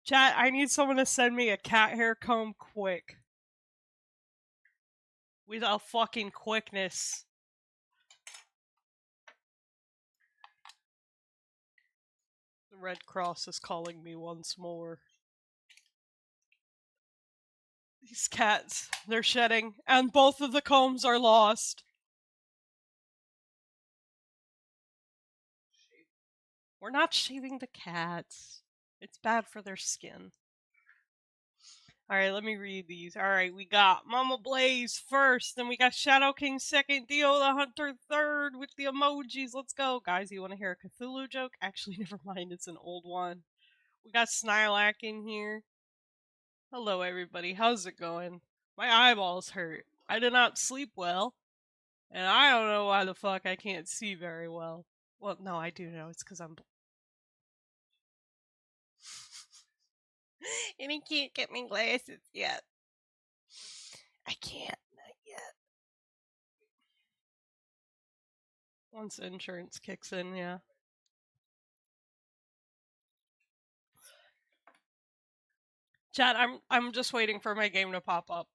Chat, I need someone to send me a cat hair comb quick. With a fucking quickness. The Red Cross is calling me once more. These cats, they're shedding, and both of the combs are lost. We're not shaving the cats. It's bad for their skin. Alright, let me read these. Alright, we got Mama Blaze first, then we got Shadow King second, Theo the Hunter third with the emojis. Let's go. Guys, you want to hear a Cthulhu joke? Actually, never mind, it's an old one. We got Snarlack in here. Hello, everybody. How's it going? My eyeballs hurt. I did not sleep well, and I don't know why the fuck I can't see very well. Well, no, I do know. It's because I'm... and I can't get my glasses yet. I can't. Not yet. Once insurance kicks in, yeah. Chat, I'm just waiting for my game to pop up.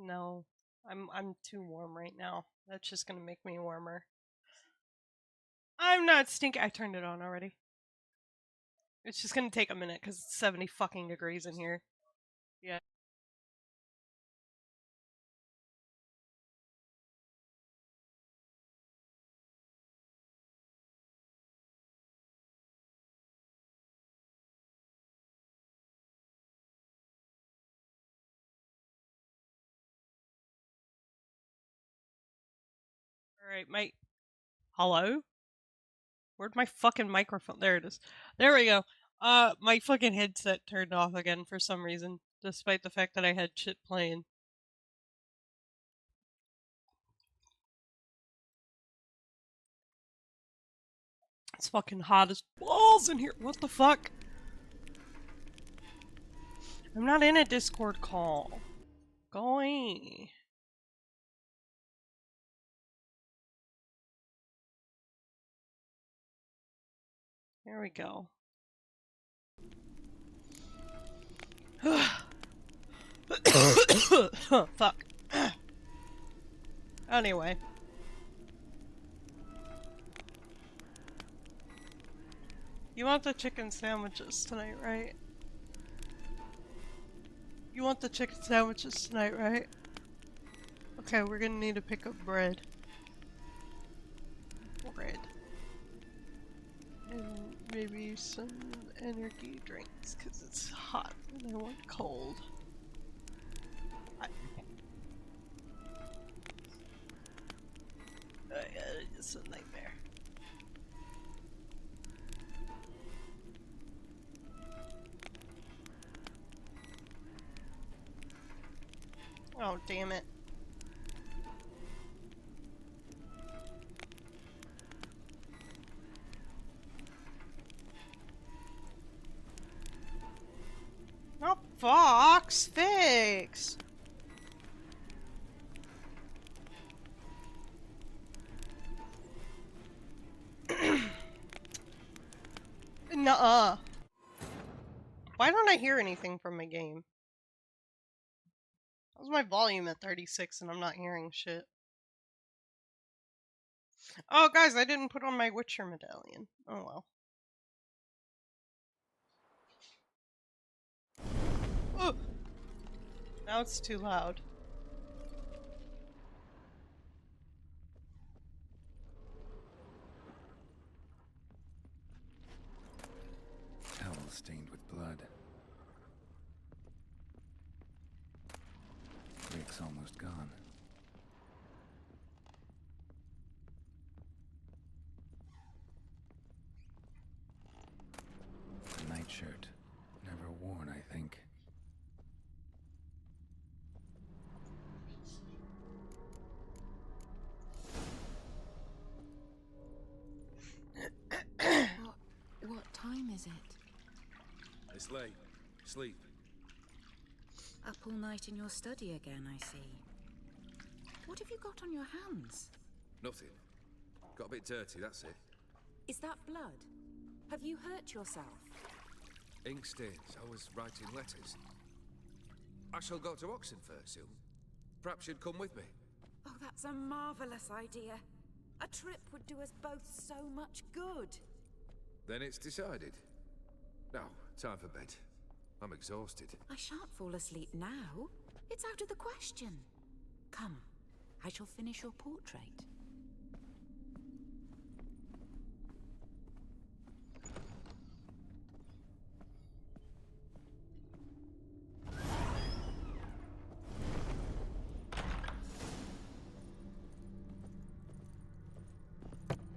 No, I'm too warm right now. That's just gonna make me warmer. I'm not stinky. I turned it on already. It's just gonna take a minute because it's 70 fucking degrees in here. Yeah. Alright, hello? Where'd my fucking microphone? There it is. There we go. My fucking headset turned off again for some reason, despite the fact that I had shit playing. It's fucking hot as balls in here. What the fuck? I'm not in a Discord call. Go away. There we go. Fuck. Anyway. You want the chicken sandwiches tonight, right? You want the chicken sandwiches tonight, right? Okay, we're gonna need to pick up bread. Bread. And maybe some energy drinks, because it's hot and I want cold. It's a nightmare. Oh, damn it. Oh, Fox! Fix! Nuh-uh. Why don't I hear anything from my game? How's my volume at 36 and I'm not hearing shit? Oh, guys, I didn't put on my Witcher medallion. Oh, well. Oh! Now it's too loud. Towel stained with blood. Rick's almost gone. A nightshirt. Never worn, I think. What time is it? It's late. Sleep. Up all night in your study again, I see. What have you got on your hands? Nothing. Got a bit dirty, that's it. Is that blood? Have you hurt yourself? Ink stains. I was writing letters. I shall go to Oxenfurt soon. Perhaps you'd come with me. Oh, that's a marvellous idea. A trip would do us both so much good. Then it's decided. Now, time for bed. I'm exhausted. I shan't fall asleep now. It's out of the question. Come, I shall finish your portrait.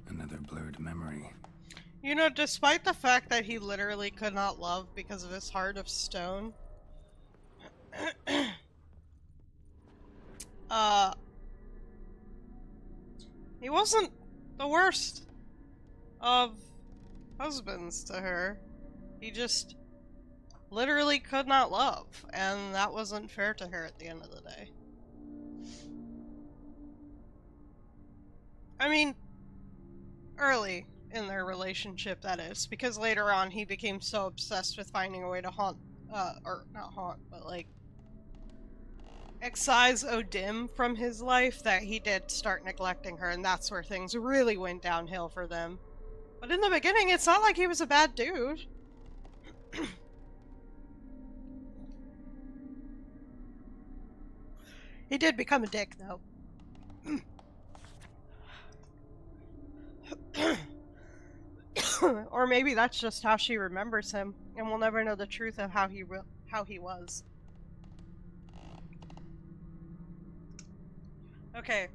Another blurred memory. You know, despite the fact that he literally could not love because of his heart of stone, he wasn't the worst of husbands to her. He just literally could not love, and that wasn't fair to her at the end of the day. I mean, early in their relationship, that is, because later on he became so obsessed with finding a way to haunt, or not haunt, but like excise O'Dim from his life that he did start neglecting her, and that's where things really went downhill for them. But in the beginning, it's not like he was a bad dude. He did become a dick, though. Or maybe that's just how she remembers him, and we'll never know the truth of how he was. Okay,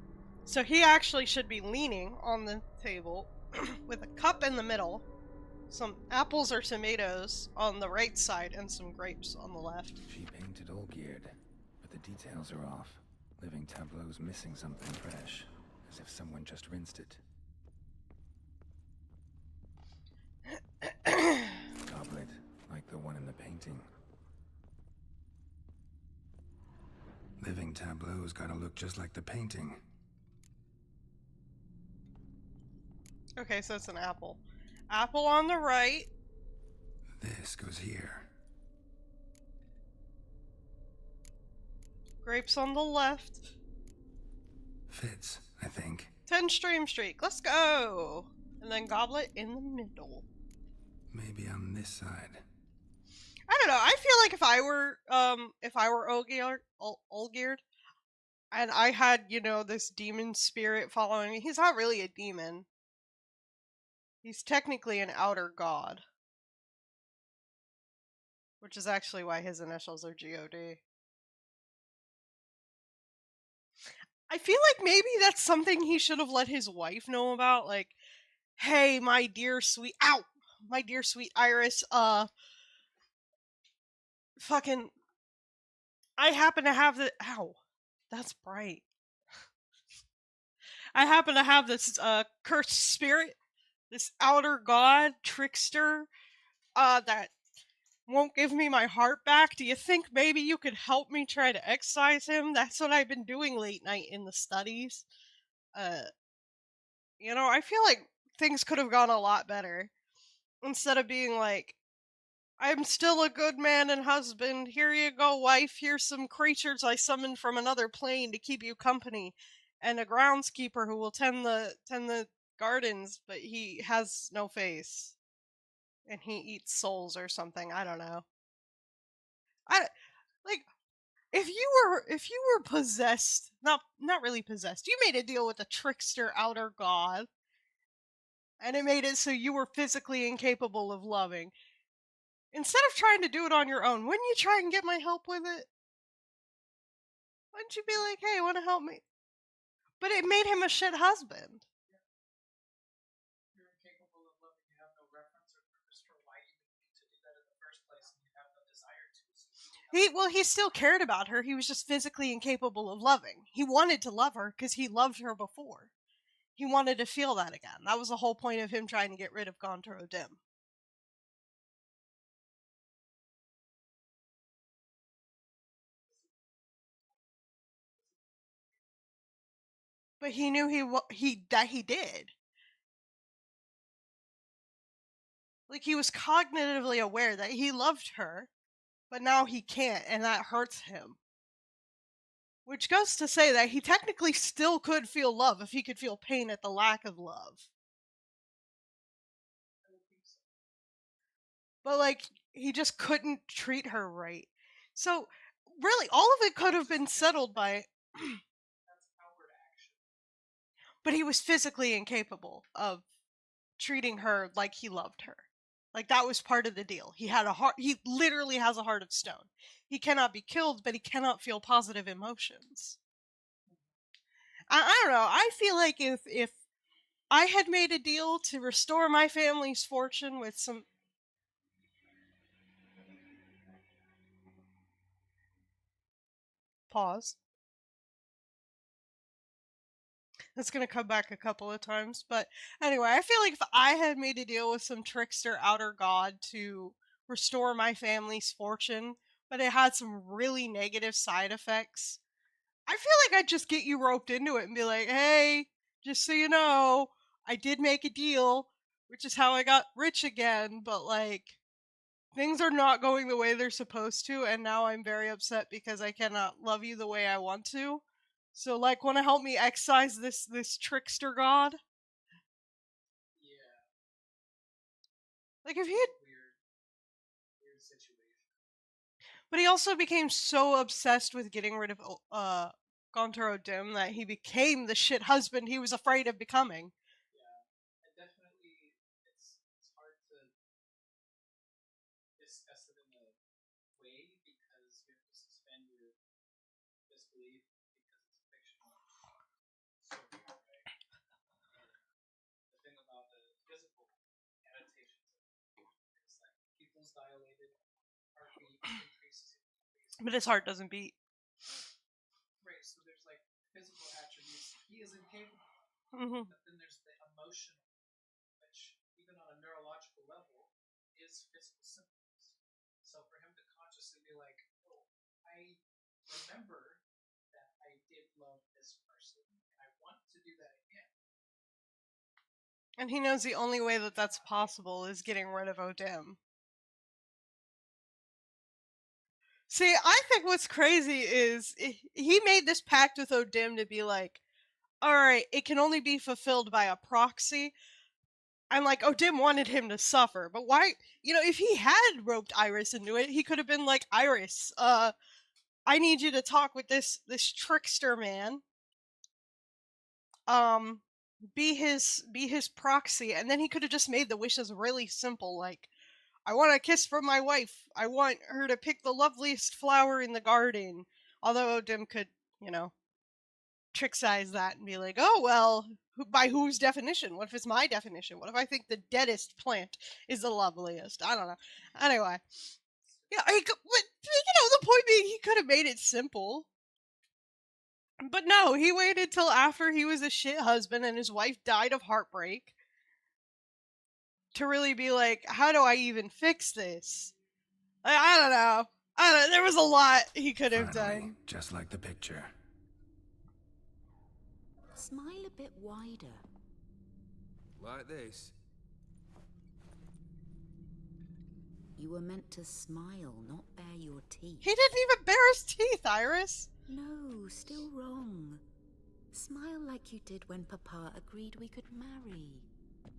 so he actually should be leaning on the table with a cup in the middle, some apples or tomatoes on the right side, and some grapes on the left. She painted Olgierd, but the details are off. Living tableau's missing something fresh, as if someone just rinsed it. Goblet, like the one in the painting. Living tableau's gotta look just like the painting. Okay, so it's an apple. Apple on the right. This goes here. Grapes on the left. Fits, I think. 10 Stream Streak. Let's go! And then Goblet in the middle. Maybe on this side. I don't know. I feel like if I were Olgierd, and I had, you know, this demon spirit following me. He's not really a demon. He's technically an outer god. Which is actually why his initials are GOD. I feel like maybe that's something he should have let his wife know about. Like, hey, my dear sweet Iris, fucking, I happen to have the, ow, that's bright. I happen to have this, cursed spirit, this outer god, trickster, that won't give me my heart back. Do you think maybe you could help me try to excise him? That's what I've been doing late night in the studies. You know, I feel like things could have gone a lot better. Instead of being like, I'm still a good man and husband. Here you go, wife. Here's some creatures I summoned from another plane to keep you company. And a groundskeeper who will tend the gardens, but he has no face. And he eats souls or something. I don't know. Like, if you were possessed, not really possessed. You made a deal with a trickster outer god, and it made it so you were physically incapable of loving. Instead of trying to do it on your own, wouldn't you try and get my help with it? Wouldn't you be like, hey, want to help me? But it made him a shit husband. You're incapable of loving. You have no reference or purpose for why you would need to do that in the first place, and you have no desire to. He still cared about her. He was just physically incapable of loving. He wanted to love her because he loved her before. He wanted to feel that again. That was the whole point of him trying to get rid of Gontor O'Dim. But he knew he did. Like, he was cognitively aware that he loved her, but now he can't, and that hurts him. Which goes to say that he technically still could feel love if he could feel pain at the lack of love. I would think so. But, like, he just couldn't treat her right. So, really, all of it could have been settled by... That's outward action. But he was physically incapable of treating her like he loved her. Like, that was part of the deal. He had a heart. He literally has a heart of stone. He cannot be killed, but he cannot feel positive emotions. I don't know. I feel like if I had made a deal to restore my family's fortune with some... Pause. That's gonna come back a couple of times, but anyway, I feel like if I had made a deal with some trickster outer god to restore my family's fortune, but it had some really negative side effects, I feel like I'd just get you roped into it and be like, hey, just so you know, I did make a deal, which is how I got rich again, but like, things are not going the way they're supposed to, and now I'm very upset because I cannot love you the way I want to. So, like, want to help me excise this trickster god? Yeah. Like, if he had... Weird situation. But he also became so obsessed with getting rid of Gontaro Dim that he became the shit husband he was afraid of becoming. Yeah. And definitely, it's hard to discuss it in a way because you have to suspend your disbelief because it's fictional. So far away. And the thing about the physical adaptations is like pupils dilated, heartbeat increases. But his heart doesn't beat. Right, so there's like physical attributes he is incapable of. Hmm. But then there's the emotional, which even on a neurological level is physical symptoms. So for him to consciously be like, oh, I remember that I did love this person and I want to do that again. And he knows the only way that that's possible is getting rid of Odim. See, I think what's crazy is he made this pact with Odim to be like, alright, it can only be fulfilled by a proxy. And like, Odim wanted him to suffer, but why? You know, if he had roped Iris into it, he could have been like, Iris, I need you to talk with this trickster man. Be his proxy, and then he could have just made the wishes really simple, like, I want a kiss from my wife. I want her to pick the loveliest flower in the garden. Although Odim could, you know, trick size that and be like, oh, well, by whose definition? What if it's my definition? What if I think the deadest plant is the loveliest? I don't know. Anyway. Yeah, but, the point being, he could have made it simple. But no, he waited till after he was a shit husband and his wife died of heartbreak to really be like, how do I even fix this? I don't know. There was a lot he could have Finally, done. just like the picture. Smile a bit wider. Like this. You were meant to smile, not bare your teeth. He didn't even bare his teeth, Iris. No, still wrong. Smile like you did when Papa agreed we could marry.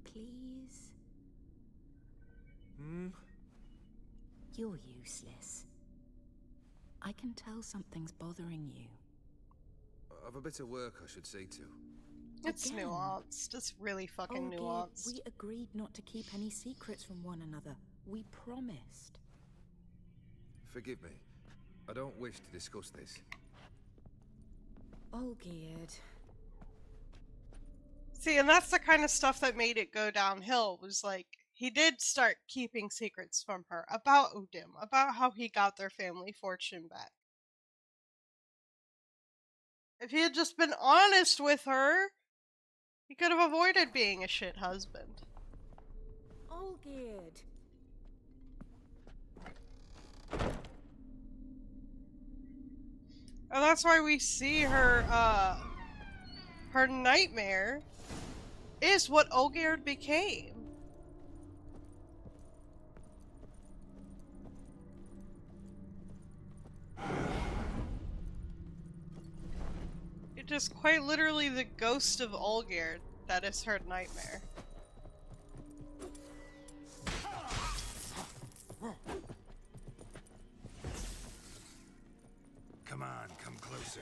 Please? You're useless. I can tell something's bothering you. I've a bit of work I should see to. It's Again? nuanced. It's really fucking dear, nuanced. we agreed not to keep any secrets from one another. We promised. Forgive me. I don't wish to discuss this. Olgierd. See, and that's the kind of stuff that made it go downhill, was like, he did start keeping secrets from her about Odim, about how he got their family fortune back. If he had just been honest with her, he could have avoided being a shit husband. Olgierd. And that's why we see her, her nightmare is what Olgierd became. It is quite literally the ghost of Olgierd that is her nightmare. Come on, come closer.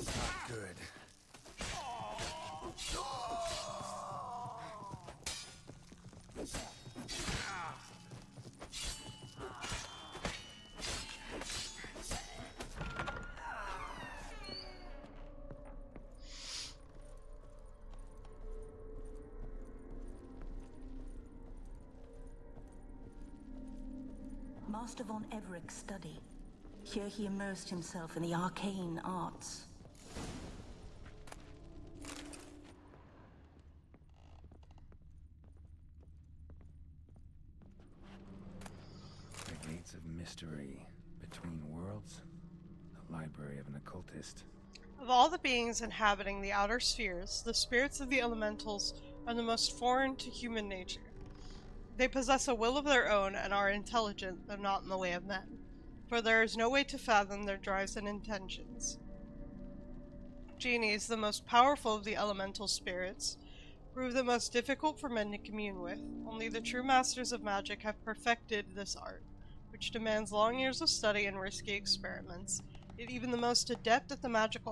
Not good. Master von Everek's study. Here he immersed himself in the arcane arts. The gates of mystery between worlds. The library of an occultist. Of all the beings inhabiting the outer spheres, the spirits of the elementals are the most foreign to human nature. They possess a will of their own and are intelligent, though not in the way of men, for there is no way to fathom their drives and intentions. Genies, the most powerful of the elemental spirits, prove the most difficult for men to commune with. Only the true masters of magic have perfected this art, which demands long years of study and risky experiments. Yet even the most adept at the magic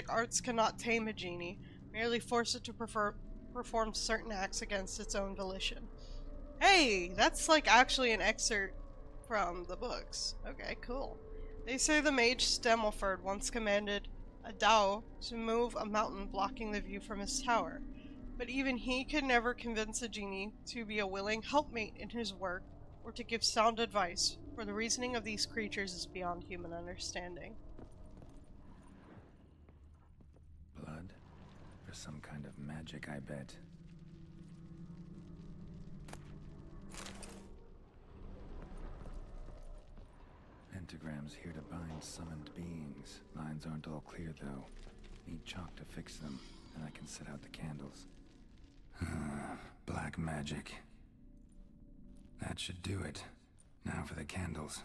arts cannot tame a genie, merely force it to perform certain acts against its own volition. Hey, that's like actually an excerpt from the books. Okay, cool. They say the mage Stammelford once commanded a Dao to move a mountain blocking the view from his tower, but even he could never convince a genie to be a willing helpmate in his work or to give sound advice, for the reasoning of these creatures is beyond human understanding. Blood? For some kind of magic, I bet. Pentagrams here to bind summoned beings. Lines aren't all clear, though. Need chalk to fix them, and I can set out the candles. Black magic. That should do it. Now for the candles.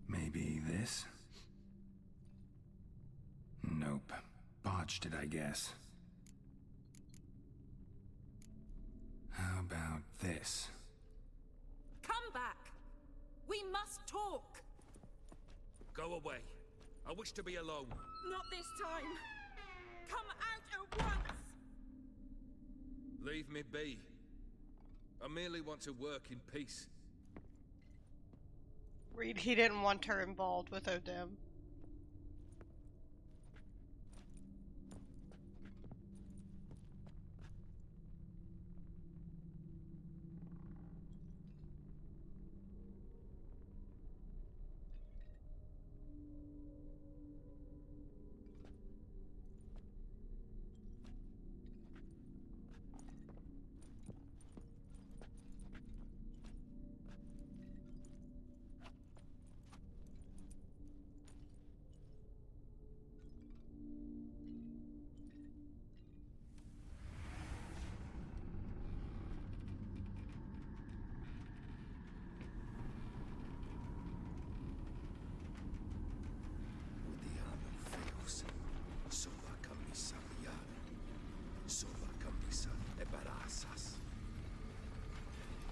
Maybe this? Nope. Botched it, I guess. How about this? Come back! We must talk! Go away. I wish to be alone. Not this time! Come out at once! Leave me be. I merely want to work in peace. Reed, he didn't want her involved with Odem.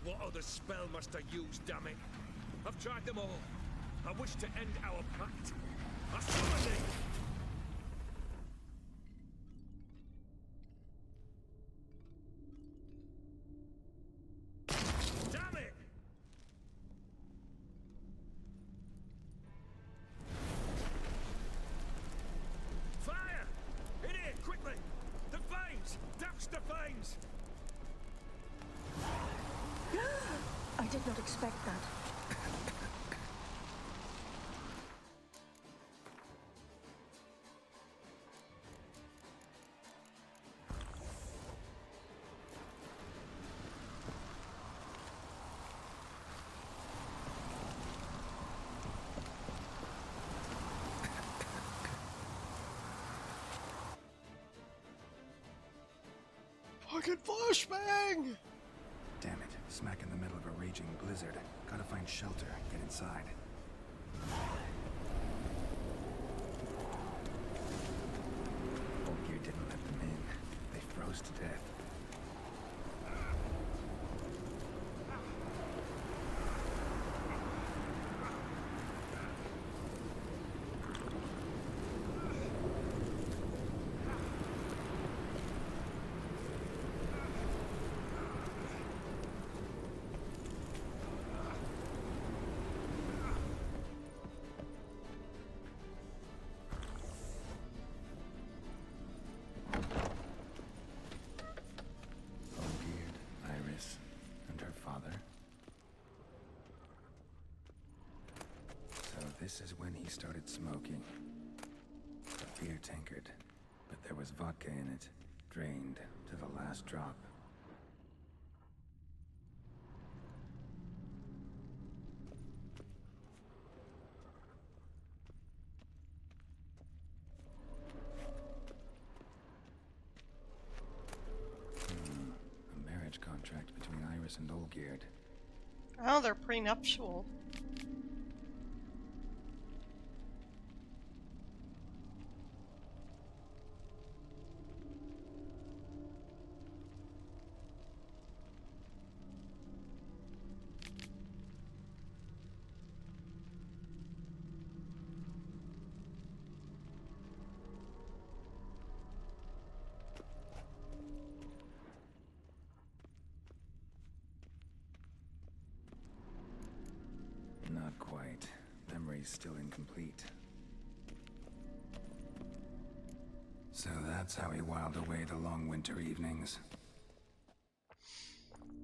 What other spell must I use, damn it? I've tried them all. I wish to end our pact. I summon thee! Damn it! Fire! In here, quickly! The flames! Douse the flames! I did not expect that. Fucking flashbang! Damn it, smack in the middle of a raging blizzard. Gotta find shelter, get inside. Olgierd didn't let them in. They froze to death. This is when he started smoking. A beer tankard, but there was vodka in it, drained to the last drop. A marriage contract between Iris and Olgierd. Oh, they're prenuptial. Not quite. Memory's still incomplete. So that's how he whiled away the long winter evenings.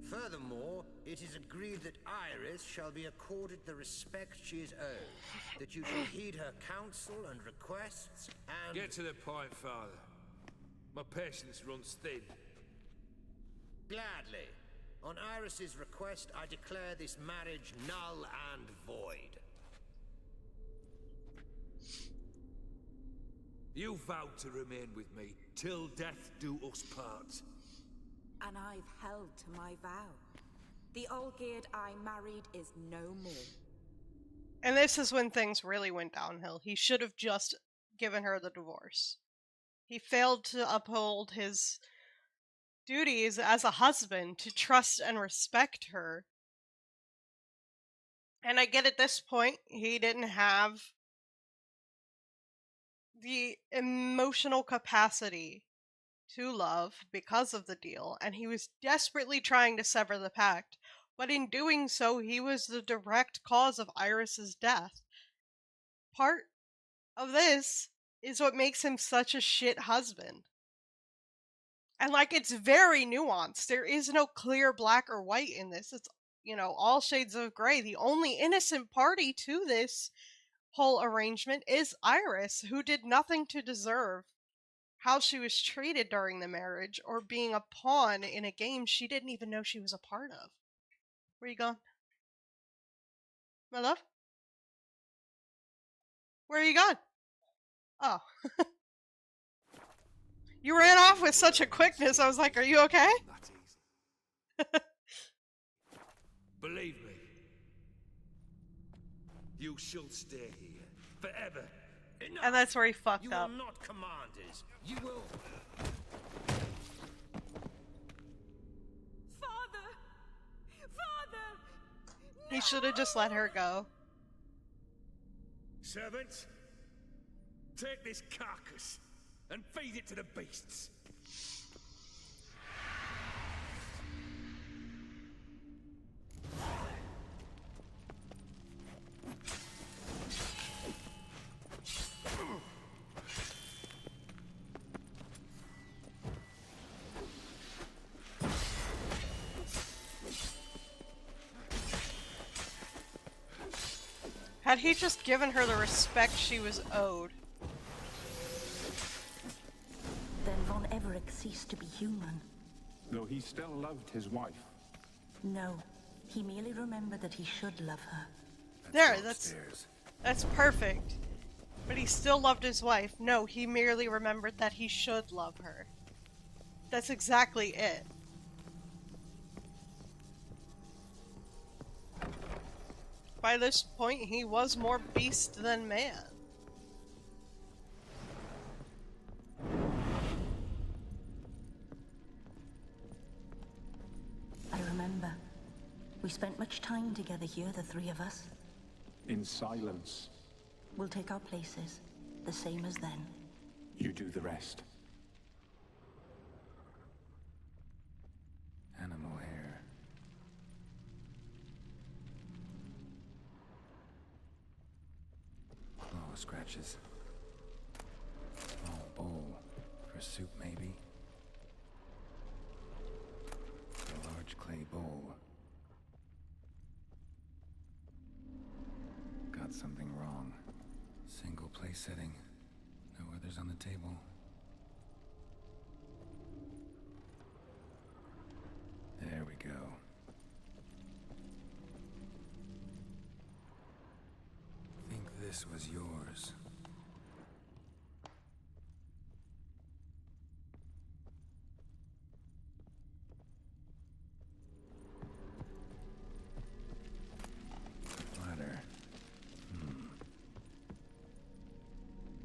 Furthermore, it is agreed that Iris shall be accorded the respect she is owed, that you shall heed her counsel and requests, and... Get to the point, Father. My patience runs thin. Gladly. On Iris's request, I declare this marriage null and void. You vowed to remain with me till death do us part. And I've held to my vow. The Olgierd I married is no more. And this is when things really went downhill. He should have just given her the divorce. He failed to uphold his duties as a husband to trust and respect her. And I get at this point, he didn't have the emotional capacity to love because of the deal, and he was desperately trying to sever the pact, but in doing so, he was the direct cause of Iris's death. Part of this is what makes him such a shit husband. And, like, it's very nuanced. There is no clear black or white in this. It's, you know, all shades of gray. The only innocent party to this whole arrangement is Iris, who did nothing to deserve how she was treated during the marriage or being a pawn in a game she didn't even know she was a part of. Where you going? My love? Where are you going? Oh. You ran off with such a quickness, I was like, are you okay? Not easy. Believe me, you shall stay here forever. Enough. And that's where he fucked You up. will not command us. You will... Father! Father! He should have just let her go. Servants, take this carcass and feed it to the beasts. Had he just given her the respect she was owed. Then Von Everett ceased to be human. Though he still loved his wife. No, he merely remembered that he should love her. There, go that's upstairs. That's perfect. But he still loved his wife. No, he merely remembered that he should love her. That's exactly it. By this point, he was more beast than man. I remember. We spent much time together here, the three of us. In silence. We'll take our places, the same as then. You do the rest. Animal hair. Claw scratches. Small bowl. For soup, maybe? A large clay bowl. Got something wrong. Single place setting. No others on the table. There we go. Think this was yours. Platter.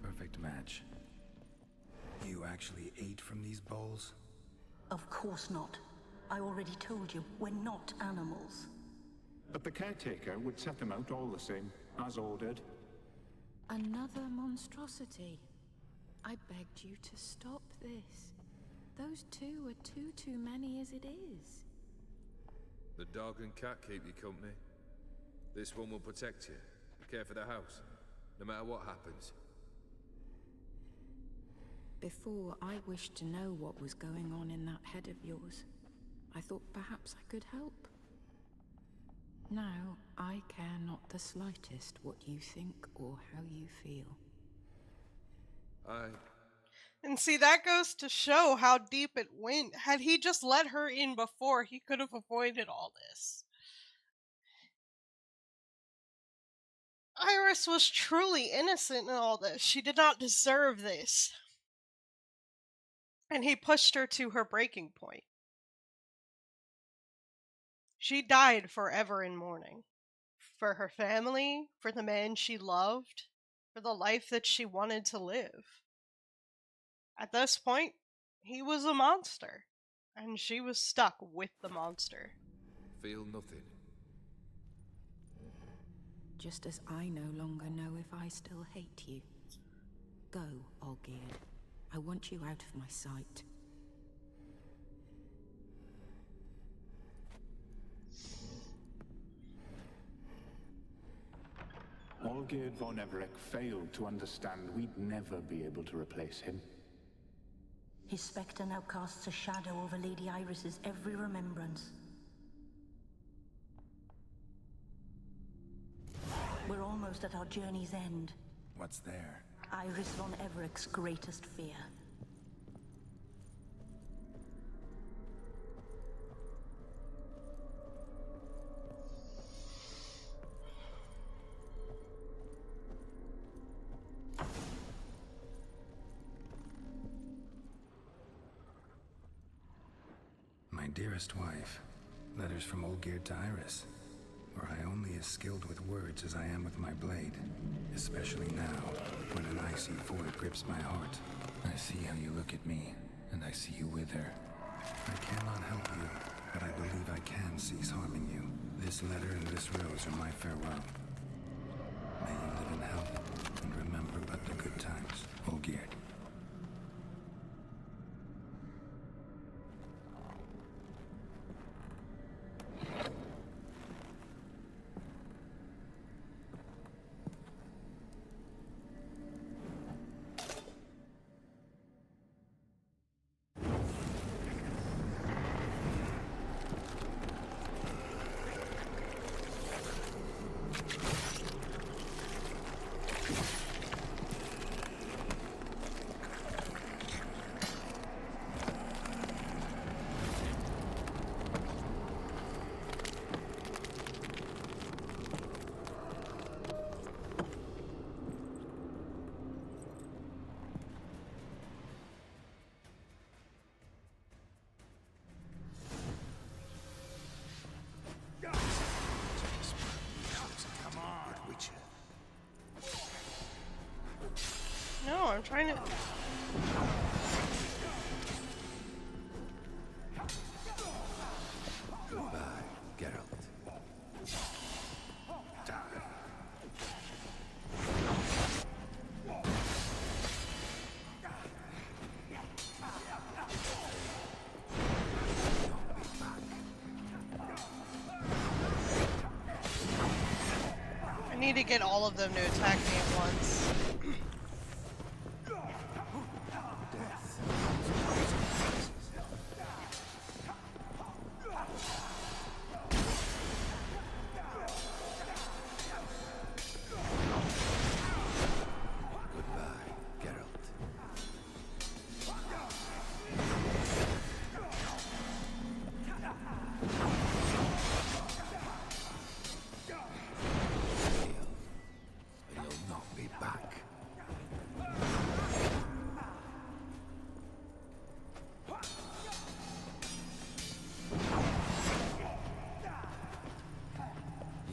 Perfect match. You actually ate from these bowls? Of course not. I already told you, we're not animals. But the caretaker would set them out all the same, as ordered. Another monstrosity. I begged you to stop this. Those two are too many as it is. The dog and cat keep you company. This one will protect you, care for the house, no matter what happens. Before, I wished to know what was going on in that head of yours. I thought perhaps I could help. Now, I care not the slightest what you think or how you feel. And see, that goes to show how deep it went. Had he just let her in before, he could have avoided all this. Iris was truly innocent in all this. She did not deserve this. And he pushed her to her breaking point. She died forever in mourning. For her family, for the man she loved, for the life that she wanted to live. At this point, he was a monster. And she was stuck with the monster. Feel nothing. Just as I no longer know if I still hate you. Go, Olgierd. I want you out of my sight. Olgierd von Everec failed to understand we'd never be able to replace him. His spectre now casts a shadow over Lady Iris's every remembrance. We're almost at our journey's end. What's there? Iris von Everec's greatest fear. My dearest wife. Letters from Olgierd to Iris. Were I only as skilled with words as I am with my blade. Especially now, when an icy void grips my heart. I see how you look at me, and I see you with her. I cannot help you, but I believe I can cease harming you. This letter and this rose are my farewell. May you live in health, and remember but the good times, Olgierd. I'm trying to... Goodbye, Geralt. I need to get all of them to attack me at once.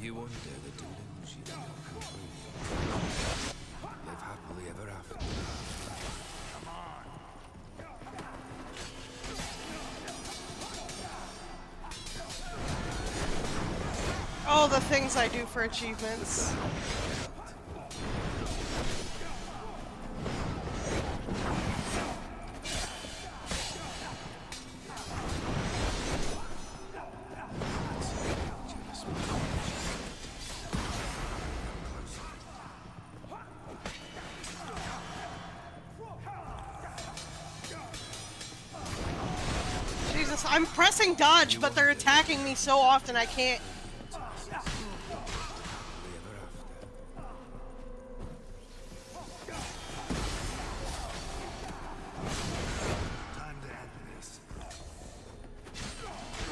You under the delusion you're complete. Live happily ever after. Come on. Oh, the things I do for achievements. Jesus, I'm pressing dodge, but they're attacking me so often I can't.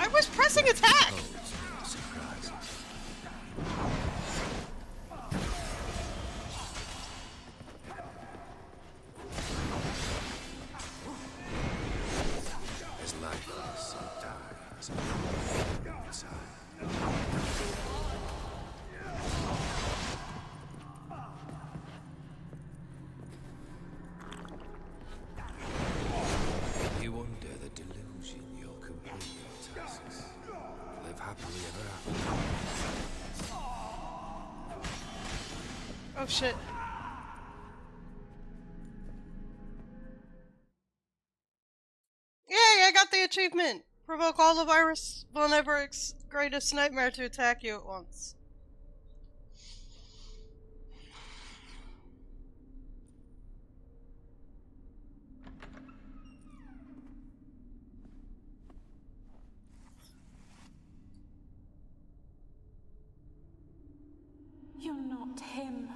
I was pressing attack! You under the delusion you'll complete your tasks. Live happily ever after. Oh shit. Yay, I got the achievement! Provoke all of Iris von Everett's greatest nightmare to attack you at once. You're not him.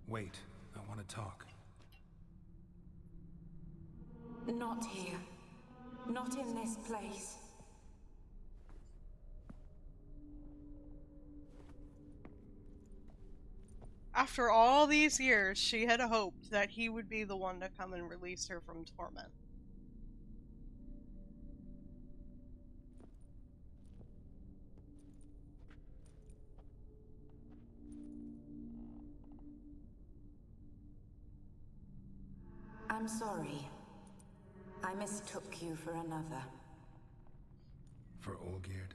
Wait, I want to talk. Not here. Not in this place. After all these years, she had hoped that he would be the one to come and release her from torment. I'm sorry. I mistook you for another. For Olgierd?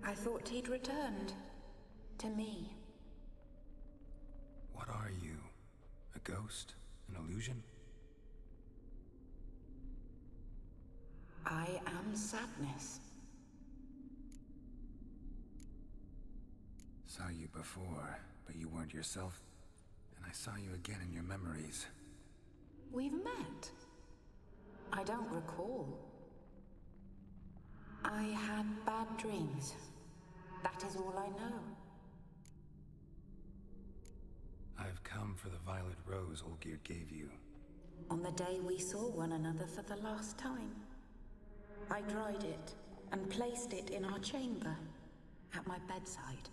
I thought he'd returned. To me. What are you? A ghost? An illusion? I am sadness. Saw you before, but you weren't yourself. And I saw you again in your memories. We've met. I don't recall. I had bad dreams. That is all I know. I've come for the violet rose Olgierd gave you. On the day we saw one another for the last time, I dried it and placed it in our chamber, at my bedside.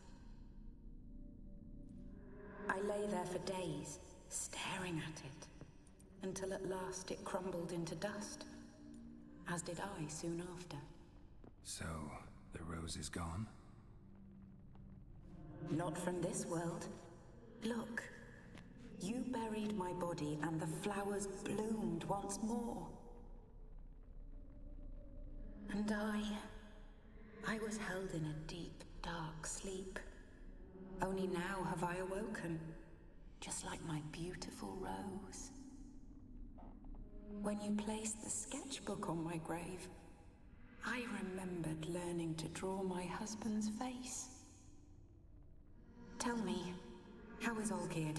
I lay there for days, staring at it, until at last it crumbled into dust, as did I soon after. So, the rose is gone? Not from this world. Look. You buried my body and the flowers bloomed once more. And I was held in a deep, dark sleep. Only now have I awoken, just like my beautiful rose. When you placed the sketchbook on my grave, I remembered learning to draw my husband's face. Tell me, how is Olgierd?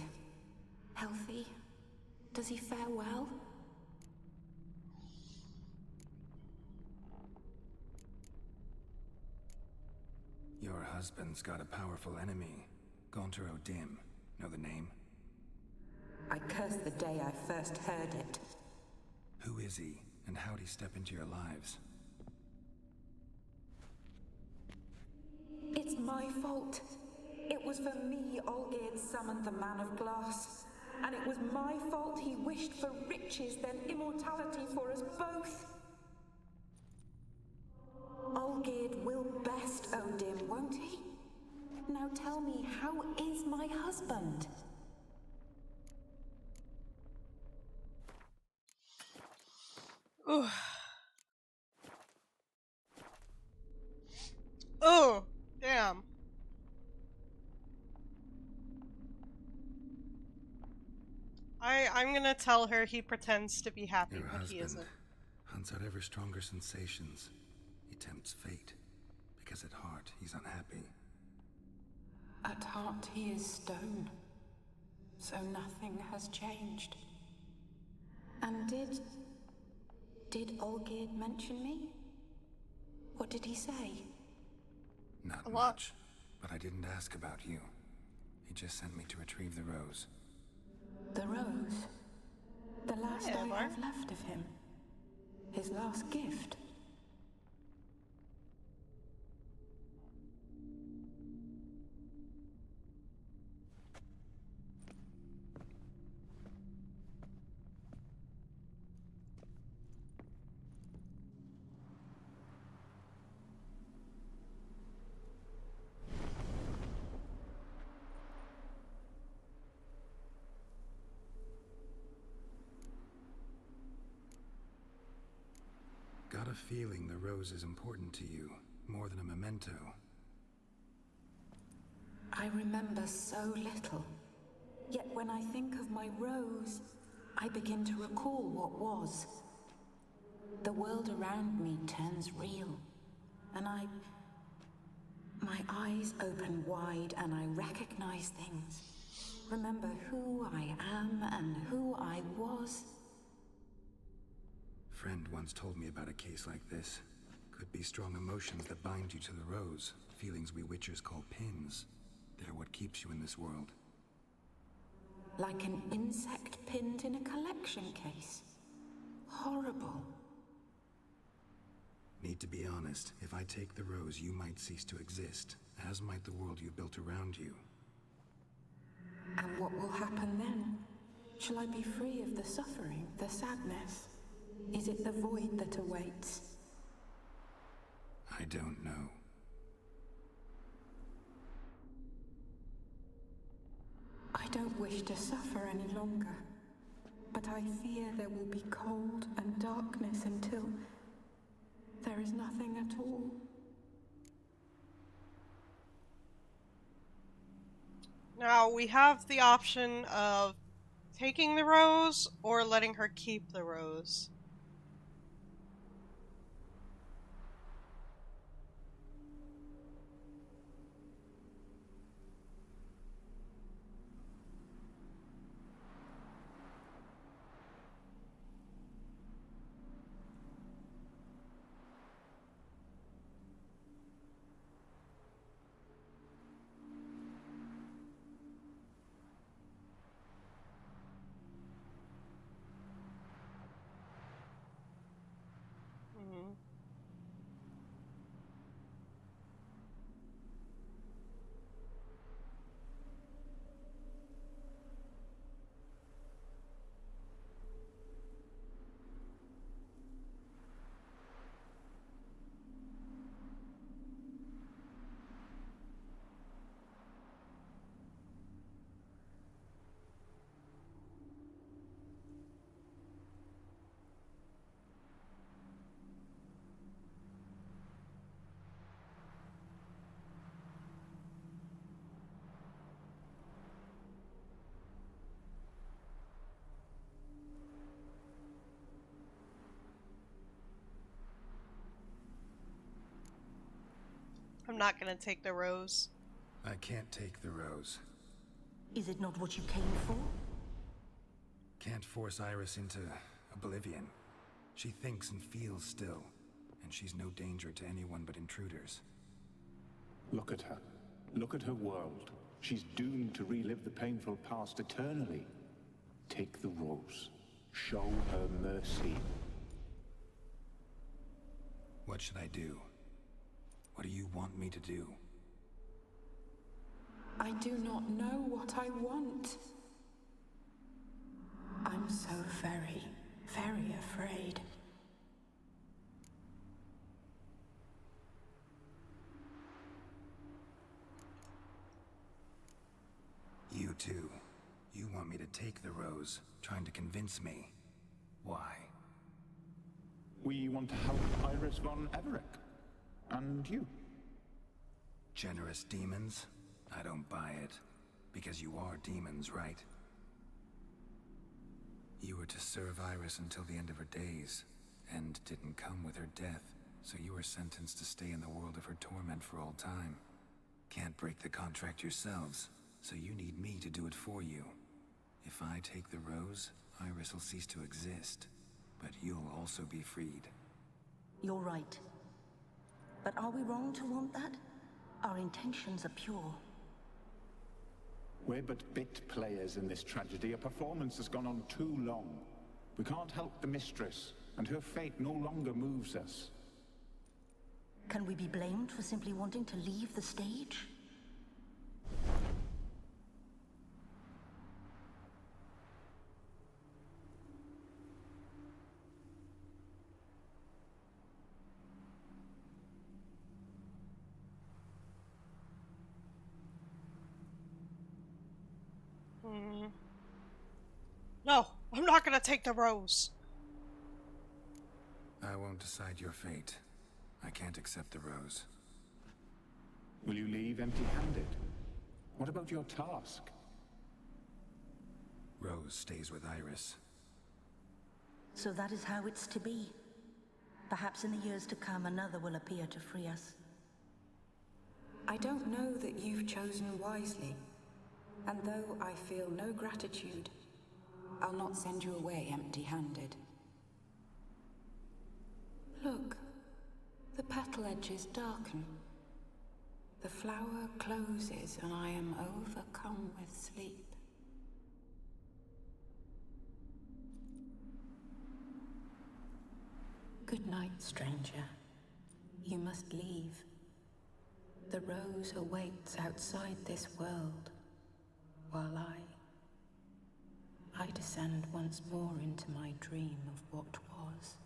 Healthy? Does he fare well? Your husband's got a powerful enemy. Gaunter O'Dim. Know the name? I curse the day I first heard it. Who is he, and how'd he step into your lives? It's my fault. It was for me Olgierd summoned the Man of Glass. And it was my fault he wished for riches, then immortality for us both. Olgierd will best O'Dim, won't he? Now tell me, how is my husband? Ooh. Oh, damn. I'm gonna tell her he pretends to be happy, Your but he isn't. husband hunts out ever stronger sensations. He tempts fate, because at heart he's unhappy. At heart he is stone, so nothing has changed. And did Olgierd mention me? What did he say? Not much, but I didn't ask about you. He just sent me to retrieve the rose. The rose? The last I have left of him. His last gift. Got a feeling the rose is important to you, more than a memento. I remember so little. Yet when I think of my rose, I begin to recall what was. The world around me turns real, and my eyes open wide and I recognize things. Remember who I am and who I was. Friend once told me about a case like this. Could be strong emotions that bind you to the rose. Feelings we witchers call pins. They're what keeps you in this world. Like an insect pinned in a collection case. Horrible. Need to be honest, if I take the rose, you might cease to exist, as might the world you built around you. And what will happen then? Shall I be free of the suffering, the sadness? Is it the void that awaits? I don't know. I don't wish to suffer any longer, but I fear there will be cold and darkness until there is nothing at all. Now, we have the option of taking the rose or letting her keep the rose. not gonna take the rose. I can't take the rose. Is it not what you came for? Can't force Iris into oblivion. She thinks and feels still, and she's no danger to anyone but intruders. Look at her. Look at her world. She's doomed to relive the painful past eternally. Take the rose. Show her mercy. What should I do? What do you want me to do? I do not know what I want. I'm so very, very afraid. You too. You want me to take the rose, trying to convince me. Why? We want to help Iris von Everec. And you. Generous demons? I don't buy it. Because you are demons, right? You were to serve Iris until the end of her days, and didn't come with her death, so you were sentenced to stay in the world of her torment for all time. Can't break the contract yourselves, so you need me to do it for you. If I take the rose, Iris will cease to exist, but you'll also be freed. You're right. But are we wrong to want that? Our intentions are pure. We're but bit players in this tragedy. A performance has gone on too long. We can't help the mistress, and her fate no longer moves us. Can we be blamed for simply wanting to leave the stage? No, I'm not gonna take the rose. I won't decide your fate. I can't accept the rose. Will you leave empty-handed? What about your task? Rose stays with Iris. So that is how it's to be. Perhaps in the years to come, another will appear to free us. I don't know that you've chosen wisely. And though I feel no gratitude, I'll not send you away empty-handed. Look, the petal edges darken. The flower closes and I am overcome with sleep. Good night, stranger. You must leave. The rose awaits outside this world, while I descend once more into my dream of what was.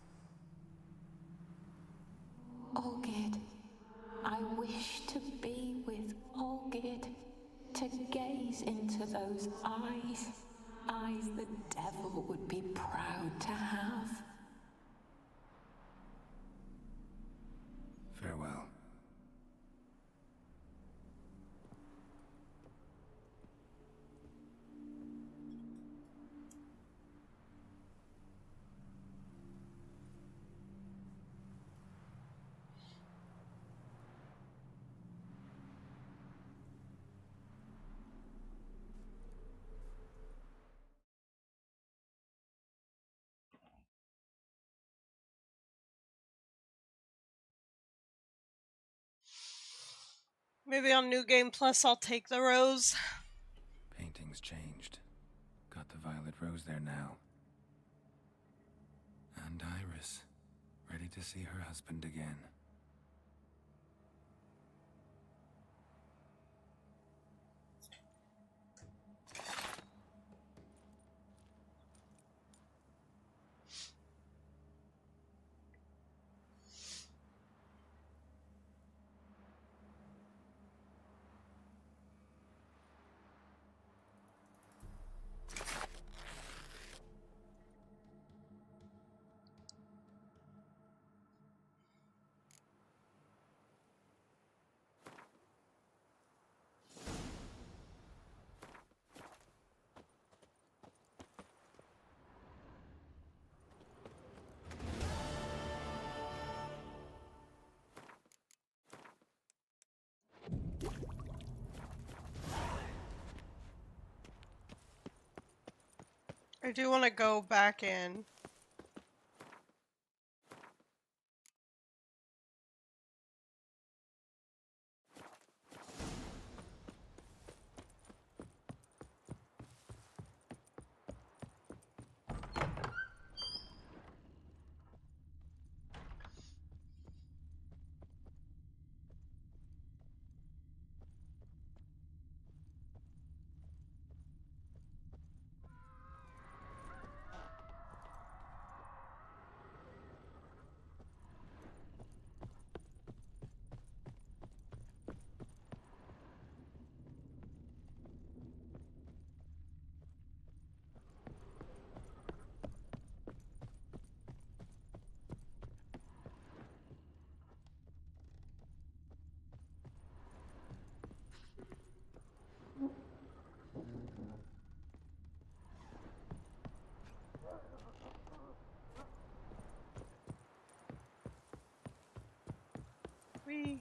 Olgierd, I wish to be with Olgierd, to gaze into those eyes, eyes the devil would be proud to have. Farewell. Maybe on New Game Plus I'll take the rose. Painting's changed. Got the violet rose there now. And Iris, ready to see her husband again. I do want to go back in. Whee!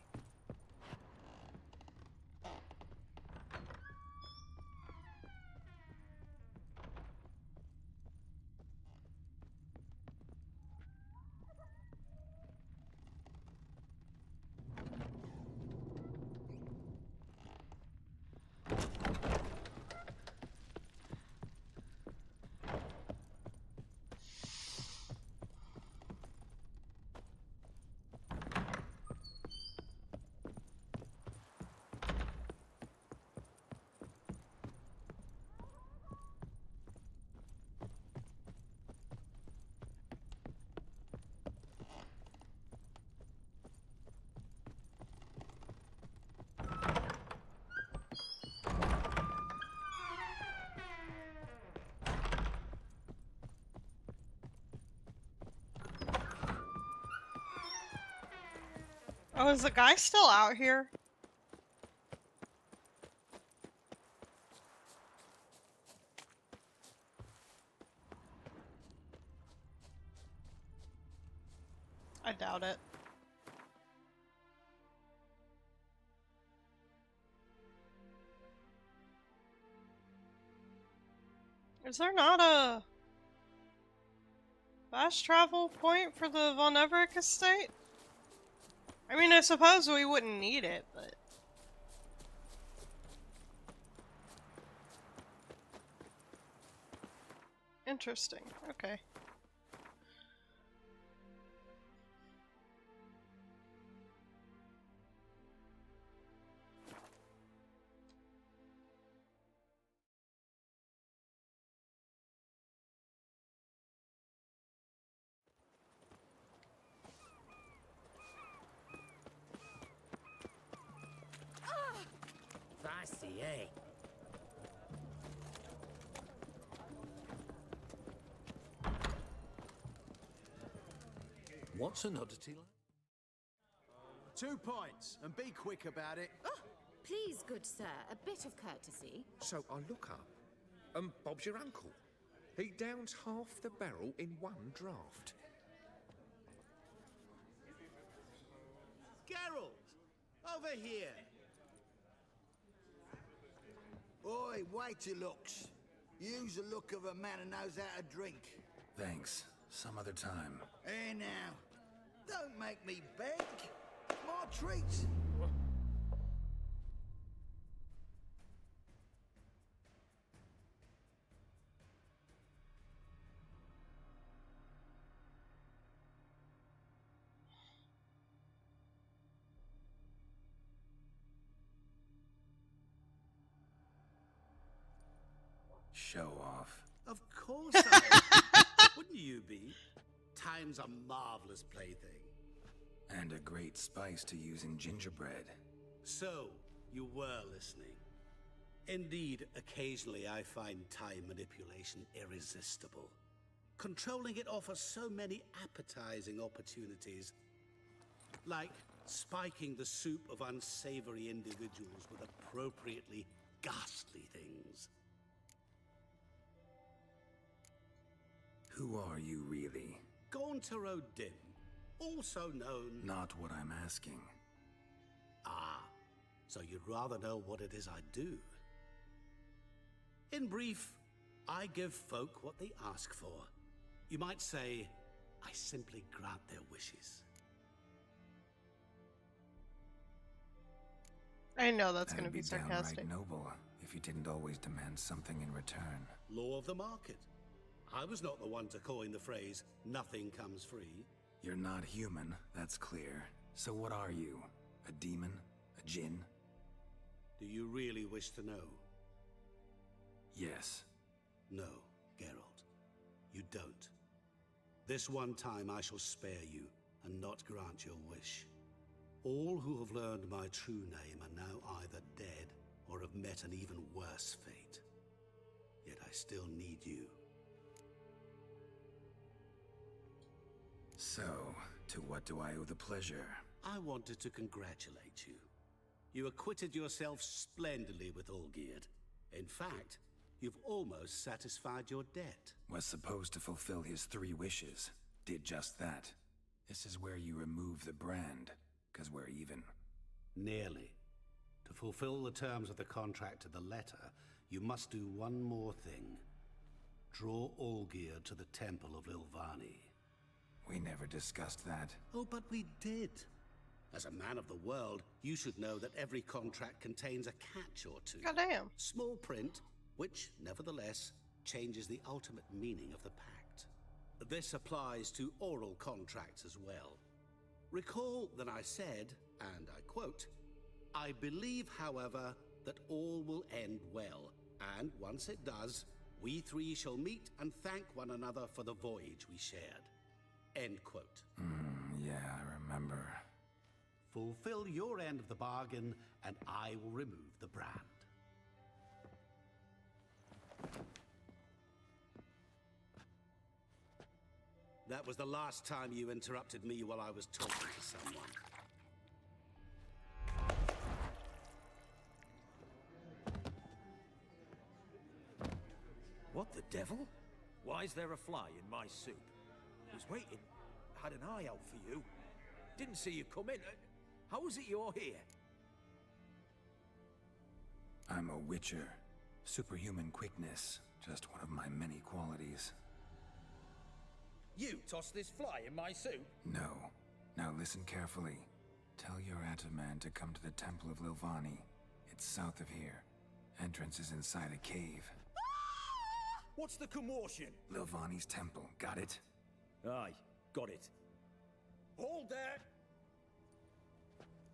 Oh, is the guy still out here? I doubt it. Is there not a fast travel point for the Von Everett estate? I mean, I suppose we wouldn't need it, but... Interesting. Okay. Feisty, eh? What's an oddity like? 2 points, and be quick about it. Oh, please, good sir, a bit of courtesy. So I look up, and Bob's your uncle. He downs half the barrel in one draft. Geralt! Over here! Oi, wait your looks. Use the look of a man who knows how to drink. Thanks. Some other time. Here now. Don't make me beg. My treats. Show off. Of course I wouldn't you be? Time's a marvelous plaything. And a great spice to use in gingerbread. So, you were listening. Indeed, occasionally I find time manipulation irresistible. Controlling it offers so many appetizing opportunities. Like spiking the soup of unsavory individuals with appropriately ghastly things. Who are you really? Gaunter O'Dim, also known... Not what I'm asking. Ah, so you'd rather know what it is I do? In brief, I give folk what they ask for. You might say, I simply grant their wishes. I know that's going to That'd be downright sarcastic. noble if you didn't always demand something in return. Law of the market. I was not the one to coin the phrase, nothing comes free. You're not human, that's clear. So what are you? A demon? A djinn? Do you really wish to know? Yes. No, Geralt. You don't. This one time I shall spare you and not grant your wish. All who have learned my true name are now either dead or have met an even worse fate. Yet I still need you. So, to what do I owe the pleasure? I wanted to congratulate you. You acquitted yourself splendidly with Olgierd. In fact, you've almost satisfied your debt. Was supposed to fulfill his 3 wishes. Did just that. This is where you remove the brand, 'cause we're even. Nearly. To fulfill the terms of the contract to the letter, you must do one more thing. Draw Olgierd to the Temple of Lilvani. We never discussed that. Oh, but we did. As a man of the world, you should know that every contract contains a catch or two. Goddamn. Small print, which, nevertheless, changes the ultimate meaning of the pact. This applies to oral contracts as well. Recall that I said, and I quote, I believe, however, that all will end well, and once it does, we 3 shall meet and thank one another for the voyage we shared. End quote. Yeah, I remember. Fulfill your end of the bargain, and I will remove the brand. That was the last time you interrupted me while I was talking to someone. What the devil? Why is there a fly in my soup? I was waiting. Had an eye out for you. Didn't see you come in. How is it you're here? I'm a witcher. Superhuman quickness. Just one of my many qualities. You tossed this fly in my soup? No. Now listen carefully. Tell your Ataman to come to the Temple of Lilvani. It's south of here. Entrance is inside a cave. What's the commotion? Lilvani's temple, got it? Aye, got it. Hold there!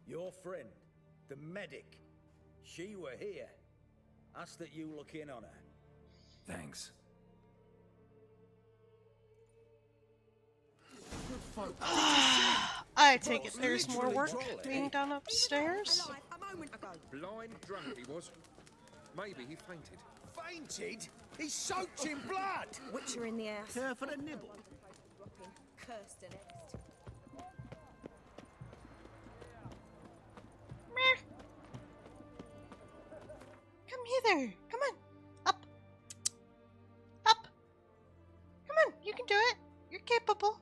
Your friend, the medic. She were here. Ask that you look in on her. Thanks. I take it there's more work being done upstairs. Blind drunk he was. Maybe he fainted. Fainted? He's soaked in blood! Witcher in the house. Care for a nibble? Cursed and next. Come hither. Come on. Up. Up. Come on. You can do it. You're capable.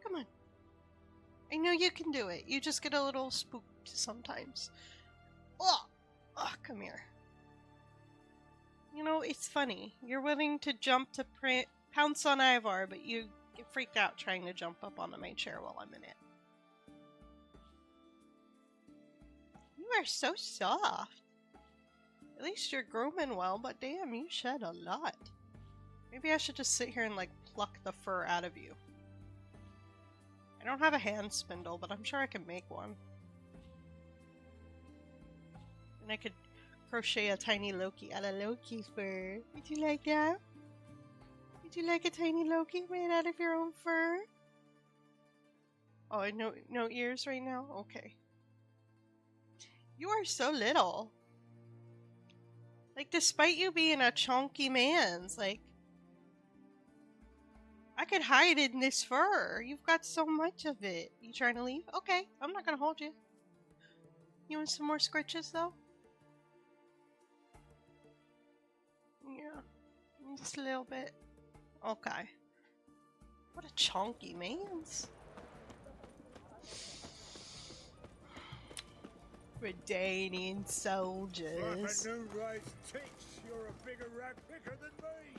Come on. I know you can do it. You just get a little spooked sometimes. Oh, come here. You know, it's funny. You're willing to jump to pounce on Ivar, but you get freaked out trying to jump up onto my chair while I'm in it. You are so soft. At least you're grooming well, but damn, you shed a lot. Maybe I should just sit here and, like, pluck the fur out of you. I don't have a hand spindle, but I'm sure I can make one. And I could crochet a tiny Loki out of Loki's fur. Would you like that? Would you like a tiny Loki made out of your own fur? Oh, no ears right now? Okay. You are so little. Like, despite you being a chunky man's, like, I could hide in this fur. You've got so much of it. You trying to leave? Okay, I'm not gonna hold you. You want some more scritches, though? Yeah, just a little bit. Okay. What a chunky man's. Redanian soldiers. new rice ticks, you're a bigger rat picker than me.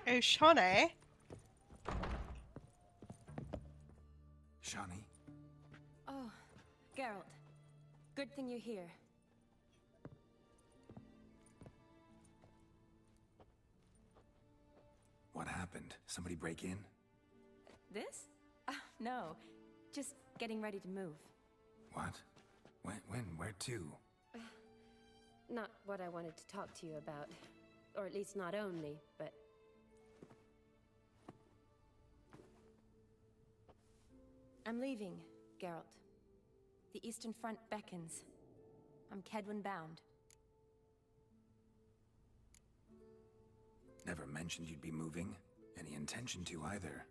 Oh, Shawnee. Shawnee? Oh, Geralt. Good thing you're here. What happened? Somebody break in? This? No. Just getting ready to move. What? When? Where to? Not what I wanted to talk to you about. Or at least not only, but... I'm leaving, Geralt. The Eastern Front beckons. I'm Kedwin bound. Never mentioned you'd be moving. Any intention to either.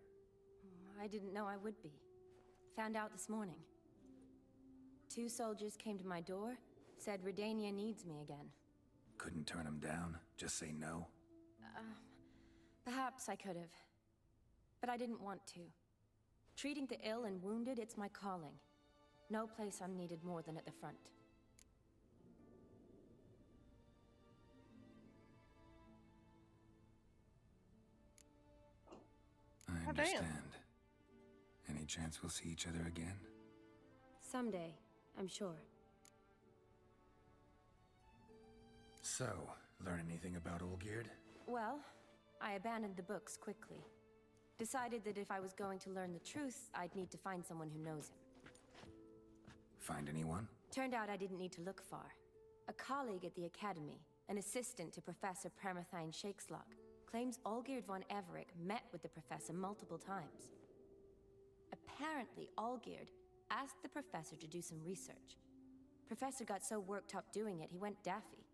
I didn't know I would be. Found out this morning. 2 soldiers came to my door, said Redania needs me again. Couldn't turn him down? Just say no? Perhaps I could have. But I didn't want to. Treating the ill and wounded, it's my calling. No place I'm needed more than at the front. I understand. Any chance we'll see each other again? Someday, I'm sure. So, learn anything about Olgierd? Well, I abandoned the books quickly. Decided that if I was going to learn the truth, I'd need to find someone who knows him. Find anyone? Turned out I didn't need to look far. A colleague at the Academy, an assistant to Professor Permathine Shakeslock, claims Olgierd von Everec met with the professor multiple times. Apparently, Olgierd asked the professor to do some research. Professor got so worked up doing it, he went daffy.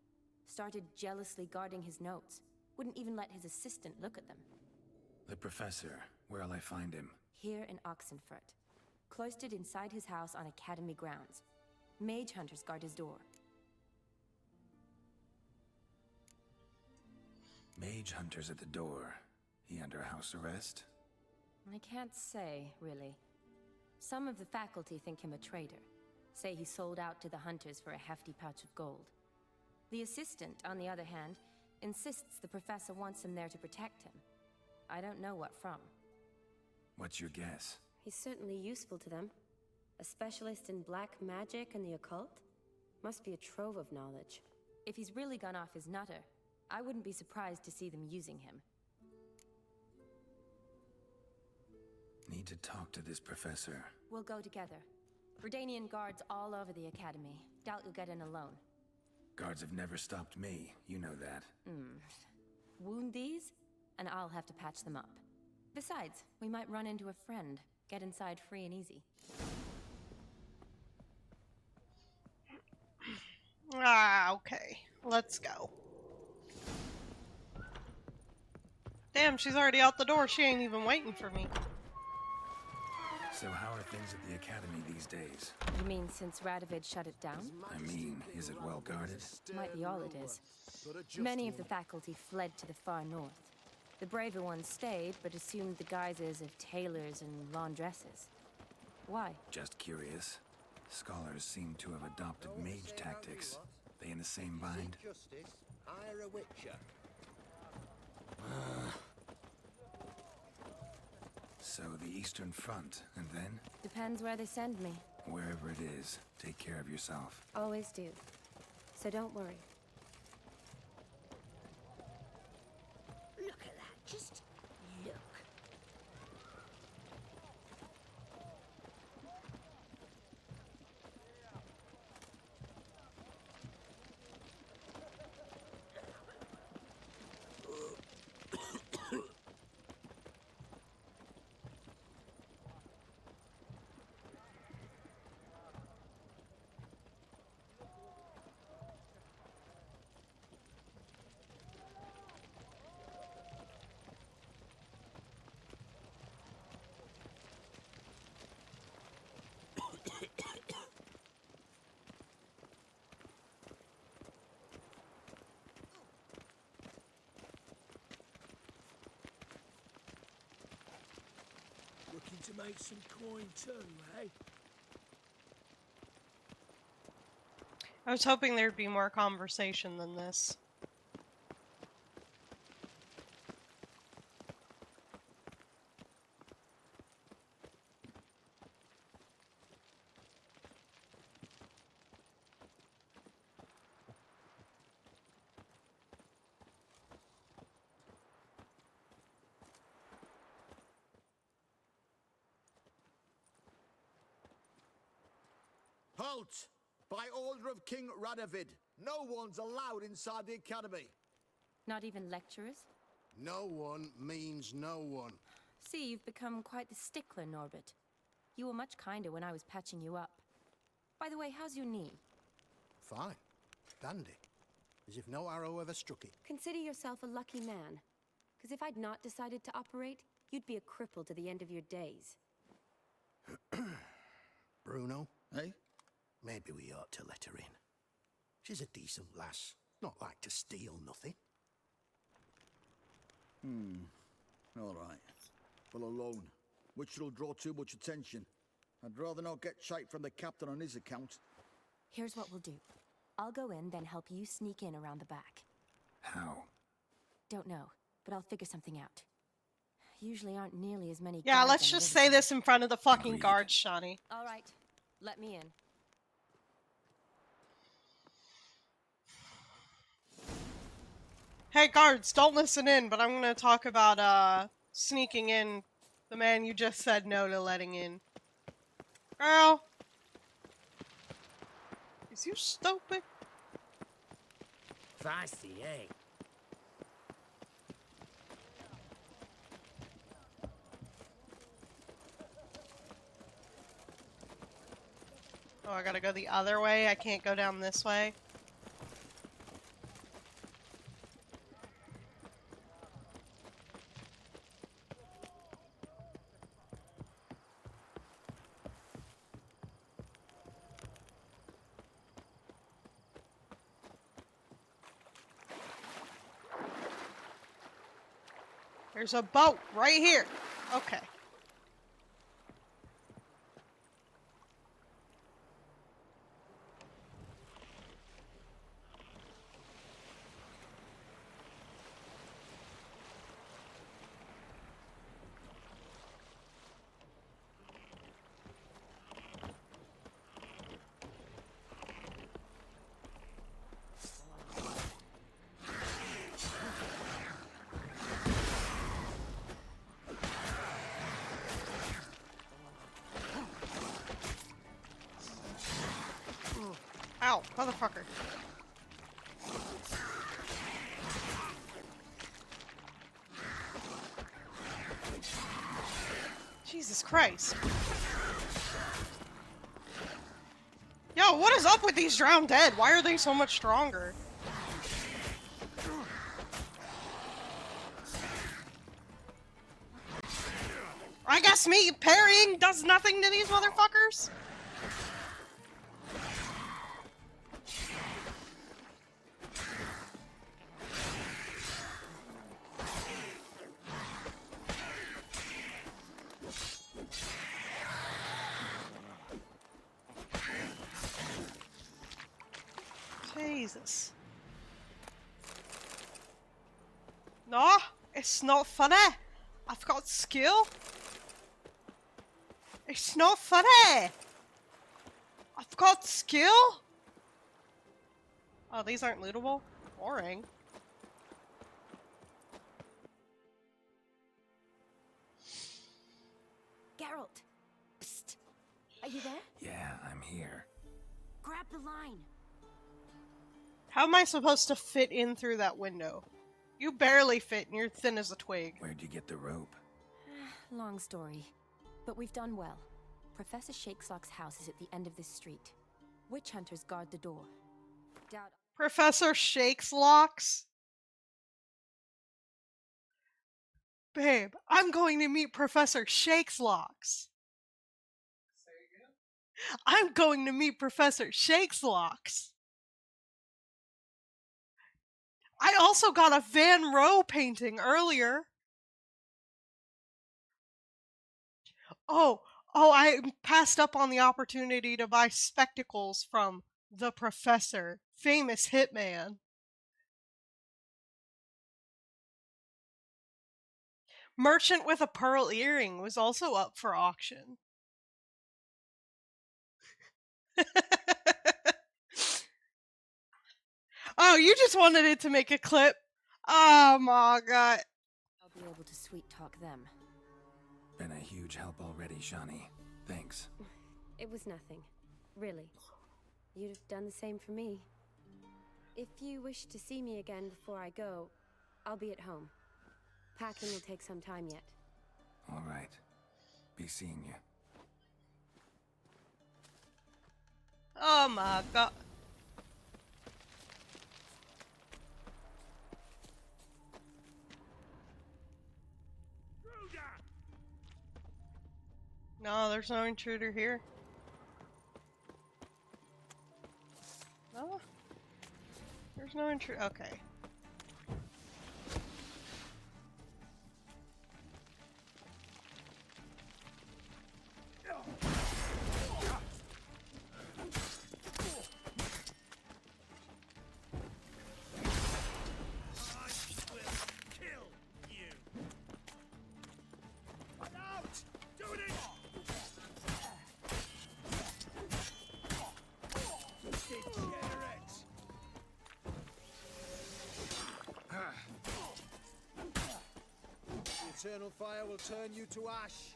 Started jealously guarding his notes. Wouldn't even let his assistant look at them. The professor. Where'll I find him? Here in Oxenfurt. Cloistered inside his house on Academy grounds. Mage hunters guard his door. Mage hunters at the door. He under house arrest? I can't say, really. Some of the faculty think him a traitor. Say he sold out to the hunters for a hefty pouch of gold. The assistant, on the other hand, insists the professor wants him there to protect him. I don't know what from. What's your guess? He's certainly useful to them. A specialist in black magic and the occult? Must be a trove of knowledge. If he's really gone off his nutter, I wouldn't be surprised to see them using him. Need to talk to this professor. We'll go together. Redanian guards all over the Academy. Doubt you'll get in alone. Guards have never stopped me. You know that. Wound these, and I'll have to patch them up. Besides, we might run into a friend. Get inside free and easy. Okay. Let's go. Damn, she's already out the door. She ain't even waiting for me. So how are things at the Academy these days? You mean since Radovid shut it down? I mean, is it well guarded? Might be all it is. Many of the faculty fled to the far north. The braver ones stayed, but assumed the guises of tailors and laundresses. Why? Just curious. Scholars seem to have adopted mage tactics. They in the same bind? Justice, hire a witcher. So the Eastern Front, and then? Depends where they send me. Wherever it is, take care of yourself. Always do. So don't worry. Look at that. Just look. Looking to make some coin too, eh? I was hoping there'd be more conversation than this. Halt! By order of King Radovid, no one's allowed inside the academy. Not even lecturers? No one means no one. See, you've become quite the stickler, Norbert. You were much kinder when I was patching you up. By the way, how's your knee? Fine. Dandy. As if no arrow ever struck it. Consider yourself a lucky man. Because if I'd not decided to operate, you'd be a cripple to the end of your days. Bruno, eh? Maybe we ought to let her in. She's a decent lass. Not like to steal nothing. All right. Well, alone, which will draw too much attention. I'd rather not get shite from the captain on his account. Here's what we'll do. I'll go in, then help you sneak in around the back. How? Don't know, but I'll figure something out. Usually aren't nearly as many. Yeah, guards let's on the just other say side. this in front of the fucking guards, Shawnee. All right, let me in. Hey guards, don't listen in, but I'm gonna talk about sneaking in the man you just said no to letting in. Girl! Is you stupid? Feisty, eh? Oh, I gotta go the other way? I can't go down this way? There's a boat right here. Okay. Ow, motherfucker. Jesus Christ. Yo, what is up with these drowned dead? Why are they so much stronger? I guess me parrying does nothing to these motherfuckers? Jesus. No, it's not funny. I've got skill. It's not funny. I've got skill. Oh, these aren't lootable? Boring. Geralt! Psst! Are you there? Yeah, I'm here. Grab the line! How am I supposed to fit in through that window? You barely fit and you're thin as a twig. Where'd you get the rope? Long story. But we've done well. Professor Shakeslock's house is at the end of this street. Witch hunters guard the door. Doubt. Professor Shakeslocks? Babe, I'm going to meet Professor Shakeslocks. Say again? I'm going to meet Professor Shakeslocks. I also got a Van Rohe painting earlier. Oh, I passed up on the opportunity to buy spectacles from the Professor, famous hitman. Merchant with a pearl earring was also up for auction. Oh, you just wanted it to make a clip? Oh my god. I'll be able to sweet talk them. Been a huge help already, Shani. Thanks. It was nothing. Really. You'd have done the same for me. If you wish to see me again before I go, I'll be at home. Packing will take some time yet. All right. Be seeing you. Oh my god. No, there's no intruder here. No? There's no intruder. Okay. Eternal fire will turn you to ash.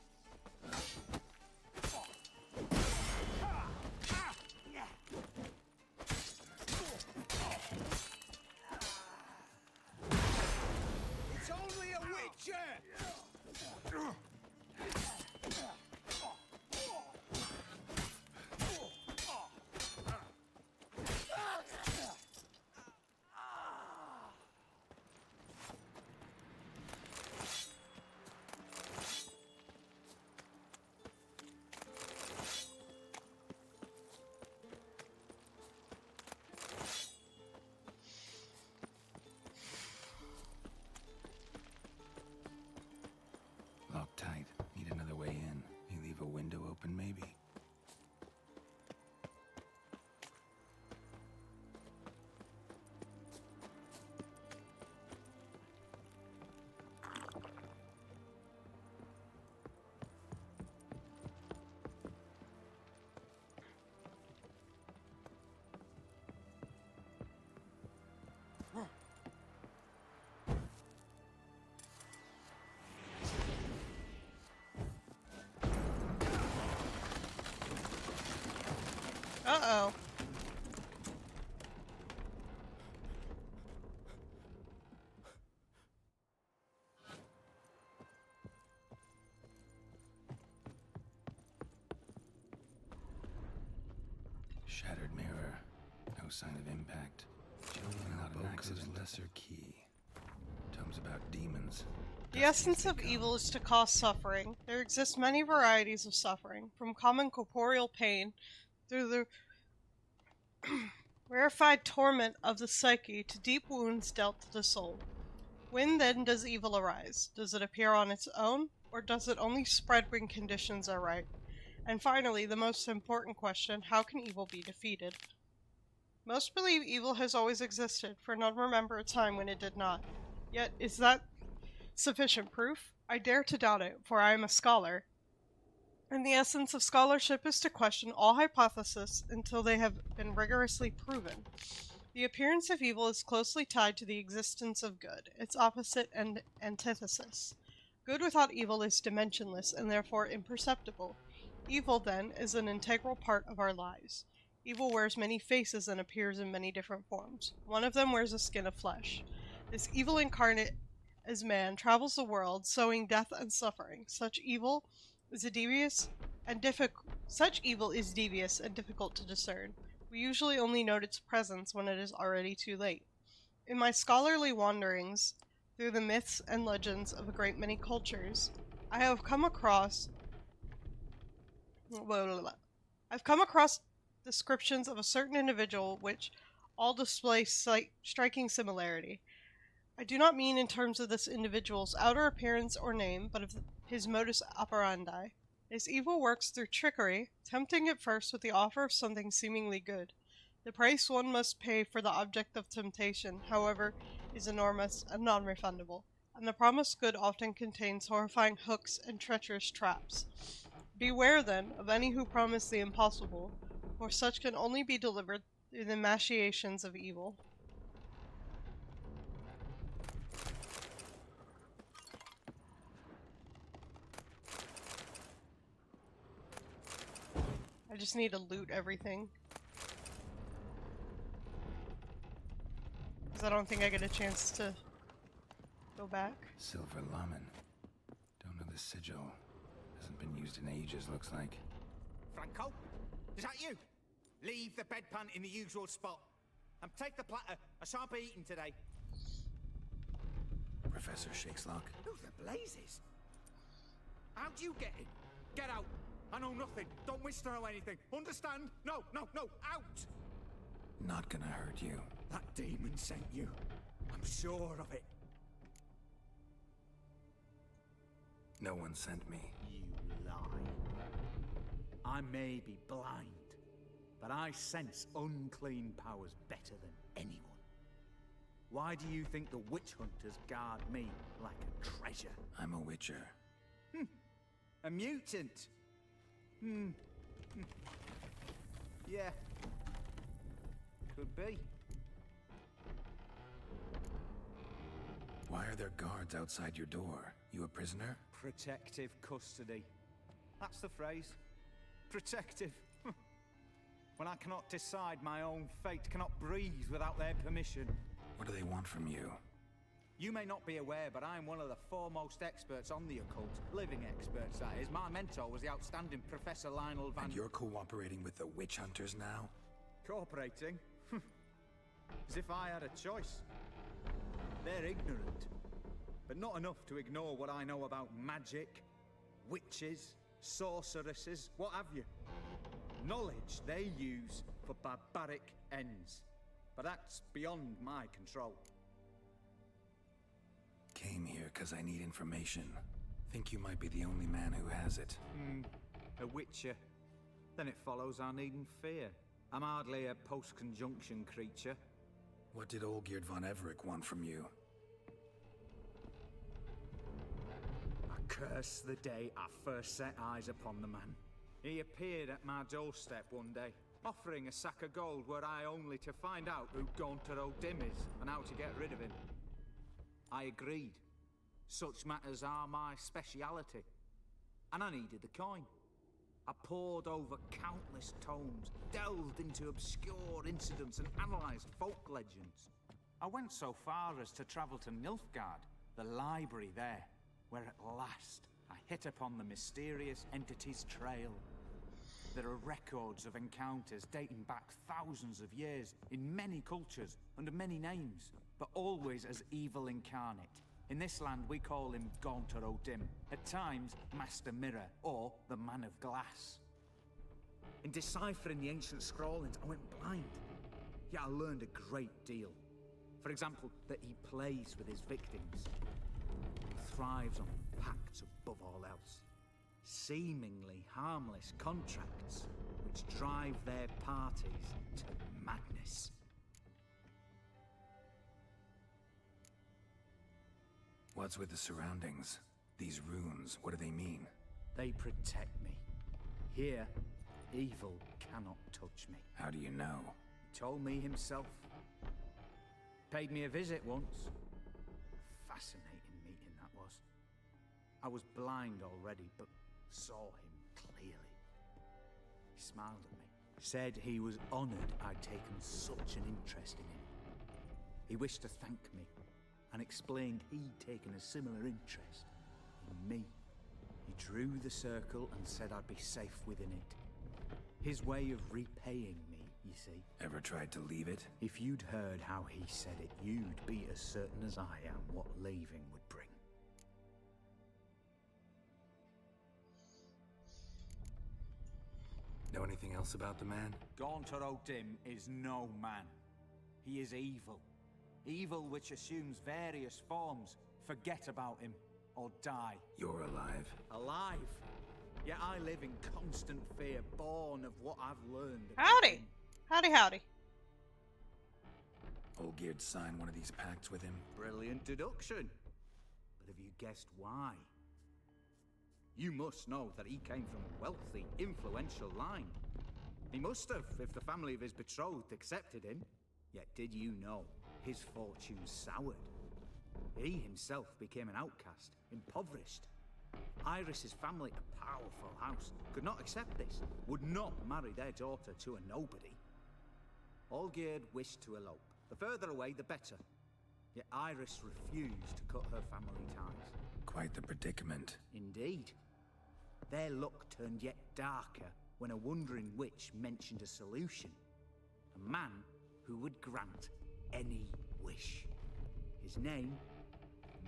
It's only a witcher! Locked tight. Need another way in. You leave a window open, maybe? Uh-oh. Shattered mirror. No sign of impact. Not an accident. Lesser key. Tomes about demons. The essence of evil is to cause suffering. There exist many varieties of suffering, from common corporeal pain through the rarefied torment of the psyche to deep wounds dealt to the soul. When then does evil arise? Does it appear on its own, or does it only spread when conditions are right? And finally, the most important question, how can evil be defeated? Most believe evil has always existed, for none remember a time when it did not. Yet, is that sufficient proof? I dare to doubt it, for I am a scholar. And the essence of scholarship is to question all hypotheses until they have been rigorously proven. The appearance of evil is closely tied to the existence of good, its opposite and antithesis. Good without evil is dimensionless and therefore imperceptible. Evil, then, is an integral part of our lives. Evil wears many faces and appears in many different forms. One of them wears a skin of flesh. This evil incarnate as man travels the world, sowing death and suffering. Such evil is devious and difficult to discern. We usually only note its presence when it is already too late. In my scholarly wanderings through the myths and legends of a great many cultures, I've come across descriptions of a certain individual which all display striking similarity. I do not mean in terms of this individual's outer appearance or name, but of his modus operandi. His evil works through trickery, tempting at first with the offer of something seemingly good. The price one must pay for the object of temptation, however, is enormous and non-refundable, and the promised good often contains horrifying hooks and treacherous traps. Beware, then, of any who promise the impossible, for such can only be delivered through the machinations of evil. I just need to loot everything. Because I don't think I get a chance to go back. Silver Lamen. Don't know the sigil. Hasn't been used in ages, looks like. Franco? Is that you? Leave the bedpan in the usual spot. And take the platter. I shan't be eating today. Professor Shakeslock. Who the blazes? How'd you get in? Get out. I know nothing. Don't wish to know anything. Understand? No, no, no. Out! Not gonna hurt you. That demon sent you. I'm sure of it. No one sent me. You lie. I may be blind, but I sense unclean powers better than anyone. Why do you think the witch hunters guard me like a treasure? I'm a witcher. A mutant. Yeah. Could be. Why are there guards outside your door? You a prisoner? Protective custody. That's the phrase. Protective. When I cannot decide my own fate, cannot breathe without their permission. What do they want from you? You may not be aware, but I'm one of the foremost experts on the occult. Living experts, that is. My mentor was the outstanding Professor Lionel Van... And you're cooperating with the witch hunters now? Cooperating? As if I had a choice. They're ignorant, but not enough to ignore what I know about magic, witches, sorceresses, what have you. Knowledge they use for barbaric ends. But that's beyond my control. Came here because I need information. Think you might be the only man who has it. A witcher. Then it follows I needn't fear. I'm hardly a post-conjunction creature. What did Olgierd von Everec want from you? I curse the day I first set eyes upon the man. He appeared at my doorstep one day, offering a sack of gold were I only to find out who Gaunter O'Dim is and how to get rid of him. I agreed. Such matters are my speciality. And I needed the coin. I pored over countless tomes, delved into obscure incidents and analysed folk legends. I went so far as to travel to Nilfgaard, the library there, where at last I hit upon the mysterious entity's trail. There are records of encounters dating back thousands of years in many cultures under many names, but always as evil incarnate. In this land we call him Gaunter O'Dim, at times Master Mirror or the Man of Glass. In deciphering the ancient scrawlings I went blind, yet I learned a great deal. For example, that he plays with his victims. He thrives on pacts above all else. Seemingly harmless contracts which drive their parties to madness. What's with the surroundings? These runes, what do they mean? They protect me. Here, evil cannot touch me. How do you know? He told me himself. Paid me a visit once. Fascinating meeting that was. I was blind already, but saw him clearly. He smiled at me. Said he was honored I'd taken such an interest in him. He wished to thank me and explained he'd taken a similar interest in me. He drew the circle and said I'd be safe within it. His way of repaying me, you see. Ever tried to leave it? If you'd heard how he said it, you'd be as certain as I am what leaving would bring. Know anything else about the man? Gaunter O'Dim is no man. He is evil. Evil which assumes various forms. Forget about him, or die. You're alive? Alive? Yet I live in constant fear, born of what I've learned. Howdy! Howdy, howdy. Olgierd sign one of these pacts with him? Brilliant deduction. But have you guessed why? You must know that he came from a wealthy, influential line. He must have, if the family of his betrothed accepted him. Yet did you know his fortune soured? He himself became an outcast, impoverished. Iris's family, a powerful house, could not accept this, would not marry their daughter to a nobody. Olgierd wished to elope. The further away, the better. Yet Iris refused to cut her family ties. Quite the predicament. Indeed. Their luck turned yet darker when a wandering witch mentioned a solution. A man who would grant any wish. His name,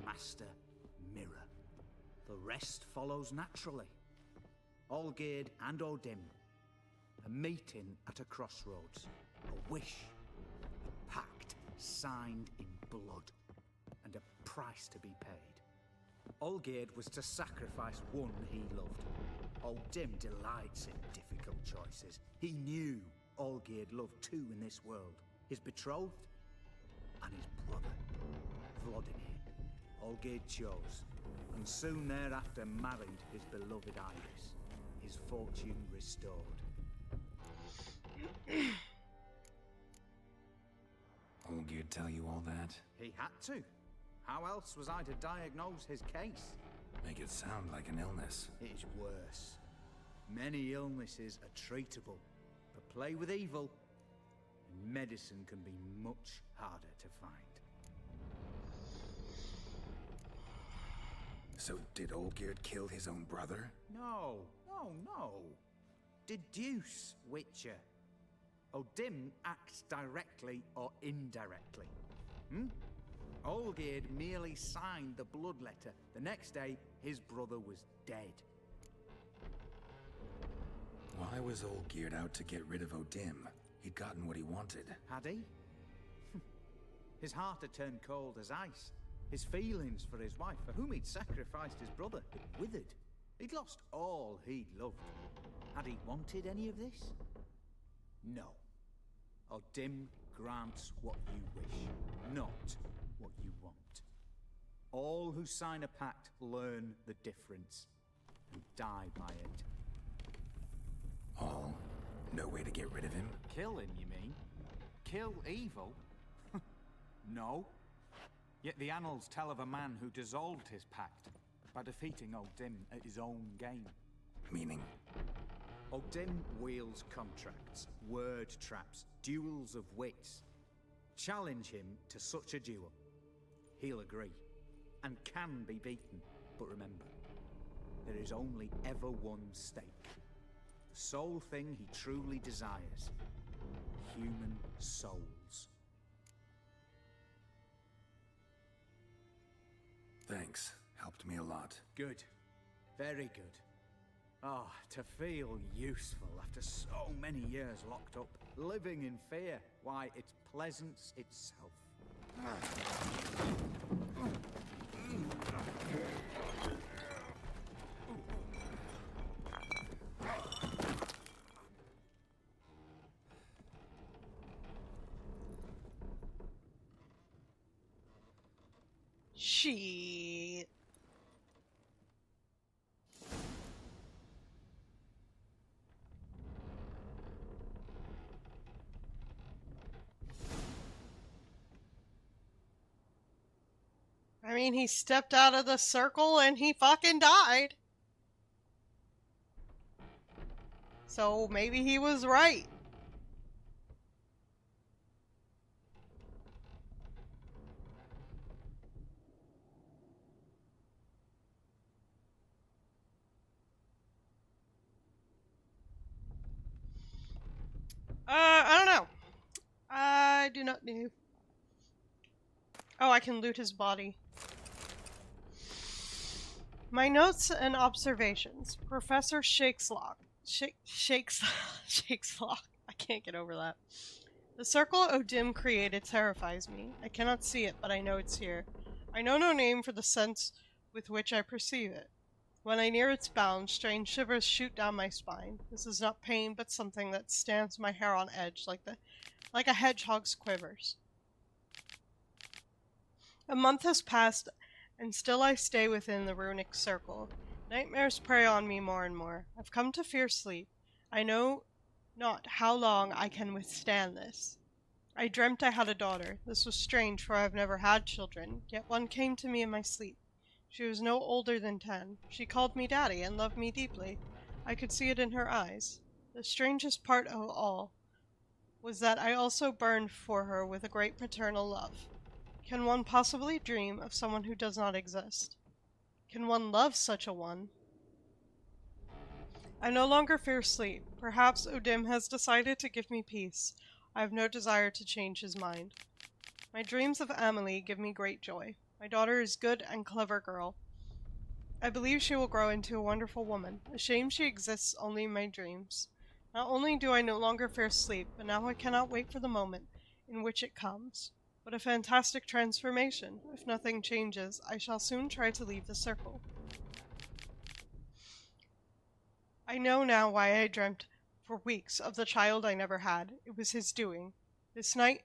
Master Mirror. The rest follows naturally. Olgierd and O'Dim, a meeting at a crossroads, a wish, a pact signed in blood, and a price to be paid. Olgierd was to sacrifice one he loved. O'Dim delights in difficult choices. He knew Olgierd loved two in this world, his betrothed and his brother, Vladimir. Olgierd chose, and soon thereafter married his beloved Iris, his fortune restored. Olgierd tell you all that? He had to. How else was I to diagnose his case? Make it sound like an illness. It is worse. Many illnesses are treatable, but play with evil, and medicine can be much harder to find. So did Olgierd kill his own brother? No. Deduce, Witcher. O'Dim acts directly or indirectly. Olgierd merely signed the blood letter. The next day, his brother was dead. Why was Olgierd out to get rid of O'Dim? He'd gotten what he wanted. Had he? His heart had turned cold as ice. His feelings for his wife, for whom he'd sacrificed his brother, had withered. He'd lost all he'd loved. Had he wanted any of this? No. O'Dim grants what you wish, not what you want. All who sign a pact learn the difference and die by it. All? No way to get rid of him? Kill him, you mean? Kill evil? No. Yet the annals tell of a man who dissolved his pact by defeating O'Dim at his own game. Meaning? O'Dim wields contracts, word traps, duels of wits. Challenge him to such a duel. He'll agree, and can be beaten. But remember, there is only ever one stake. The sole thing he truly desires. Human souls. Thanks. Helped me a lot. Good. Very good. Ah, to feel useful after so many years locked up, living in fear. Why, it's pleasance itself. Shit. I mean, he stepped out of the circle and he fucking died. So maybe he was right. I don't know. I do not know. Oh, I can loot his body. My notes and observations. Professor Shakeslock. Shakeslock. I can't get over that. The circle O'Dim created terrifies me. I cannot see it, but I know it's here. I know no name for the sense with which I perceive it. When I near its bounds, strange shivers shoot down my spine. This is not pain, but something that stands my hair on edge, like a hedgehog's quivers. A month has passed, and still I stay within the runic circle. Nightmares prey on me more and more. I've come to fear sleep. I know not how long I can withstand this. I dreamt I had a daughter. This was strange, for I have never had children, yet one came to me in my sleep. She was no older than 10. She called me daddy and loved me deeply. I could see it in her eyes. The strangest part of all was that I also burned for her with a great paternal love. Can one possibly dream of someone who does not exist? Can one love such a one? I no longer fear sleep. Perhaps Odim has decided to give me peace. I have no desire to change his mind. My dreams of Amelie give me great joy. My daughter is a good and clever girl. I believe she will grow into a wonderful woman. A shame she exists only in my dreams. Not only do I no longer fear sleep, but now I cannot wait for the moment in which it comes. What a fantastic transformation. If nothing changes, I shall soon try to leave the circle. I know now why I dreamt for weeks of the child I never had. It was his doing. This night,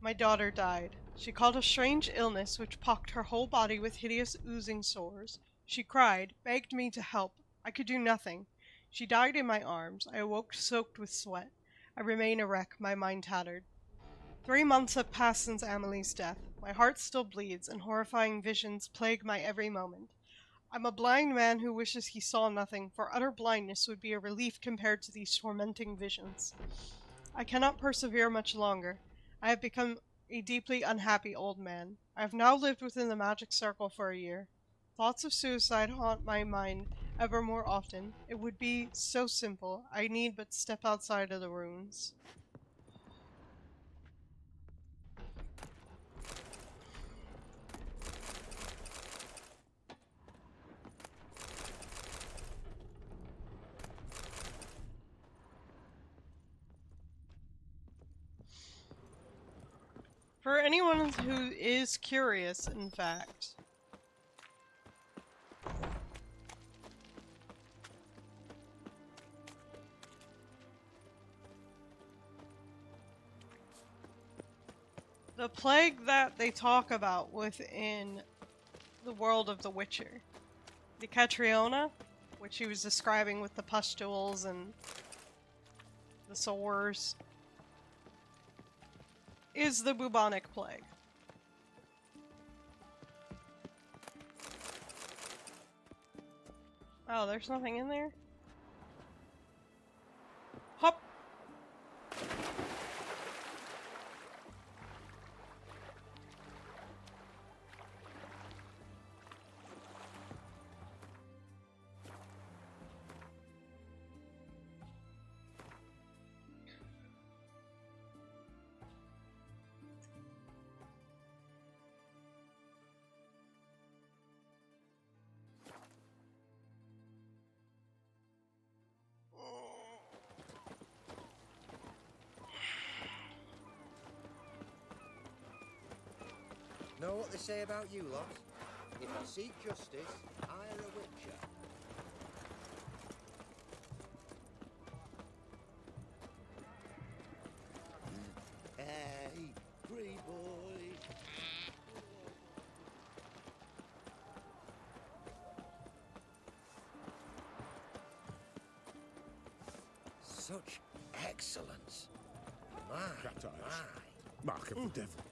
my daughter died. She caught a strange illness which pocked her whole body with hideous oozing sores. She cried, begged me to help. I could do nothing. She died in my arms. I awoke soaked with sweat. I remain a wreck, my mind tattered. 3 months have passed since Amelie's death. My heart still bleeds, and horrifying visions plague my every moment. I'm a blind man who wishes he saw nothing, for utter blindness would be a relief compared to these tormenting visions. I cannot persevere much longer. I have become a deeply unhappy old man. I have now lived within the magic circle for a year. Thoughts of suicide haunt my mind ever more often. It would be so simple. I need but step outside of the ruins. For anyone who is curious, in fact, the plague that they talk about within the world of The Witcher, the Catriona, which he was describing with the pustules and the sores, is the bubonic plague. Oh, there's nothing in there? Hop! Know what they say about you lot? If I seek justice, hire a witcher. Hey, free boy. Such excellence. My, Cat eyes. my. Mark of the devil.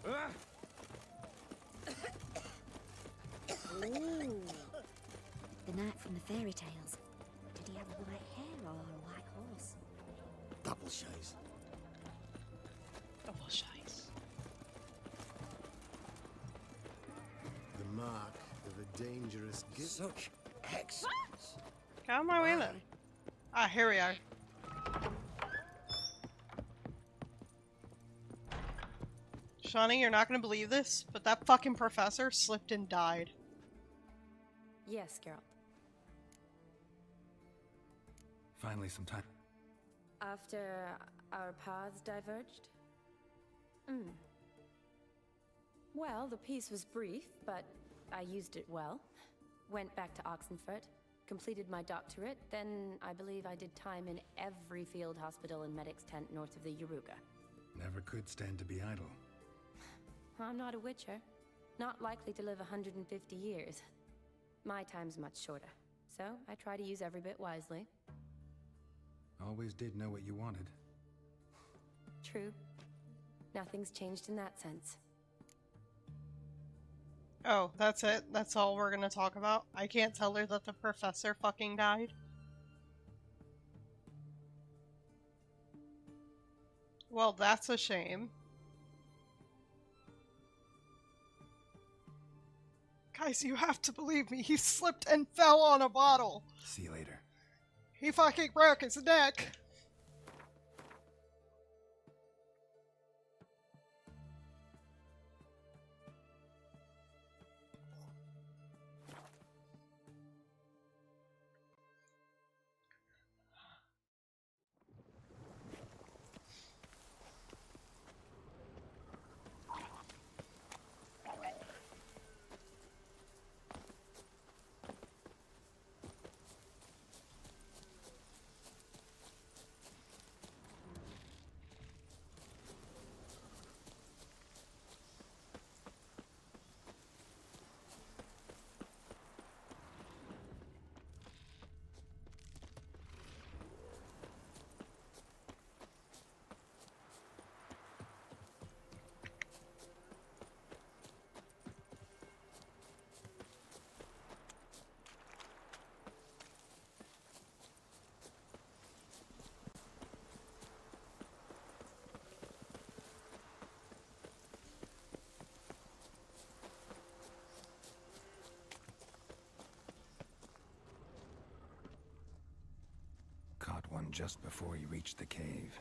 Ooh. The knight from the fairy tales. Did he have white hair or a white horse? Double shays. Double shies. The mark of a dangerous gift. Such excellence. Get out of my way then. Ah, here we are. Shawnee, you're not gonna believe this, but that fucking professor slipped and died. Yes, Geralt. Finally, some time. After our paths diverged? Well, the peace was brief, but I used it well. Went back to Oxenfurt, completed my doctorate, then I believe I did time in every field hospital and medic's tent north of the Yaruga. Never could stand to be idle. I'm not a witcher. Not likely to live 150 years. My time's much shorter, so I try to use every bit wisely. Always did know what you wanted. True. Nothing's changed in that sense. Oh, that's it? That's all we're gonna talk about? I can't tell her that the professor fucking died? Well, that's a shame. Guys, you have to believe me. He slipped and fell on a bottle. See you later. He fucking broke his neck. Caught one just before he reached the cave.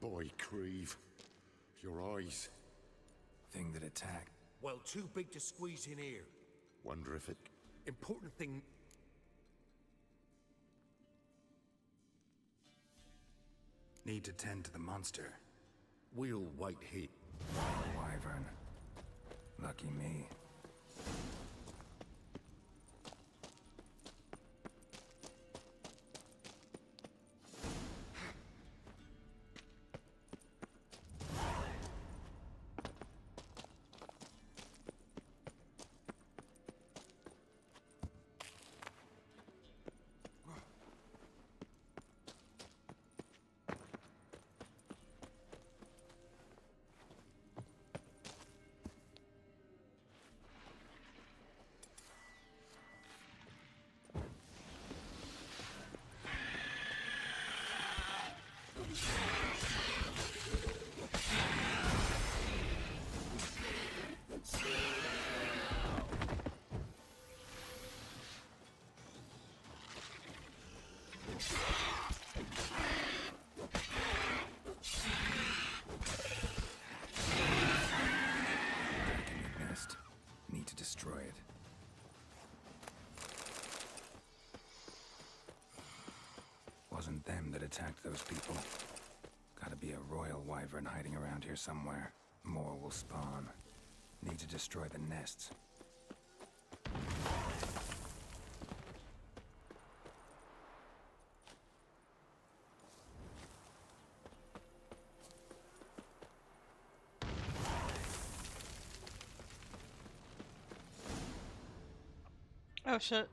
Boy, Creve. Your eyes. Thing that attacked. Well, too big to squeeze in here. Wonder if it... Important thing... Need to tend to the monster. We'll wait here. Wyvern. Lucky me. Need to destroy it. Wasn't them that attacked those people. Gotta be a royal wyvern hiding around here somewhere. More will spawn. Need to destroy the nests. Oh shit.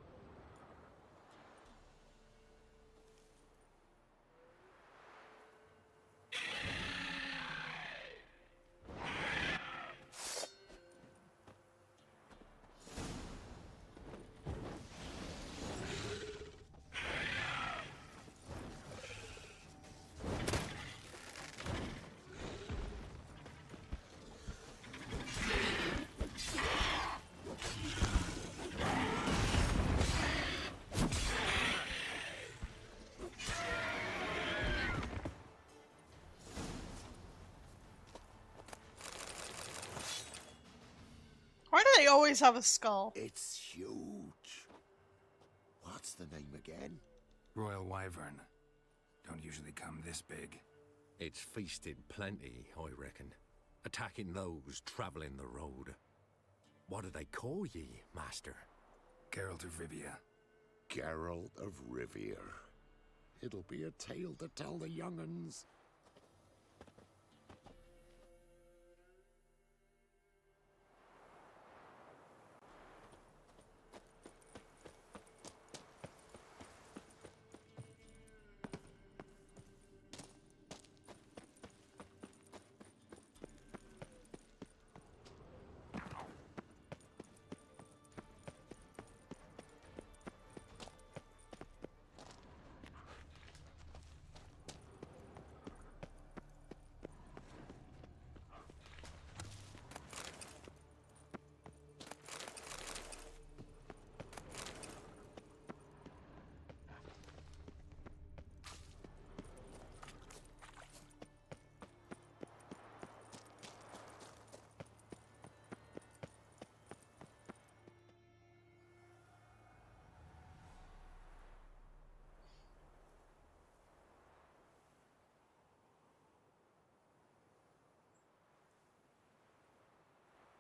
always have a skull. It's huge. What's the name again? Royal Wyvern. Don't usually come this big. It's feasted plenty, I reckon. Attacking those travelling the road. What do they call ye, master? Geralt of Rivia. Geralt of Rivia. It'll be a tale to tell the young'uns.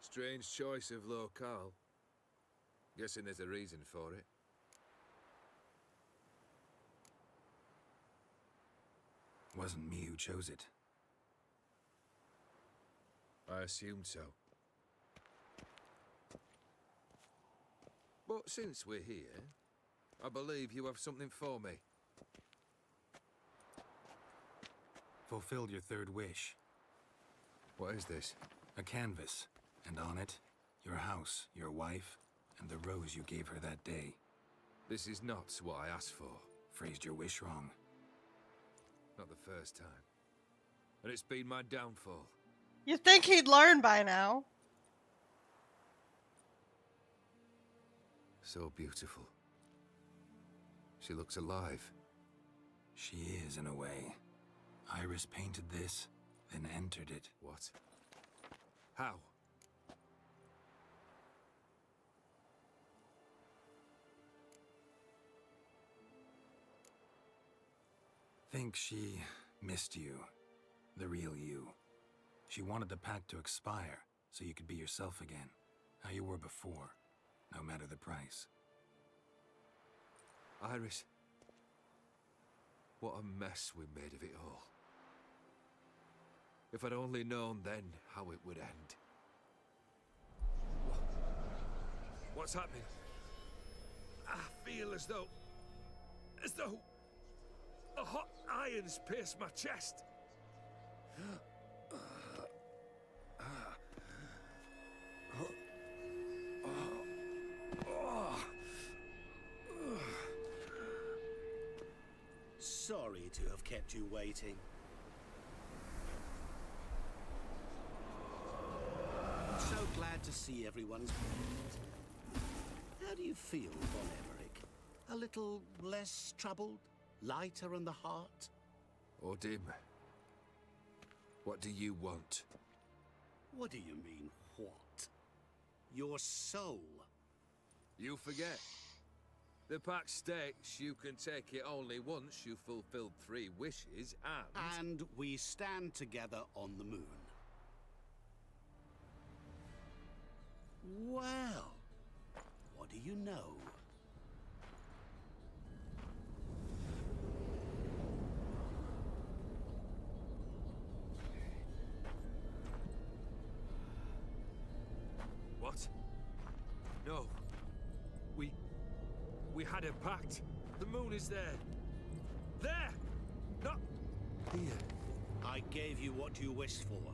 Strange choice of locale. Guessing there's a reason for it. Wasn't me who chose it. I assumed so. But since we're here, I believe you have something for me. Fulfilled your third wish. What is this? A canvas. And on it, your house, your wife, and the rose you gave her that day. This is not what I asked for. Phrased your wish wrong. Not the first time. And it's been my downfall. You'd think he'd learn by now. So beautiful. She looks alive. She is, in a way. Iris painted this, then entered it. What? How? Think she missed you. The real you. She wanted the pact to expire, so you could be yourself again. How you were before, no matter the price. Iris. What a mess we made of it all. If I'd only known then how it would end. What's happening? I feel as though a hot iron's pierced my chest. Sorry to have kept you waiting. So glad to see everyone's... How do you feel, Von Emmerich? A little less troubled? Lighter in the heart? Or dim? What do you want? What do you mean, what? Your soul. You forget. The pact states you can take it only once you've fulfilled 3 wishes, And we stand together on the moon. Well, what do you know? What? No. We had a pact. The moon is there. There! Not here. I gave you what you wished for.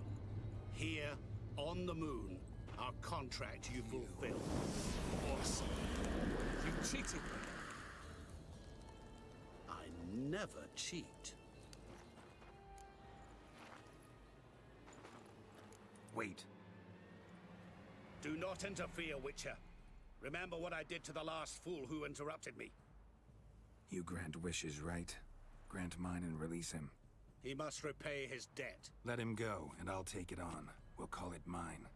Here, on the moon, our contract you fulfilled. Awesome. You cheated me. I never cheat. Wait. Do not interfere, Witcher. Remember what I did to the last fool who interrupted me. You grant wishes, right? Grant mine and release him. He must repay his debt. Let him go, and I'll take it on. We'll call it mine.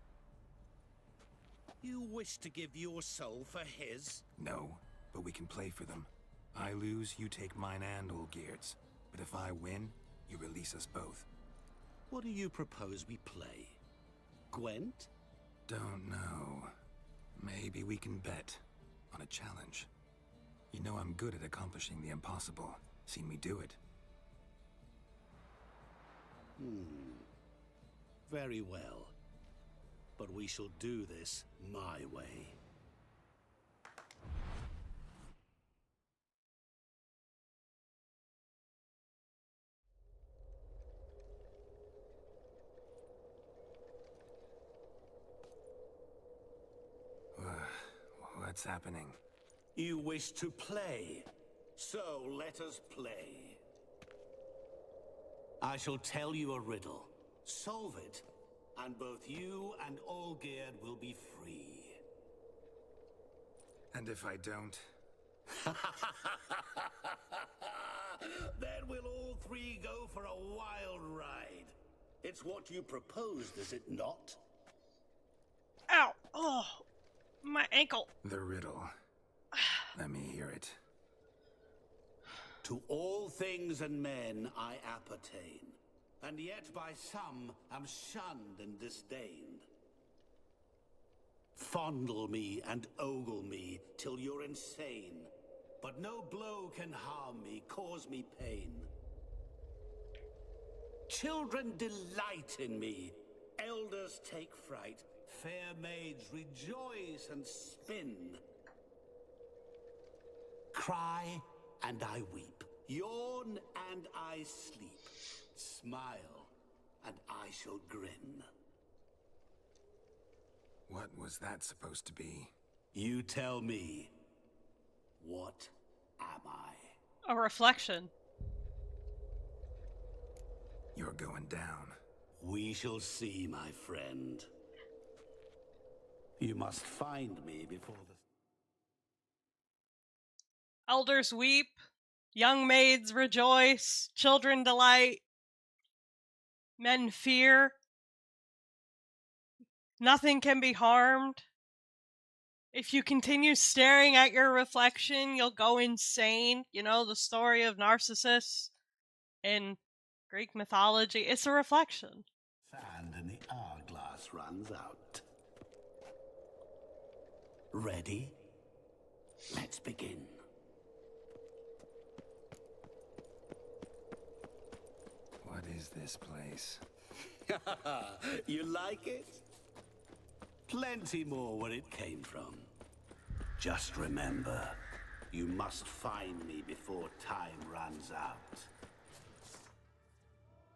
You wish to give your soul for his? No, but we can play for them. I lose, you take mine and Olgierd's. But if I win, you release us both. What do you propose we play? Gwent? Don't know. Maybe we can bet on a challenge. You know I'm good at accomplishing the impossible. Seen me do it. Very well. But we shall do this my way. What's happening? You wish to play, so let us play. I shall tell you a riddle. Solve it, and both you and Olgierd will be free. And if I don't? Then we'll all three go for a wild ride. It's what you proposed, is it not? Ow! Oh, my ankle. The riddle. Let me hear it. To all things and men I appertain, and yet by some am shunned and disdained. Fondle me and ogle me till you're insane, but no blow can harm me, cause me pain. Children delight in me, elders take fright, fair maids rejoice and spin. Cry and I weep, yawn and I sleep, smile and I shall grin. What was that supposed to be? You tell me, what am I? A reflection. You're going down. We shall see, my friend. You must find me before the... Elders weep, young maids rejoice, children delight, men fear. Nothing can be harmed. If you continue staring at your reflection, you'll go insane. You know, the story of Narcissus in Greek mythology. It's a reflection. Sand in the hourglass runs out. Ready? Let's begin. What is this place? You like it? Plenty more where it came from. Just remember, you must find me before time runs out.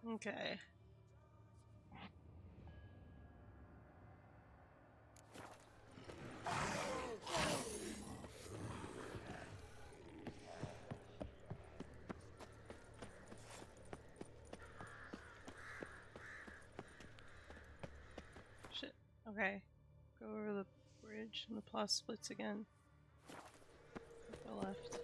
Okay. Shit. Okay. Go over the bridge and the plot splits again. Go left.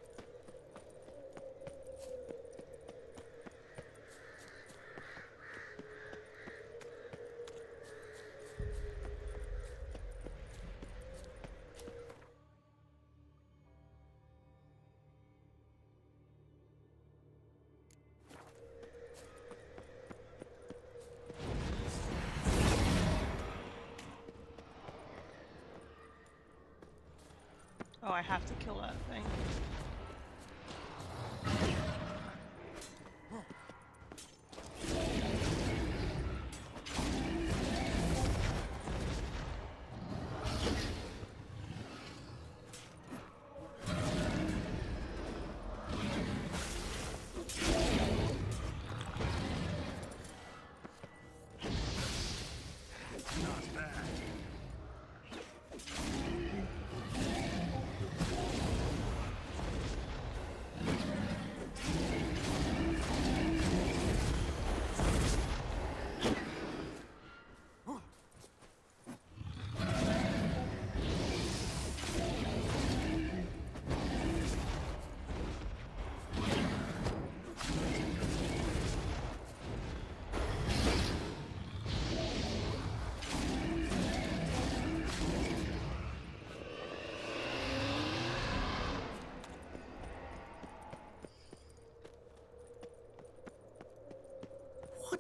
Oh, I have to kill that thing.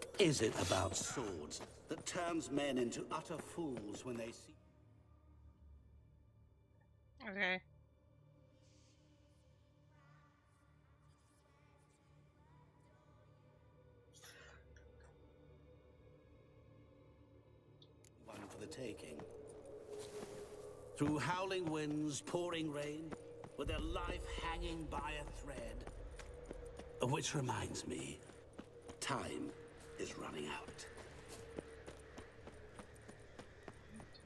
What is it about swords that turns men into utter fools when they see... Okay. One for the taking. Through howling winds, pouring rain, with their life hanging by a thread. Which reminds me, time is running out.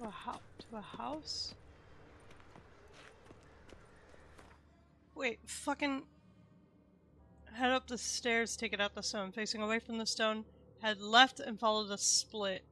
To a house? Wait, fucking... Head up the stairs, take it out the stone. Facing away from the stone, head left and follow the split.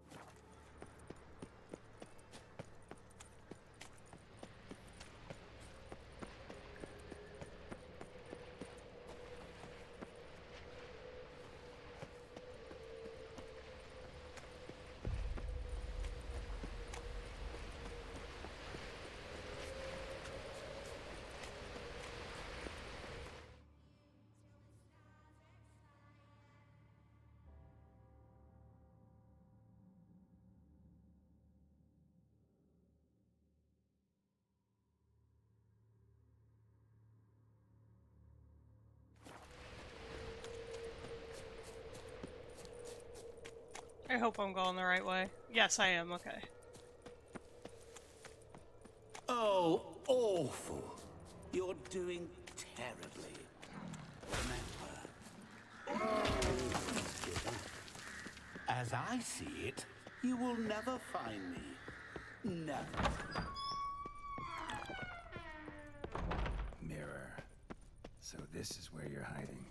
I hope I'm going the right way. Yes, I am. Okay. Oh, awful. You're doing terribly. Remember. As I see it, you will never find me. Never. Mirror. So this is where you're hiding.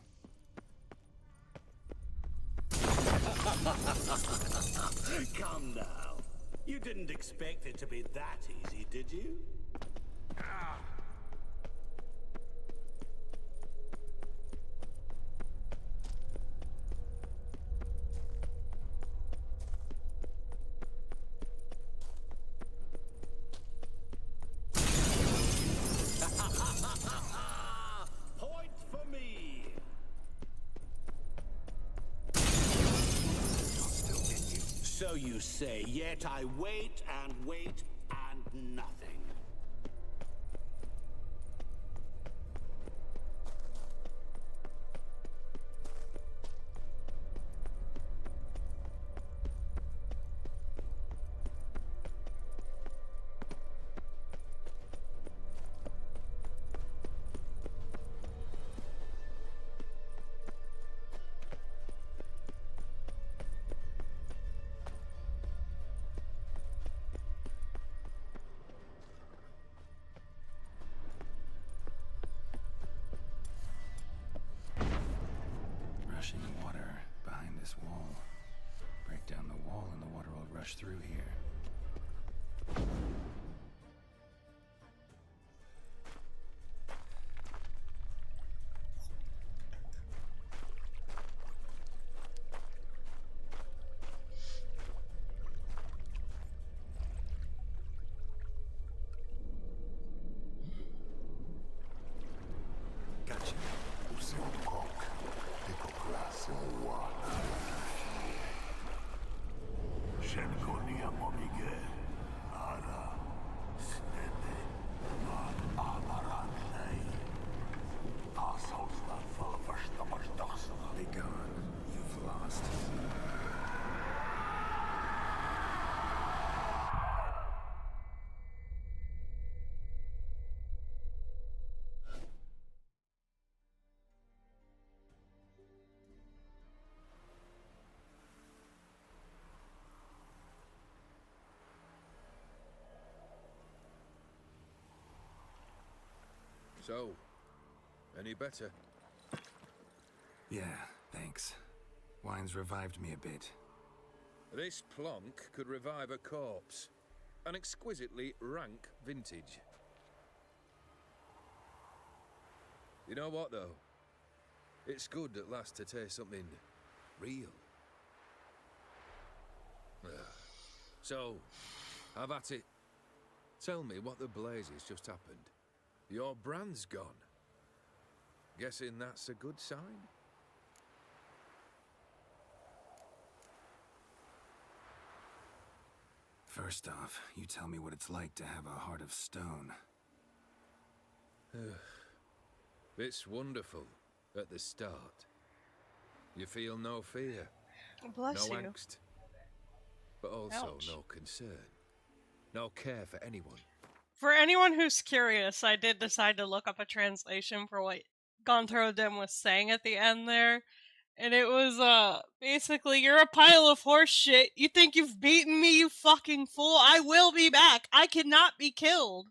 Come now. You didn't expect it to be that easy, did you? Point for me. So you say, yet I wait and wait and nothing. Rushing water behind this wall. Break down the wall and the water will rush through here. Gotcha. Be gone. You've lost. So, any better? Yeah, thanks. Wine's revived me a bit. This plonk could revive a corpse. An exquisitely rank vintage. You know what, though? It's good at last to taste something real. So, have at it. Tell me what the blazes just happened. Your brand's gone. Guessing that's a good sign? First off, you tell me what it's like to have a heart of stone. It's wonderful at the start. You feel no fear, Bless no you. angst, but also Ouch. no concern, no care for anyone. For anyone who's curious, I did decide to look up a translation for what Gontaro Dim was saying at the end there. And it was, basically, you're a pile of horse shit. You think you've beaten me, you fucking fool? I will be back. I cannot be killed.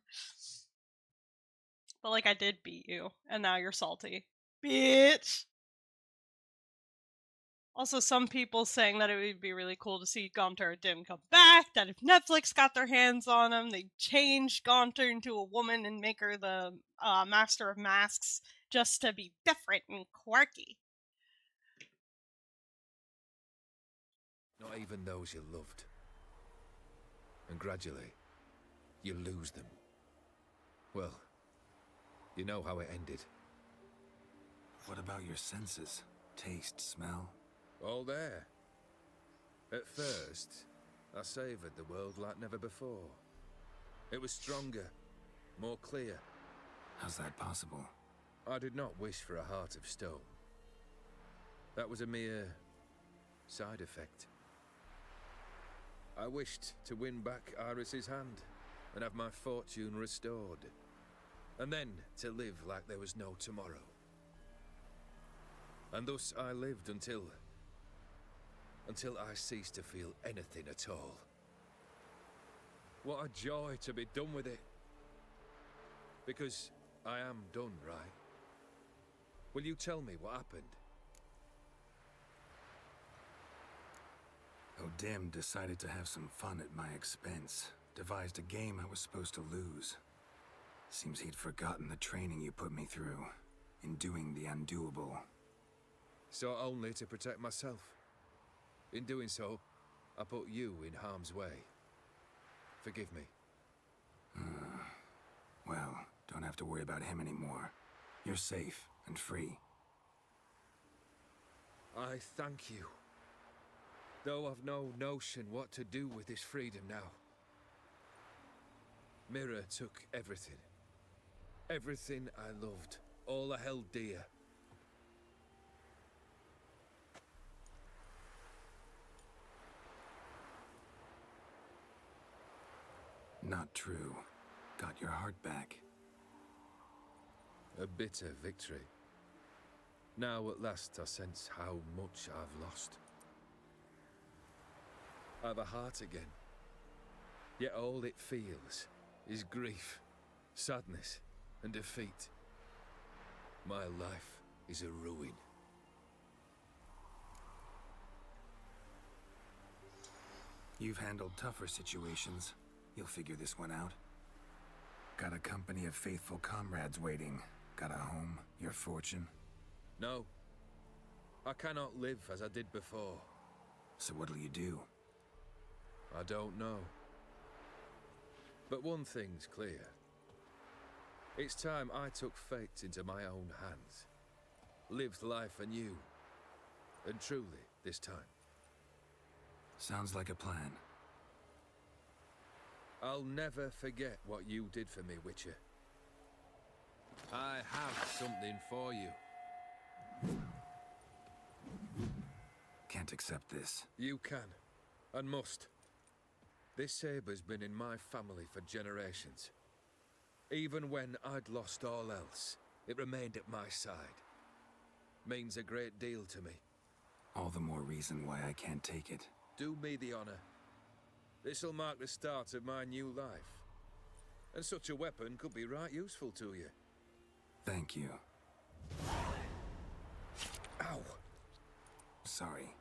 But, like, I did beat you, and now you're salty. Bitch! Also, some people saying that it would be really cool to see Gaunter Dim come back, that if Netflix got their hands on him, they'd change Gaunter into a woman and make her the Master of Masks just to be different and quirky. Not even those you loved. And gradually, you lose them. Well, you know how it ended. What about your senses? Taste, smell? All there. At first, I savoured the world like never before. It was stronger, more clear. How's that possible? I did not wish for a heart of stone. That was a mere side effect. I wished to win back Iris's hand and have my fortune restored. And then to live like there was no tomorrow. And thus I lived until I ceased to feel anything at all. What a joy to be done with it. Because I am done, right? Will you tell me what happened? O'Dim decided to have some fun at my expense. Devised a game I was supposed to lose. Seems he'd forgotten the training you put me through in doing the undoable. So only to protect myself. In doing so, I put you in harm's way. Forgive me. Well, don't have to worry about him anymore. You're safe and free. I thank you. Though I've no notion what to do with this freedom now. Mira took everything. Everything I loved. All I held dear. Not true. Got your heart back. A bitter victory. Now at last I sense how much I've lost. I've a heart again. Yet all it feels is grief, sadness, and defeat. My life is a ruin. You've handled tougher situations. You'll figure this one out. Got a company of faithful comrades waiting. Got a home, your fortune. No. I cannot live as I did before. So what'll you do? I don't know. But one thing's clear. It's time I took fate into my own hands. Lived life anew. And truly, this time. Sounds like a plan. I'll never forget what you did for me, Witcher. I have something for you. Can't accept this. You can, and must. This sabre's been in my family for generations. Even when I'd lost all else, it remained at my side. Means a great deal to me. All the more reason why I can't take it. Do me the honor. This'll mark the start of my new life. And such a weapon could be right useful to you. Thank you. Ow! Sorry.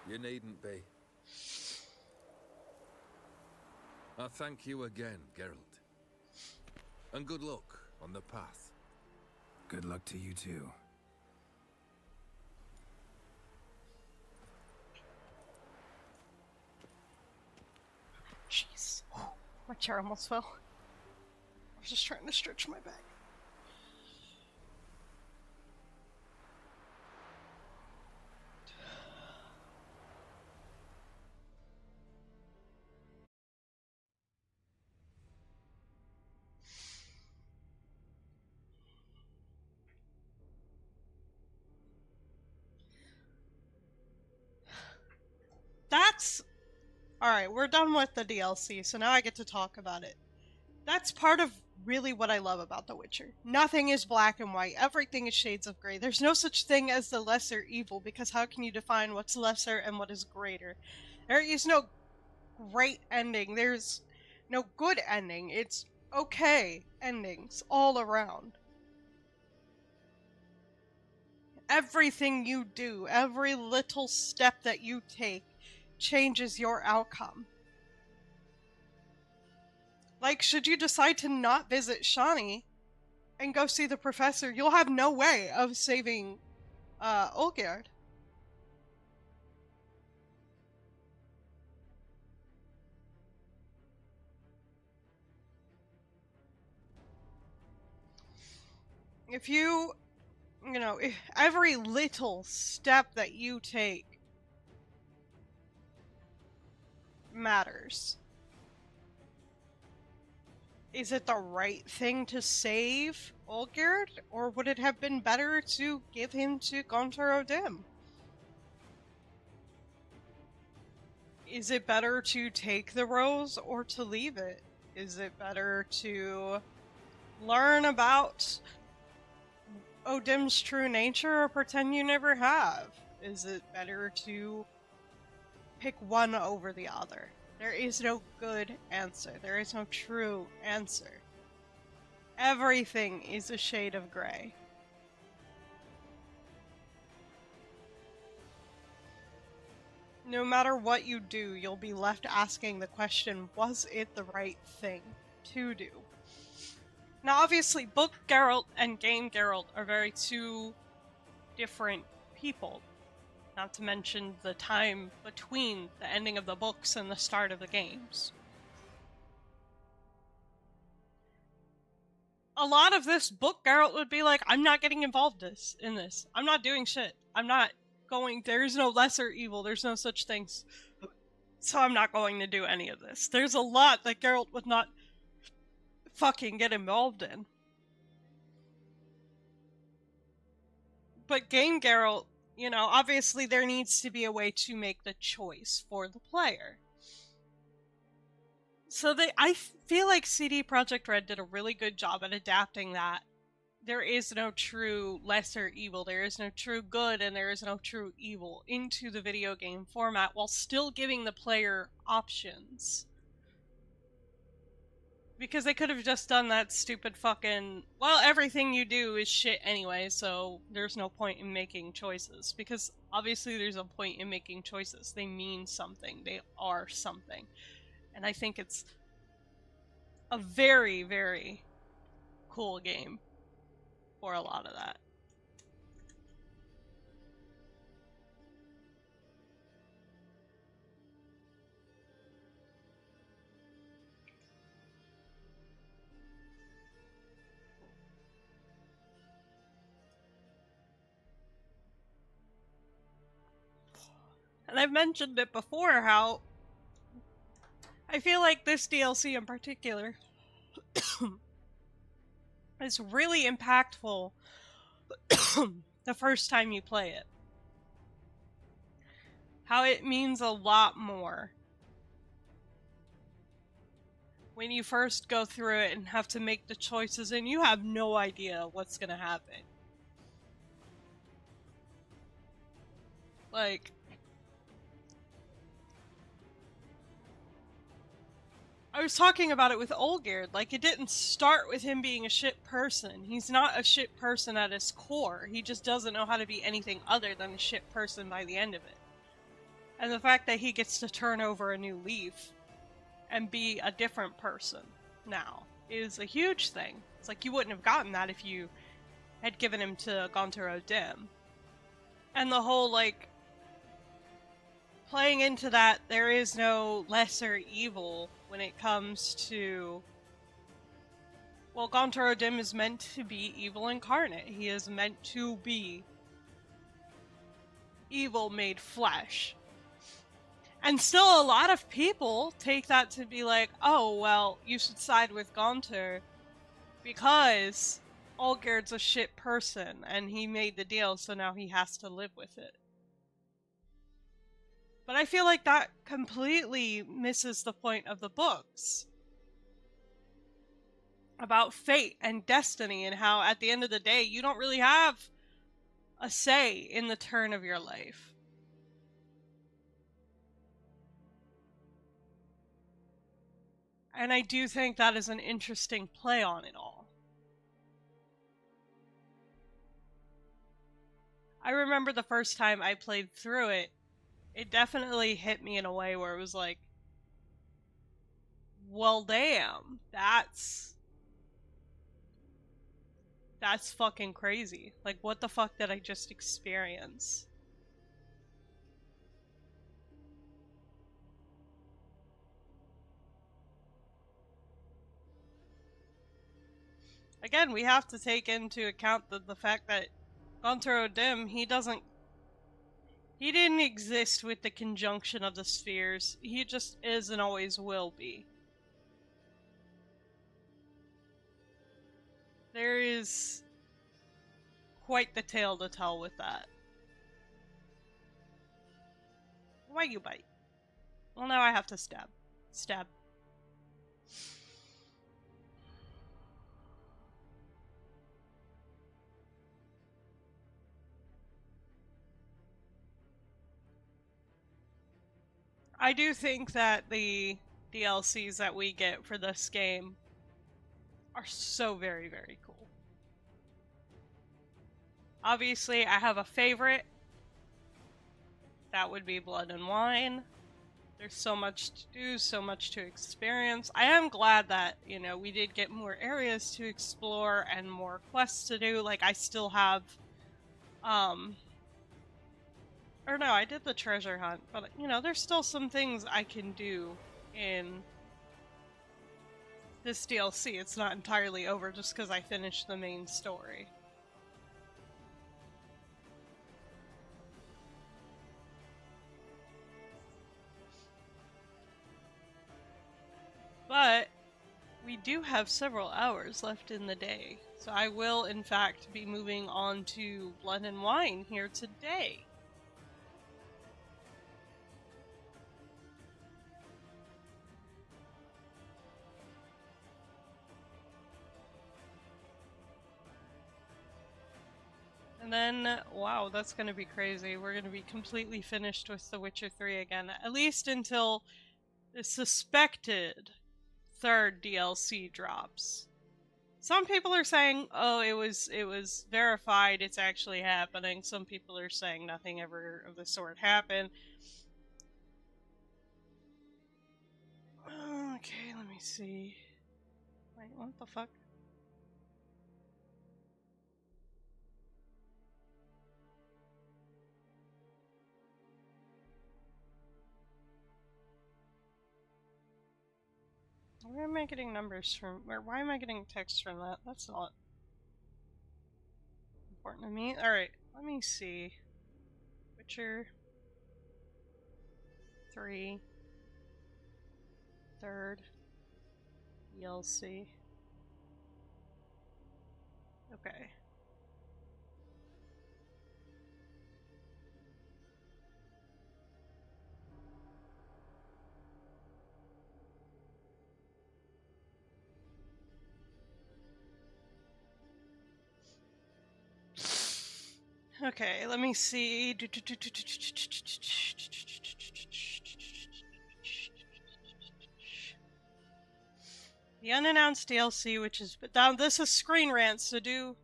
You needn't be. I thank you again, Geralt. And good luck on the path. Good luck to you too. Jeez. My chair almost fell. I was just trying to stretch my back. that's... Alright, we're done with the DLC, so now I get to talk about it. That's part of really what I love about The Witcher. Nothing is black and white. Everything is shades of gray. There's no such thing as the lesser evil, because how can you define what's lesser and what is greater? There is no great ending. There's no good ending. It's okay endings all around. Everything you do, every little step that you take, changes your outcome. Like, should you decide to not visit Shani and go see the professor, you'll have no way of saving Olgierd. If you know, if every little step that you take matters. Is it the right thing to save Olgierd, or would it have been better to give him to Gontar O'Dim? Is it better to take the rose or to leave it? Is it better to learn about O'Dim's true nature or pretend you never have? Is it better to pick one over the other? There is no good answer. There is no true answer. Everything is a shade of gray. No matter what you do, you'll be left asking the question, was it the right thing to do? Now, obviously, Book Geralt and Game Geralt are very two different people. Not to mention the time between the ending of the books and the start of the games. A lot of this, Book Geralt would be like, I'm not getting involved in this. I'm not doing shit. I'm not going, there's no lesser evil, there's no such things. So I'm not going to do any of this. There's a lot that Geralt would not fucking get involved in. But Game Geralt, you know, obviously there needs to be a way to make the choice for the player. So I feel like CD Projekt Red did a really good job at adapting that. There is no true lesser evil, there is no true good, and there is no true evil into the video game format while still giving the player options. Because they could have just done that stupid fucking, well, everything you do is shit anyway, so there's no point in making choices. Because obviously there's a point in making choices. They mean something. They are something. And I think it's a very, very cool game for a lot of that. And I've mentioned it before, how I feel like this DLC in particular is really impactful the first time you play it. How it means a lot more when you first go through it and have to make the choices and you have no idea what's gonna happen. Like, I was talking about it with Olgierd, like, it didn't start with him being a shit person. He's not a shit person at his core. He just doesn't know how to be anything other than a shit person by the end of it. And the fact that he gets to turn over a new leaf and be a different person now is a huge thing. It's like, you wouldn't have gotten that if you had given him to Gontar O'Dim. And the whole, like, playing into that, there is no lesser evil when it comes to, well, Gontar O'Dim is meant to be evil incarnate. He is meant to be evil made flesh. And still a lot of people take that to be like, oh, well, you should side with Gontar because Olgierd's a shit person and he made the deal, so now he has to live with it. But I feel like that completely misses the point of the books about fate and destiny, and how at the end of the day you don't really have a say in the turn of your life. And I do think that is an interesting play on it all. I remember the first time I played through it, it definitely hit me in a way where it was like, well, damn, that's fucking crazy. Like, what the fuck did I just experience? Again, we have to take into account the fact that Gontar O'Dim, he didn't exist with the conjunction of the spheres. He just is and always will be. There is quite the tale to tell with that. Why you bite? Well, now I have to stab. Stab. I do think that the DLCs that we get for this game are so very, very cool. Obviously, I have a favorite. That would be Blood and Wine. There's so much to do, so much to experience. I am glad that, you know, we did get more areas to explore and more quests to do. Like, I still have, or no, I did the treasure hunt, but, you know, there's still some things I can do in this DLC. It's not entirely over just because I finished the main story. But we do have several hours left in the day, so I will in fact be moving on to Blood and Wine here today. And then, wow, that's going to be crazy. We're going to be completely finished with The Witcher 3 again, at least until the suspected third DLC drops. Some people are saying, oh, it was verified, it's actually happening. Some people are saying nothing ever of the sort happened. Okay, let me see. Wait, what the fuck? Where am I getting numbers from? Why am I getting text from that? That's not important to me. Alright, let me see. Witcher 3 third DLC. Okay. Okay, let me see. The unannounced DLC, which is down. This is Screen Rant, so do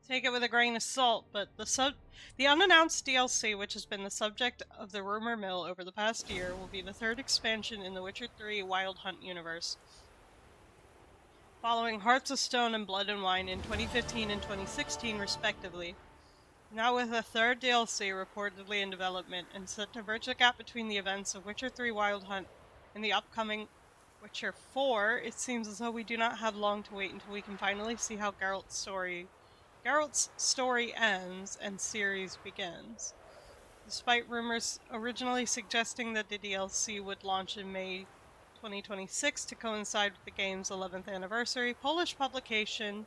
take it with a grain of salt. But the unannounced DLC, which has been the subject of the rumor mill over the past year, will be the third expansion in the Witcher 3 Wild Hunt universe. Following Hearts of Stone and Blood and Wine in 2015 and 2016, respectively. Now with a third DLC reportedly in development and set to bridge the gap between the events of Witcher 3 Wild Hunt and the upcoming Witcher 4, it seems as though we do not have long to wait until we can finally see how Geralt's story ends and Ciri's begins. Despite rumors originally suggesting that the DLC would launch in May 2026 to coincide with the game's 11th anniversary, Polish publication,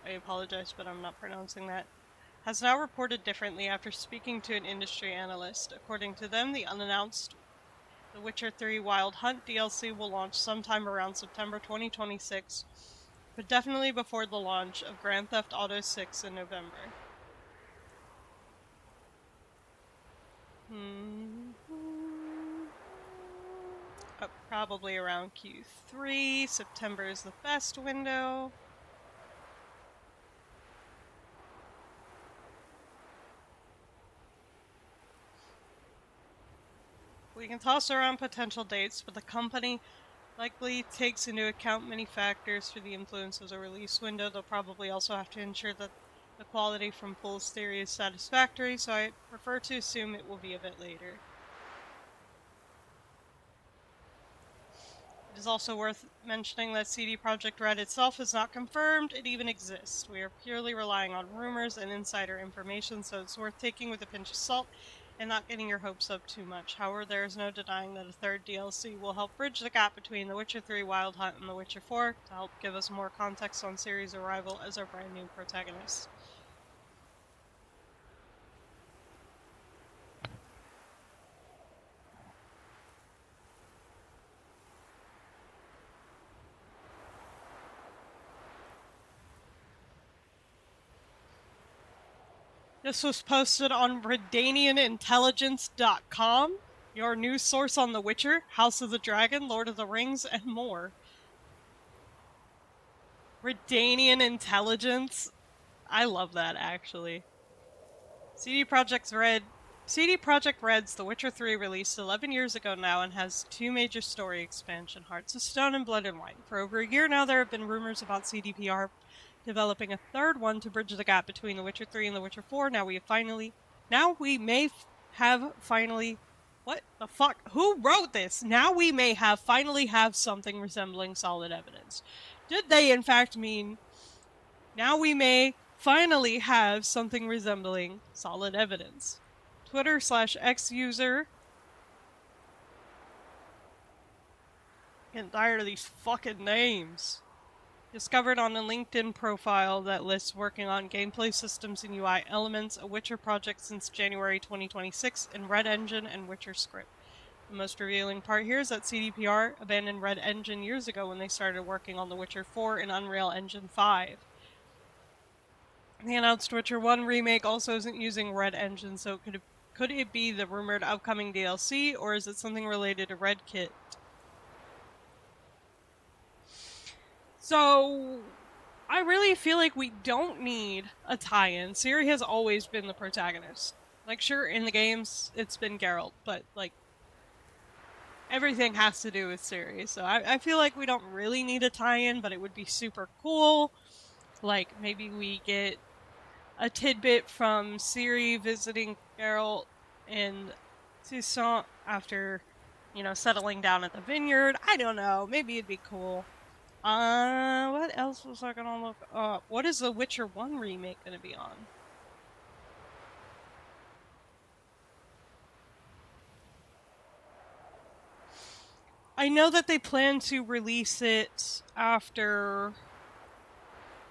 I apologize, but I'm not pronouncing that, has now reported differently after speaking to an industry analyst. According to them, the unannounced The Witcher 3 Wild Hunt DLC will launch sometime around September 2026, but definitely before the launch of Grand Theft Auto 6 in November. Probably around Q3. September is the best window. We can toss around potential dates, but the company likely takes into account many factors for the influence of the release window. They'll probably also have to ensure that the quality from Fool's Theory is satisfactory, so I prefer to assume it will be a bit later. It is also worth mentioning that CD Projekt Red itself is not confirmed it even exists. We are purely relying on rumors and insider information, so it's worth taking with a pinch of salt and not getting your hopes up too much. However, there is no denying that a third DLC will help bridge the gap between The Witcher 3 Wild Hunt and The Witcher 4 to help give us more context on Ciri's arrival as our brand new protagonist. This was posted on RedanianIntelligence.com, your news source on The Witcher, House of the Dragon, Lord of the Rings, and more. Redanian Intelligence? I love that, actually. CD Projekt Red's The Witcher 3 released 11 years ago now and has two major story expansion, Hearts of Stone and Blood and Wine. For over a year now, there have been rumors about CDPR developing a third one to bridge the gap between The Witcher 3 and The Witcher 4. What the fuck? Who wrote this? Now we may finally have something resembling solid evidence. Did they in fact mean now we may finally have something resembling solid evidence? Twitter/X user. Getting tired of these fucking names. Discovered on a LinkedIn profile that lists working on gameplay systems and UI elements, a Witcher project since January 2026 in Red Engine and Witcher Script. The most revealing part here is that CDPR abandoned Red Engine years ago when they started working on The Witcher 4 in Unreal Engine 5. The announced Witcher 1 remake also isn't using Red Engine, so could it be the rumored upcoming DLC, or is it something related to Red Kit? So, I really feel like we don't need a tie-in. Ciri has always been the protagonist. Like, sure, in the games, it's been Geralt, but, like, everything has to do with Ciri. So I feel like we don't really need a tie-in, but it would be super cool. Like, maybe we get a tidbit from Ciri visiting Geralt in Toussaint after, settling down at the vineyard. I don't know. Maybe it'd be cool. What else was I gonna look up? What is the Witcher 1 remake gonna be on? I know that they plan to release it after...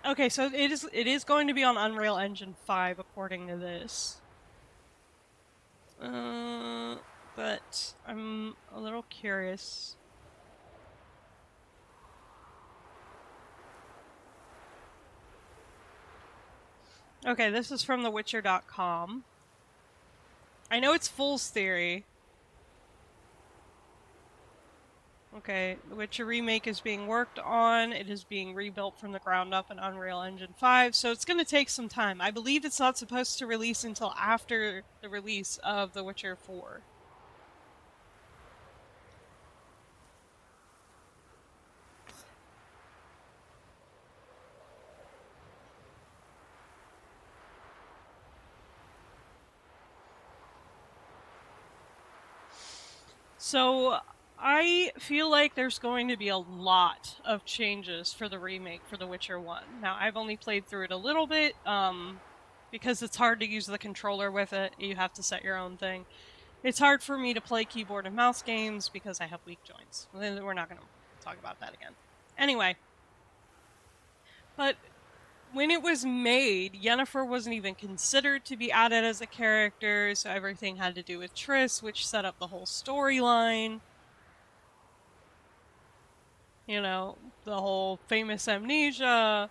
Okay, so it is going to be on Unreal Engine 5, according to this. But I'm a little curious. Okay, this is from thewitcher.com. I know it's Fool's Theory. Okay, The Witcher remake is being worked on. It is being rebuilt from the ground up in Unreal Engine 5, so it's going to take some time. I believe it's not supposed to release until after the release of The Witcher 4. So, I feel like there's going to be a lot of changes for the remake for The Witcher 1. Now, I've only played through it a little bit, because it's hard to use the controller with it. You have to set your own thing. It's hard for me to play keyboard and mouse games because I have weak joints. We're not going to talk about that again. Anyway. But when it was made, Yennefer wasn't even considered to be added as a character, so everything had to do with Triss, which set up the whole storyline. You know, the whole famous amnesia,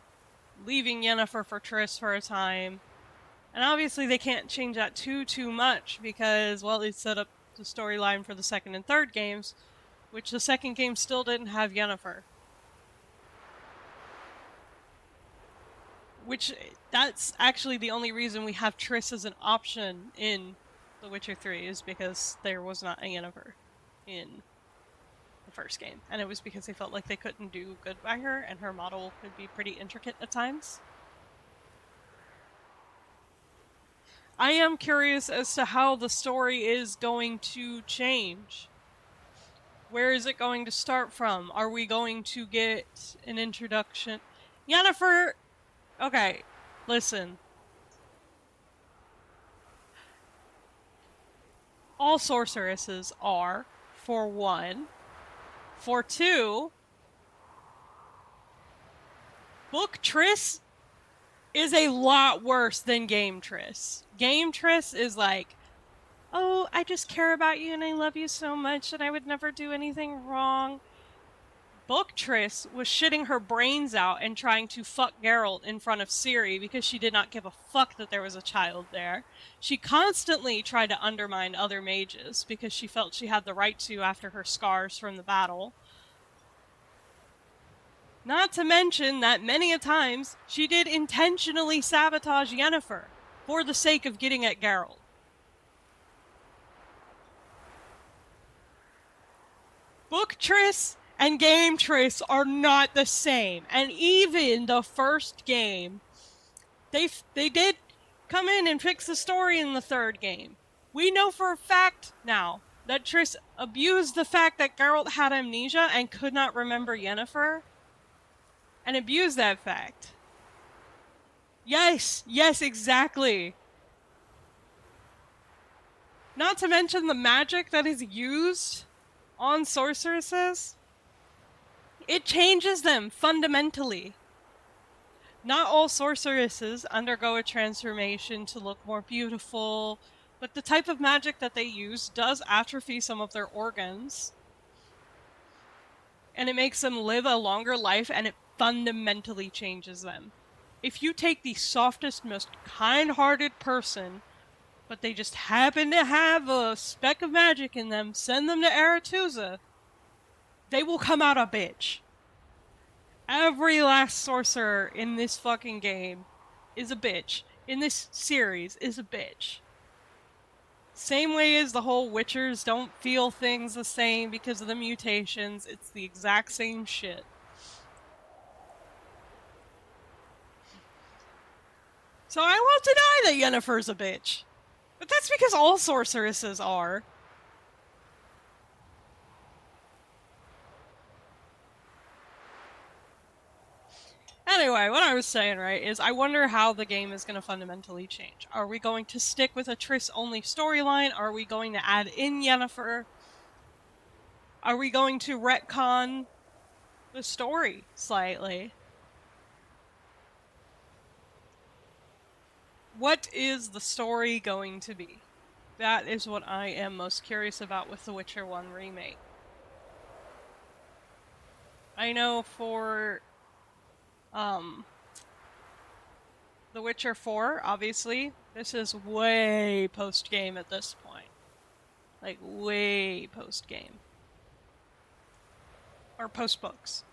leaving Yennefer for Triss for a time. And obviously they can't change that too much because, well, it set up the storyline for the second and third games, which the second game still didn't have Yennefer. Which, that's actually the only reason we have Triss as an option in The Witcher 3, is because there was not a Yennefer in the first game. And it was because they felt like they couldn't do good by her, and her model could be pretty intricate at times. I am curious as to how the story is going to change. Where is it going to start from? Are we going to get an introduction? Yennefer! Okay, listen. All sorceresses are, for one. For two, Book Triss is a lot worse than Game Triss. Game Triss is like, oh, I just care about you and I love you so much and I would never do anything wrong. Book Triss was shitting her brains out and trying to fuck Geralt in front of Ciri because she did not give a fuck that there was a child there. She constantly tried to undermine other mages because she felt she had the right to after her scars from the battle. Not to mention that many a times she did intentionally sabotage Yennefer for the sake of getting at Geralt. Book Triss and Game Triss are not the same. And even the first game, they did come in and fix the story in the third game. We know for a fact now that Triss abused the fact that Geralt had amnesia and could not remember Yennefer. And abused that fact. Yes, exactly. Not to mention the magic that is used on sorceresses. It changes them fundamentally. Not all sorceresses undergo a transformation to look more beautiful, but the type of magic that they use does atrophy some of their organs. And it makes them live a longer life, and it fundamentally changes them. If you take the softest, most kind-hearted person, but they just happen to have a speck of magic in them, send them to Aretuza, they will come out a bitch. Every last sorcerer in this fucking game is a bitch. In this series is a bitch. Same way as the whole Witchers don't feel things the same because of the mutations. It's the exact same shit. So I won't deny that Yennefer's a bitch. But that's because all sorceresses are. Anyway, what I was saying, right, is I wonder how the game is going to fundamentally change. Are we going to stick with a Triss-only storyline? Are we going to add in Yennefer? Are we going to retcon the story slightly? What is the story going to be? That is what I am most curious about with The Witcher 1 Remake. I know for The Witcher 4, obviously, this is way post-game at this point. Like, way post-game. Or post-books.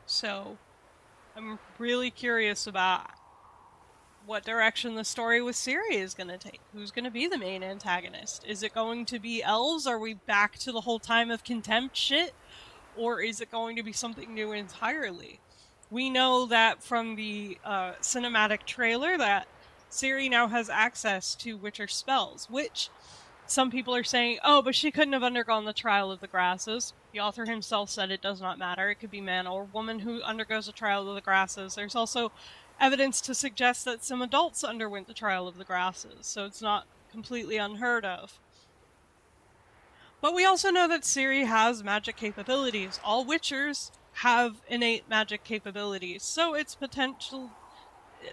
So, I'm really curious about what direction the story with Ciri is going to take. Who's going to be the main antagonist? Is it going to be elves? Are we back to the whole time of contempt shit? Or is it going to be something new entirely? We know that from the cinematic trailer that Ciri now has access to Witcher spells, which some people are saying, oh, but she couldn't have undergone the Trial of the Grasses. The author himself said it does not matter. It could be man or woman who undergoes the Trial of the Grasses. There's also evidence to suggest that some adults underwent the Trial of the Grasses, so it's not completely unheard of. But we also know that Ciri has magic capabilities. All Witchers have innate magic capabilities, so it's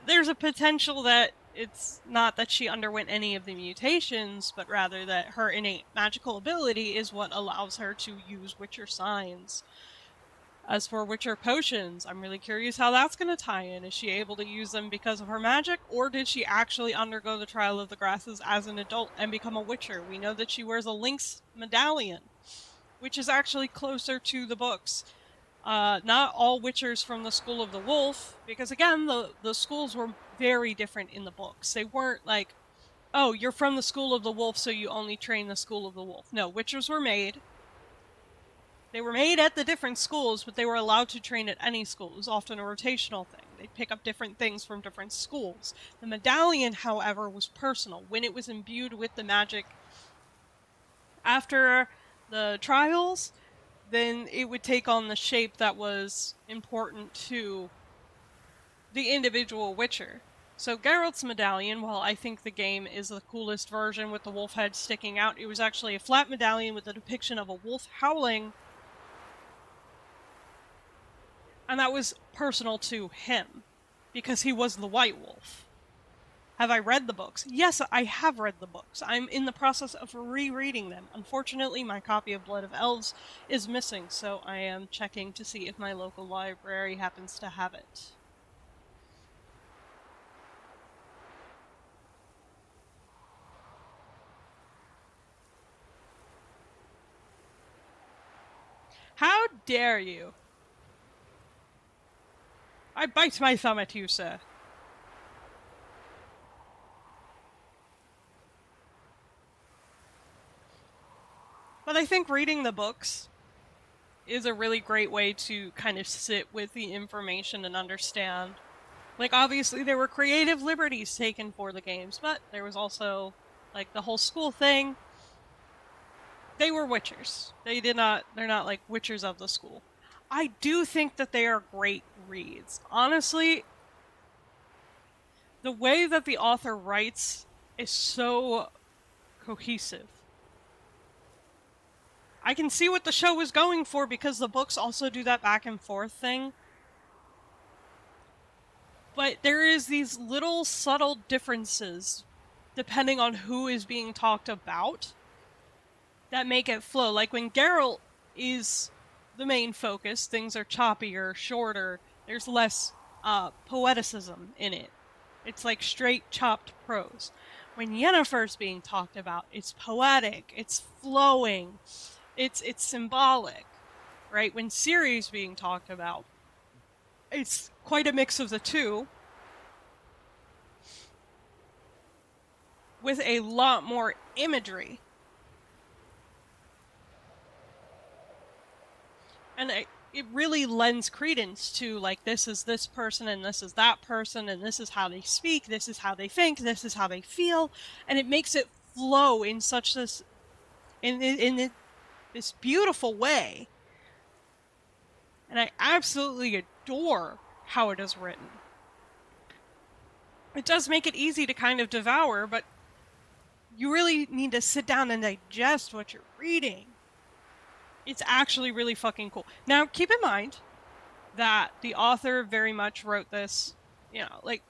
there's a potential that it's not that she underwent any of the mutations, but rather that her innate magical ability is what allows her to use Witcher signs. As for Witcher potions, I'm really curious how that's going to tie in. Is she able to use them because of her magic, or did she actually undergo the Trial of the Grasses as an adult and become a Witcher? We know that she wears a Lynx medallion, which is actually closer to the books. Not all Witchers from the School of the Wolf, because again, the schools were very different in the books. They weren't like, oh, you're from the School of the Wolf, so you only train the School of the Wolf. No, Witchers were made. They were made at the different schools, but they were allowed to train at any school. It was often a rotational thing. They'd pick up different things from different schools. The medallion, however, was personal. When it was imbued with the magic after the trials, then it would take on the shape that was important to the individual Witcher. So Geralt's medallion, while I think the game is the coolest version with the wolf head sticking out, it was actually a flat medallion with a depiction of a wolf howling. And that was personal to him, because he was the White Wolf. Have I read the books? Yes, I have read the books. I'm in the process of rereading them. Unfortunately, my copy of Blood of Elves is missing, so I am checking to see if my local library happens to have it. How dare you? I bite my thumb at you, sir. But I think reading the books is a really great way to kind of sit with the information and understand. Like, obviously there were creative liberties taken for the games, but there was also, like, the whole school thing. They were Witchers. They're not like Witchers of the school. I do think that they are great reads. Honestly, the way that the author writes is so cohesive. I can see what the show was going for because the books also do that back and forth thing. But there is these little subtle differences depending on who is being talked about that make it flow. Like when Geralt is the main focus, things are choppier, shorter, there's less poeticism in it. It's like straight chopped prose. When Yennefer's being talked about, it's poetic, it's flowing, it's symbolic, right? When Ciri's being talked about, it's quite a mix of the two, with a lot more imagery. And it really lends credence to, like, this is this person, and this is that person, and this is how they speak, this is how they think, this is how they feel, and it makes it flow in such this, in this beautiful way. And I absolutely adore how it is written. It does make it easy to kind of devour, but you really need to sit down and digest what you're reading. It's actually really fucking cool. Now, keep in mind that the author very much wrote this, you know, like,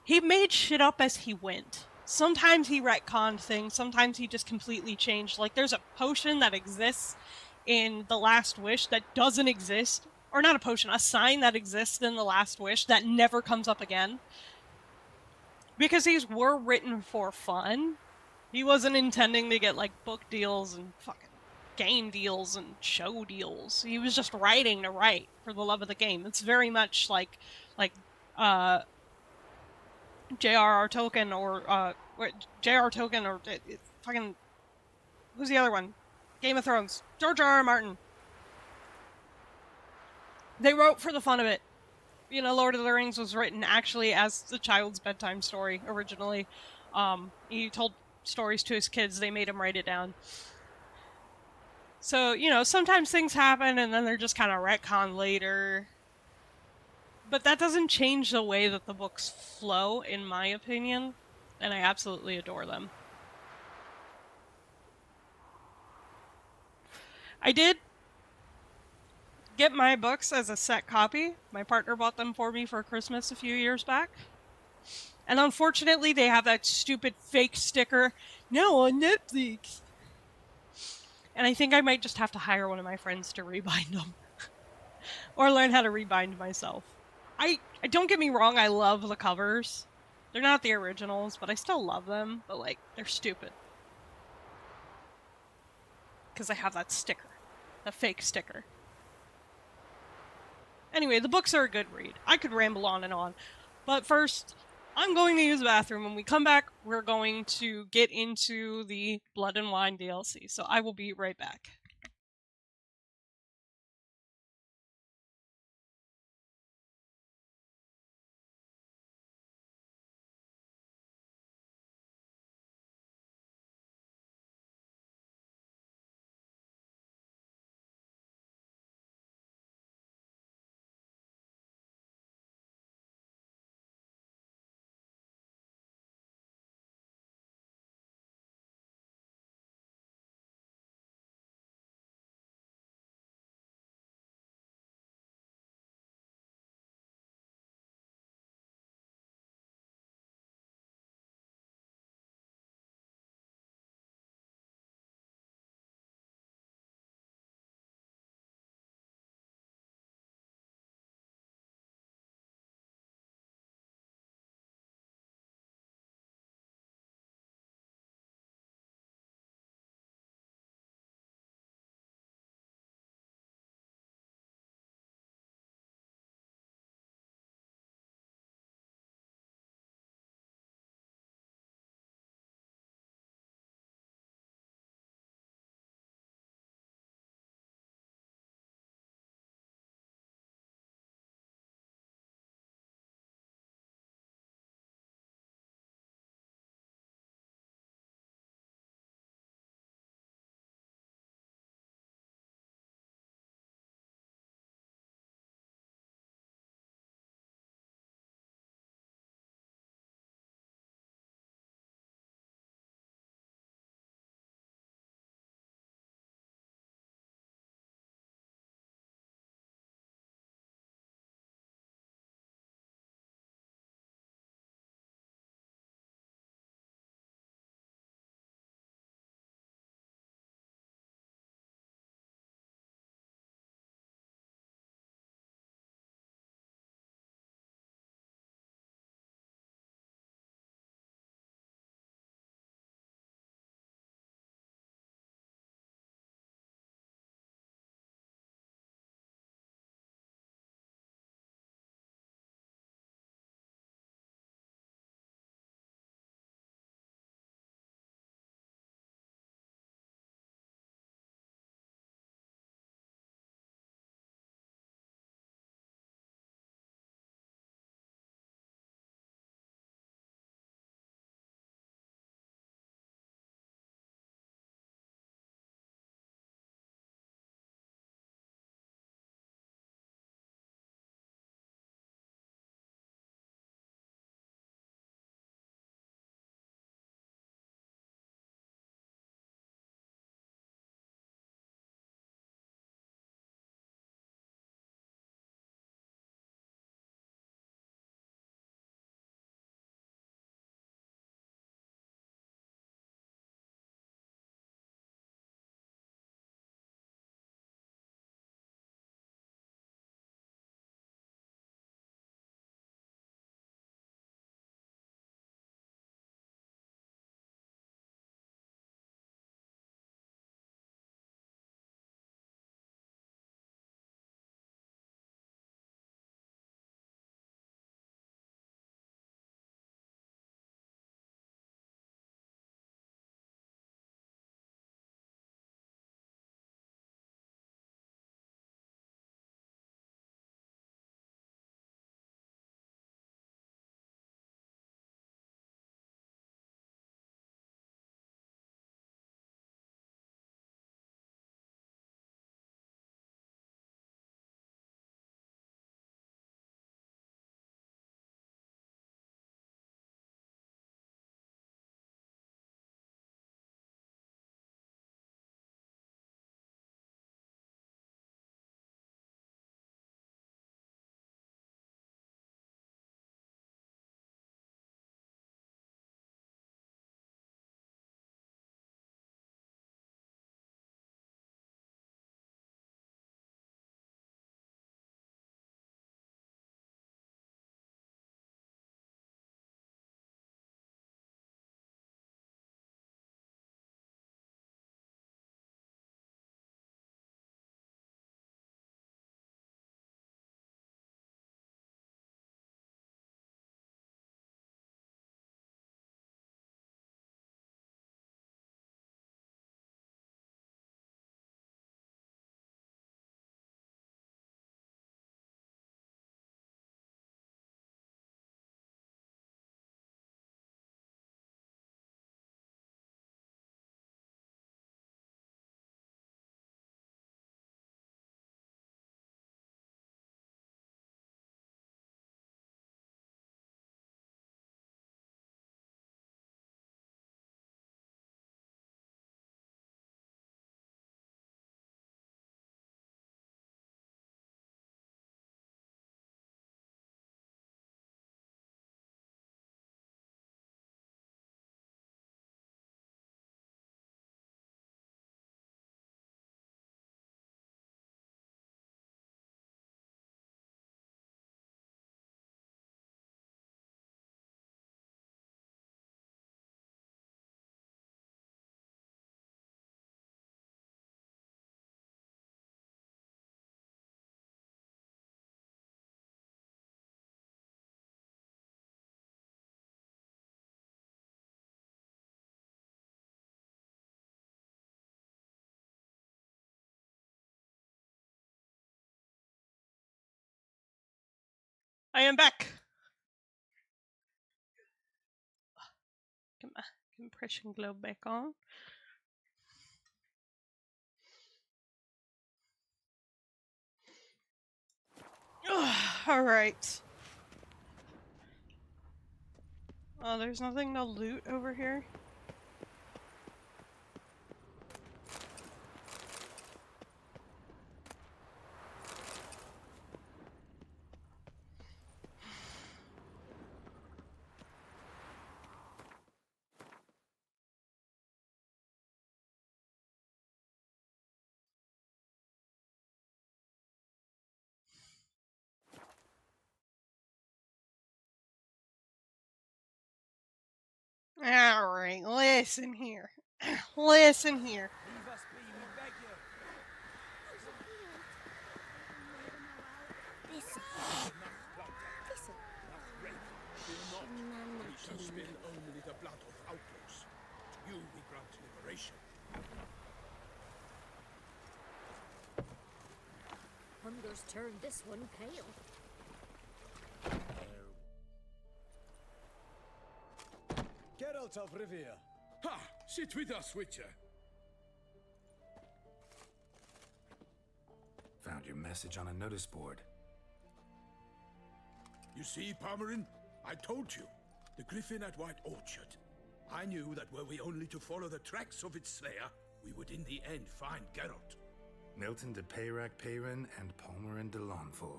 he made shit up as he went. Sometimes he retconned things, sometimes he just completely changed. Like, there's a potion that exists in The Last Wish that doesn't exist, or not a potion, a sign that exists in The Last Wish that never comes up again. Because these were written for fun. He wasn't intending to get, like, book deals and fucking game deals and show deals. He was just writing to write for the love of the game. It's very much like J.R.R. Tolkien or J.R.R. Tolkien or fucking, who's the other one? Game of Thrones. George R.R. Martin. They wrote for the fun of it. You know, Lord of the Rings was written actually as the child's bedtime story originally. He told stories to his kids, they made him write it down. So, you know, sometimes things happen and then they're just kind of retconned later. But that doesn't change the way that the books flow, in my opinion, and I absolutely adore them. I did get my books as a set copy. My partner bought them for me for Christmas a few years back. And unfortunately, they have that stupid fake sticker, now on Netflix. And I think I might just have to hire one of my friends to rebind them. Or learn how to rebind myself. I don't get me wrong, I love the covers. They're not the originals, but I still love them. But, like, they're stupid. Because I have that sticker. The fake sticker. Anyway, the books are a good read. I could ramble on and on. But first, I'm going to use the bathroom. When we come back, we're going to get into the Blood and Wine DLC. So I will be right back. I am back. Get my compression globe back on. All right. Oh, there's nothing to loot over here. Alright, listen here. Listen here. Spill only the blood of outlaws. To you we grant liberation. Hunger's turned this one pale. Geralt of Rivia. Ha! Sit with us, Witcher. Found your message on a notice board. You see, Palmerin? I told you. The Griffin at White Orchard. I knew that were we only to follow the tracks of its slayer, we would in the end find Geralt. Milton de Peyrac Peyran and Palmerin de Launfal.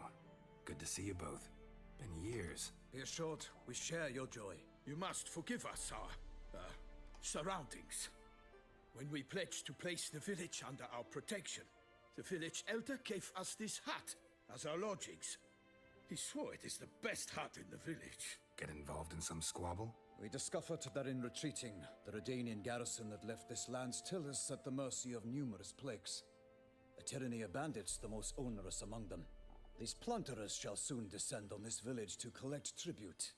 Good to see you both. Been years. Be assured, we share your joy. You must forgive us our, surroundings. When we pledged to place the village under our protection, the village elder gave us this hut as our lodgings. He swore it is the best hut in the village. Get involved in some squabble? We discovered that in retreating, the Redanian garrison that left this land still is at the mercy of numerous plagues. A tyranny of bandits, the most onerous among them. These plunderers shall soon descend on this village to collect tribute.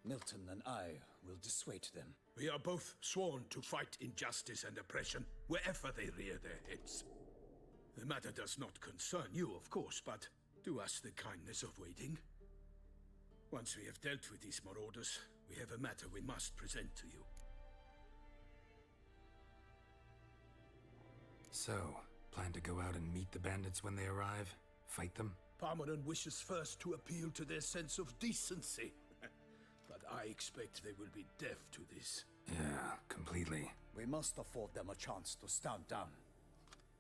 Milton and I will dissuade them. We are both sworn to fight injustice and oppression wherever they rear their heads. The matter does not concern you, of course, but do us the kindness of waiting. Once we have dealt with these marauders, we have a matter we must present to you. So, plan to go out and meet the bandits when they arrive? Fight them? Palmerin wishes first to appeal to their sense of decency. But I expect they will be deaf to this. Yeah, completely. We must afford them a chance to stand down.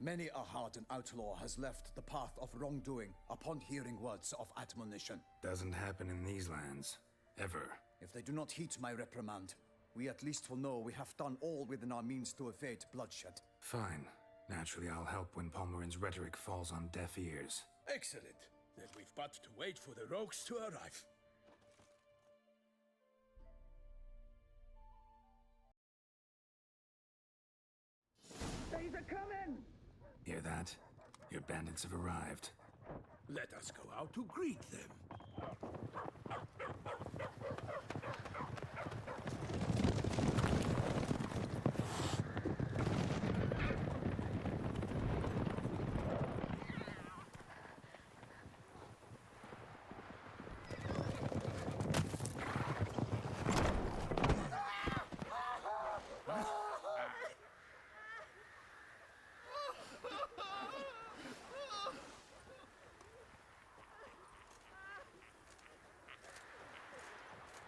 Many a hardened outlaw has left the path of wrongdoing upon hearing words of admonition. Doesn't happen in these lands. Ever. If they do not heed my reprimand, we at least will know we have done all within our means to evade bloodshed. Fine. Naturally, I'll help when Palmerin's rhetoric falls on deaf ears. Excellent. Then we've but to wait for the rogues to arrive. They's a coming! Hear that? Your bandits have arrived. Let us go out to greet them.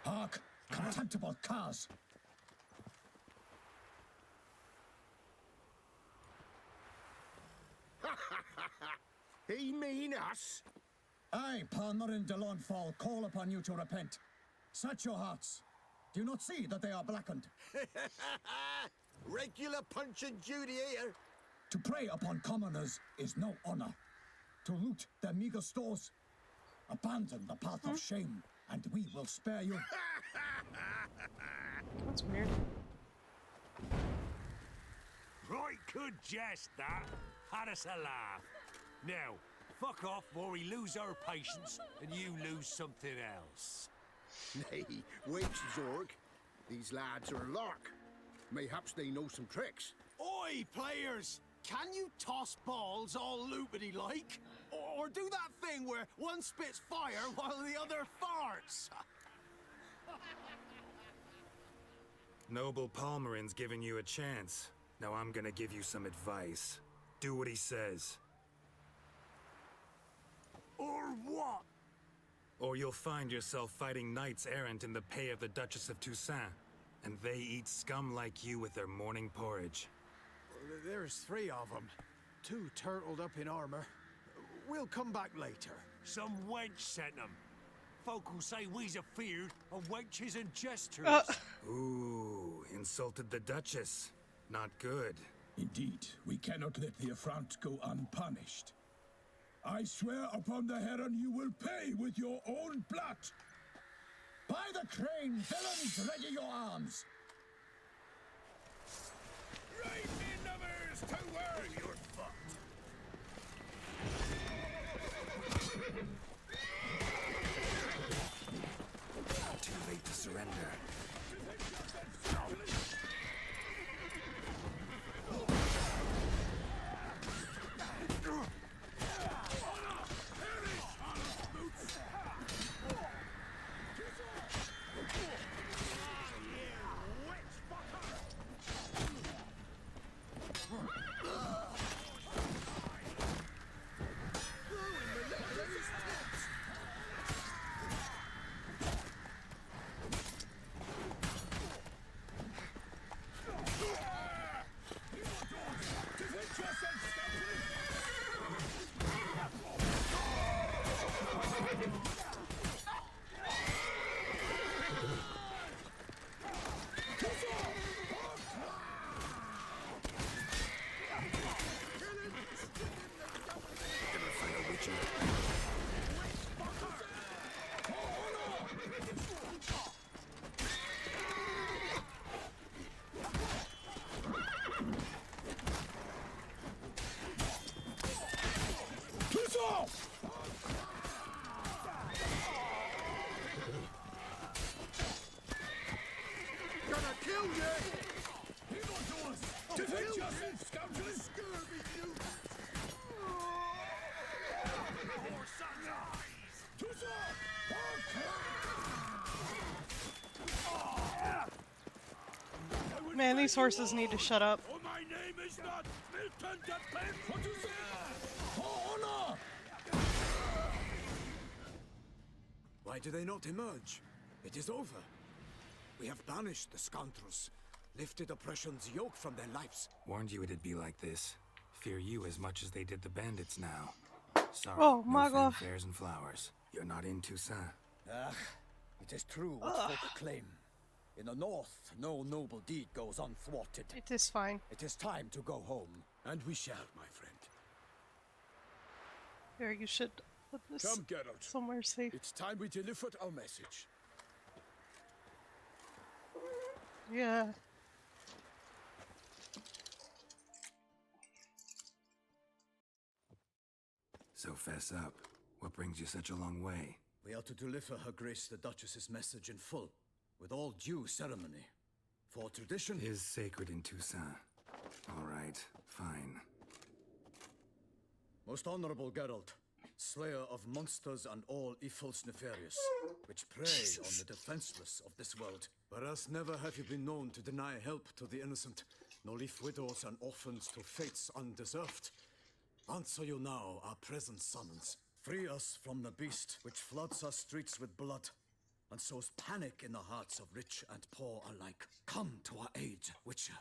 Hark! Contemptible curs! He mean us? I, Palmerin de Launfal, call upon you to repent. Set your hearts. Do you not see that they are blackened? Regular Punch and Judy here. To prey upon commoners is no honor. To loot their meager stores, abandon the path of shame, and we will spare you. That's weird. Right good jest, that. Had us a laugh. Now, fuck off or we lose our patience and you lose something else. Nay, wait, Zorg. These lads are a lark. Mayhaps they know some tricks. Oi, players! Can you toss balls all loopity like? Or do that thing where one spits fire while the other farts? Noble Palmerin's giving you a chance. Now I'm gonna give you some advice. Do what he says. Or what? Or you'll find yourself fighting knights errant in the pay of the Duchess of Toussaint. And they eat scum like you with their morning porridge. There's 3 of them. 2 turtled up in armor. We'll come back later. Some wench sent them. Folk will say we's afeard of wenches and jesters. Ooh, insulted the Duchess. Not good. Indeed, we cannot let the affront go unpunished. I swear upon the Heron you will pay with your own blood. By the crane, villains, ready your arms. Right in numbers to work. You're fucked. Too late to surrender. Gonna kill you! Defend yourself, scoundrel! Scurvy you! More sunrise! Man, these horses need to shut up. For my name is not Milton de Pen. What you say? For honor! Why do they not emerge? It is over. We have banished the scoundrels, lifted oppression's yoke from their lives. Warned you it'd be like this. Fear you as much as they did the bandits now. Sorry, Oh, no my God. fanfares and flowers. You're not in Toussaint. Ah, it is true what folk claim. In the north, no noble deed goes unthwarted. It is fine. It is time to go home. And we shall, my friend. Here, you should put this Come, Geralt. somewhere safe. It's time we delivered our message. Yeah. So fess up. What brings you such a long way? We are to deliver Her Grace the Duchess's message in full, with all due ceremony. For tradition Is sacred in Toussaint. All right, fine. Most honorable Geralt, slayer of monsters and all evils nefarious, which prey on the defenseless of this world. Whereas never have you been known to deny help to the innocent, nor leave widows and orphans to fates undeserved. Answer you now our present summons. Free us from the beast which floods our streets with blood, and sows panic in the hearts of rich and poor alike. Come to our aid, Witcher.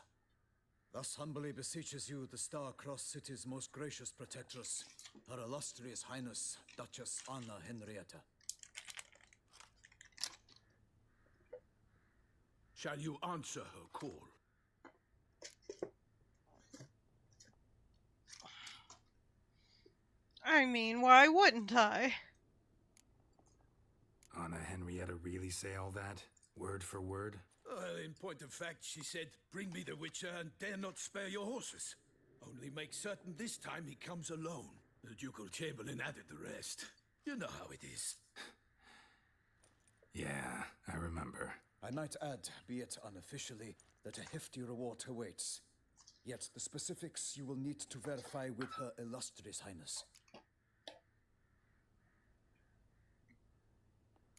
Thus humbly beseeches you the Star-Crossed City's most gracious protectress, Her Illustrious Highness, Duchess Anna Henrietta. Shall you answer her call? I mean, why wouldn't I? Anna Henrietta really say all that? Word for word? Well, in point of fact, she said, bring me the Witcher and dare not spare your horses. Only make certain this time he comes alone. The Ducal Chamberlain added the rest. You know how it is. Yeah, I remember. I might add, be it unofficially, that a hefty reward awaits. Yet the specifics you will need to verify with Her Illustrious Highness.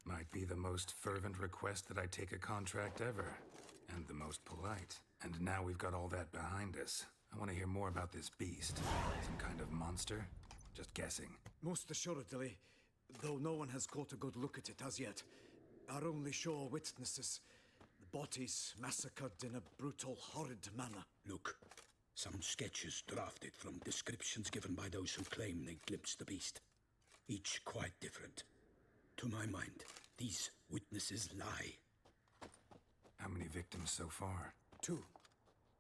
Might be the most fervent request that I take a contract ever, and the most polite. And now we've got all that behind us. I want to hear more about this beast. Some kind of monster? Just guessing. Most assuredly, though no one has caught a good look at it as yet. Our only sure witnesses, the bodies massacred in a brutal, horrid manner. Look, some sketches drafted from descriptions given by those who claim they glimpsed the beast. Each quite different. To my mind, these witnesses lie. How many victims so far? 2.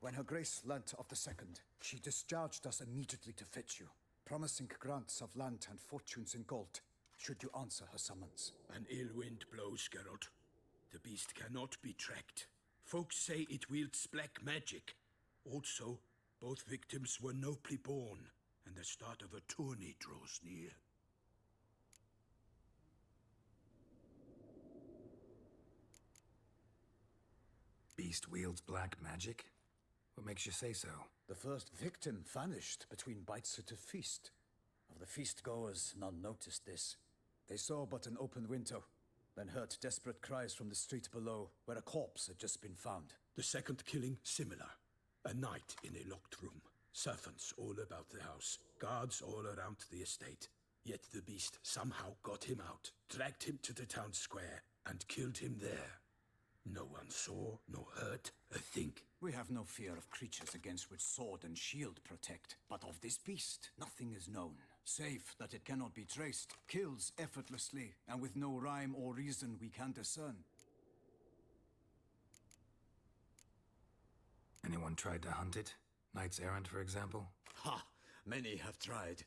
When Her Grace learnt of the second, she discharged us immediately to fetch you, promising grants of land and fortunes in gold, should you answer her summons. An ill wind blows, Geralt. The beast cannot be tracked. Folks say it wields black magic. Also, both victims were nobly born, and the start of a tourney draws near. Beast wields black magic? What makes you say so? The first victim vanished between bites at a feast. Of the feast-goers, none noticed this. They saw but an open window, then heard desperate cries from the street below, where a corpse had just been found. The second killing, similar. A night in a locked room. Servants all about the house. Guards all around the estate. Yet the beast somehow got him out, dragged him to the town square, and killed him there. No one saw, nor heard a thing. We have no fear of creatures against which sword and shield protect. But of this beast, nothing is known, save that it cannot be traced, kills effortlessly, and with no rhyme or reason we can discern. Anyone tried to hunt it? Knights errant, for example? Ha! Many have tried.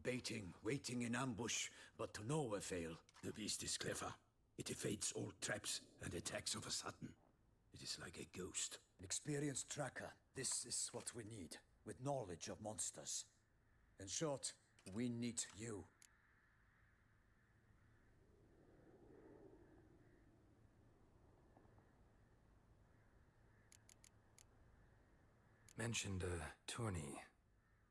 Baiting, waiting in ambush, but to no avail. The beast is clever. It evades all traps and attacks of a sudden. It is like a ghost. An experienced tracker. This is what we need, with knowledge of monsters. In short, we need you. Mentioned a tourney.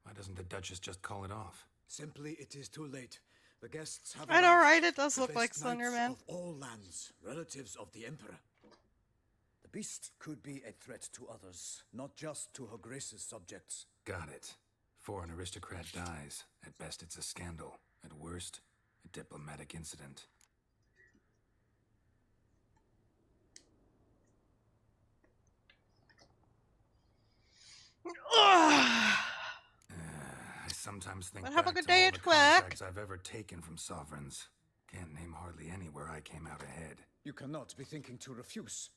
Why doesn't the Duchess just call it off? Simply, it is too late. The guests have I know, arrived. right? It does The look like best knights Slenderman. Of all lands, relatives of the Emperor. The beast could be a threat to others, not just to Her Grace's subjects. Got it. Before an aristocrat dies, at best it's a scandal. At worst, a diplomatic incident. I sometimes think But back have a good to day all at the Quack. contracts I've ever taken from sovereigns. Can't name hardly any where I came out ahead. You cannot be thinking to refuse.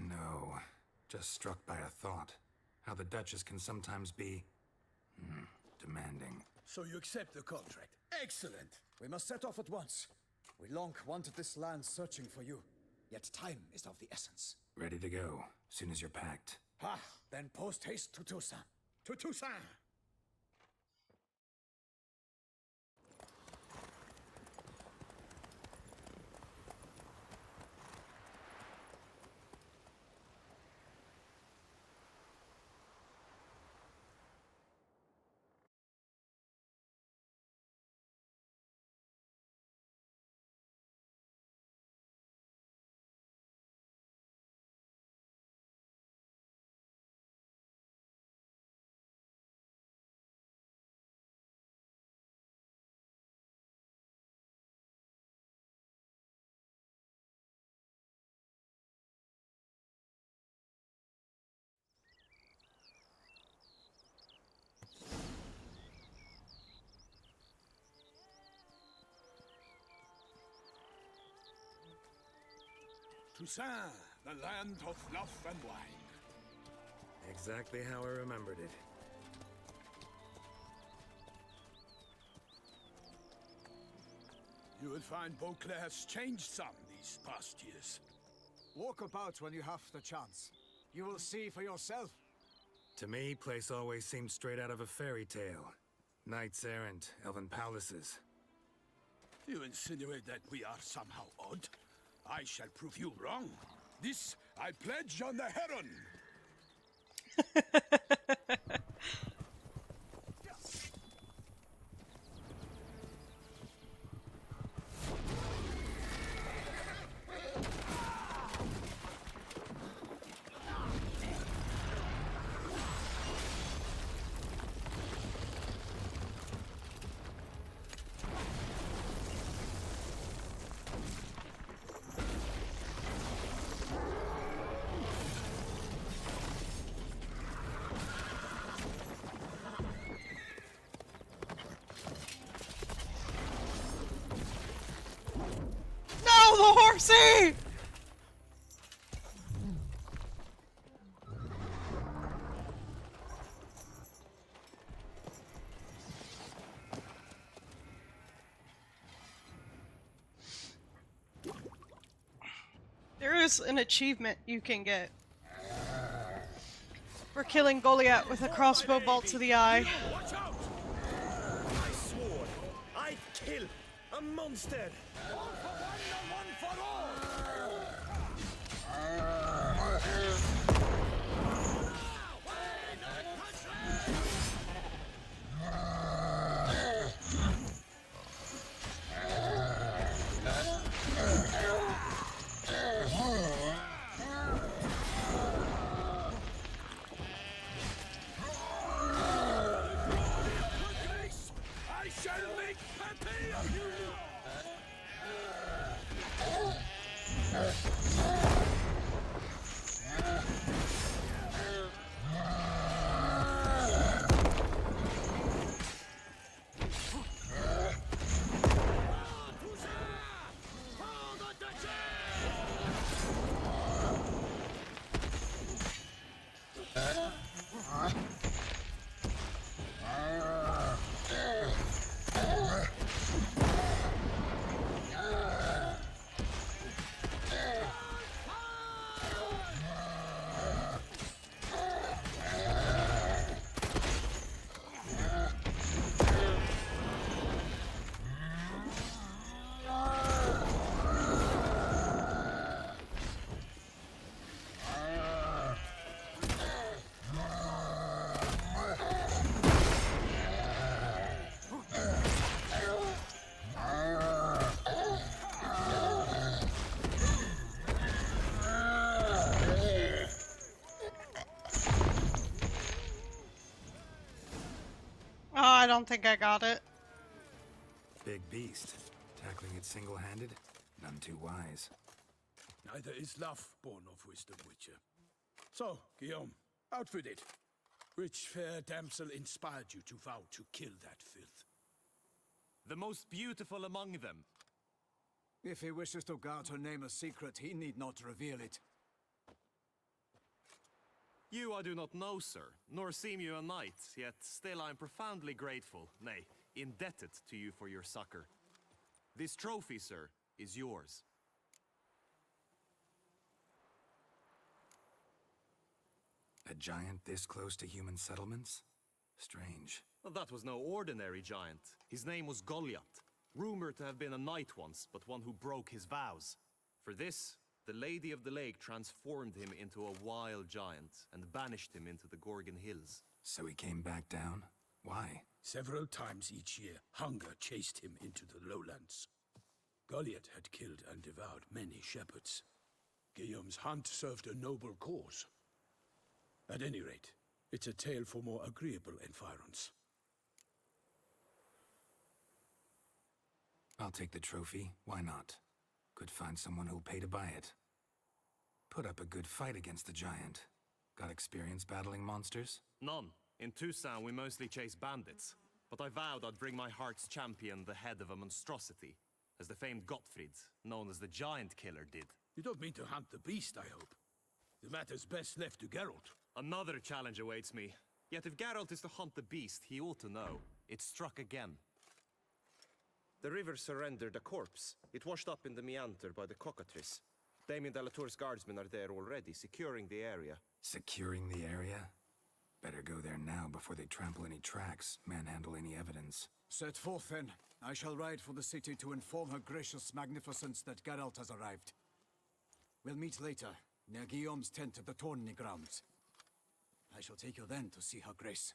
No. Just struck by a thought. How the Duchess can sometimes be... demanding. So you accept the contract. Excellent! We must set off at once. We long wanted this land searching for you. Yet time is of the essence. Ready to go, soon as you're packed. Ah, then post haste to Toussaint. To Toussaint! Toussaint, the land of love and wine. Exactly how I remembered it. You will find Beauclair has changed some these past years. Walk about when you have the chance. You will see for yourself. To me, place always seemed straight out of a fairy tale. Knights errant, elven palaces. You insinuate that we are somehow odd? I shall prove you wrong. This I pledge on the Heron. There is an achievement you can get for killing Goliath with a crossbow bolt to the eye. Watch out! I swore I'd kill a monster. All for one and one for all. I shall make Pepe of you! Oh, I don't think I got it. Big beast. Tackling it single-handed? None too wise. Neither is love born of wisdom, Witcher. So, Guillaume, outfit it. Which fair damsel inspired you to vow to kill that filth? The most beautiful among them. If he wishes to guard her name a secret, he need not reveal it. You I do not know, sir, nor seem you a knight, yet still I am profoundly grateful, nay, indebted to you for your succor. This trophy, sir, is yours. A giant this close to human settlements? Strange. Well, that was no ordinary giant. His name was Goliath, rumored to have been a knight once, but one who broke his vows. For this, the Lady of the Lake transformed him into a wild giant and banished him into the Gorgon Hills. So he came back down? Why? Several times each year, hunger chased him into the lowlands. Goliath had killed and devoured many shepherds. Guillaume's hunt served a noble cause. At any rate, it's a tale for more agreeable environs. I'll take the trophy. Why not? Could find someone who'll pay to buy it. Put up a good fight against the giant. Got experience battling monsters? None. In Toussaint we mostly chase bandits. But I vowed I'd bring my heart's champion the head of a monstrosity, as the famed Gottfried, known as the Giant Killer, did. You don't mean to hunt the beast, I hope. The matter's best left to Geralt. Another challenge awaits me. Yet if Geralt is to hunt the beast, he ought to know. It struck again. The river surrendered a corpse. It washed up in the meander by the cockatrice. Damien Delatour's guardsmen are there already, securing the area. Securing the area? Better go there now before they trample any tracks, manhandle any evidence. Set forth then. I shall ride for the city to inform her gracious magnificence that Geralt has arrived. We'll meet later, near Guillaume's tent at the Tourney grounds. I shall take you then to see her grace.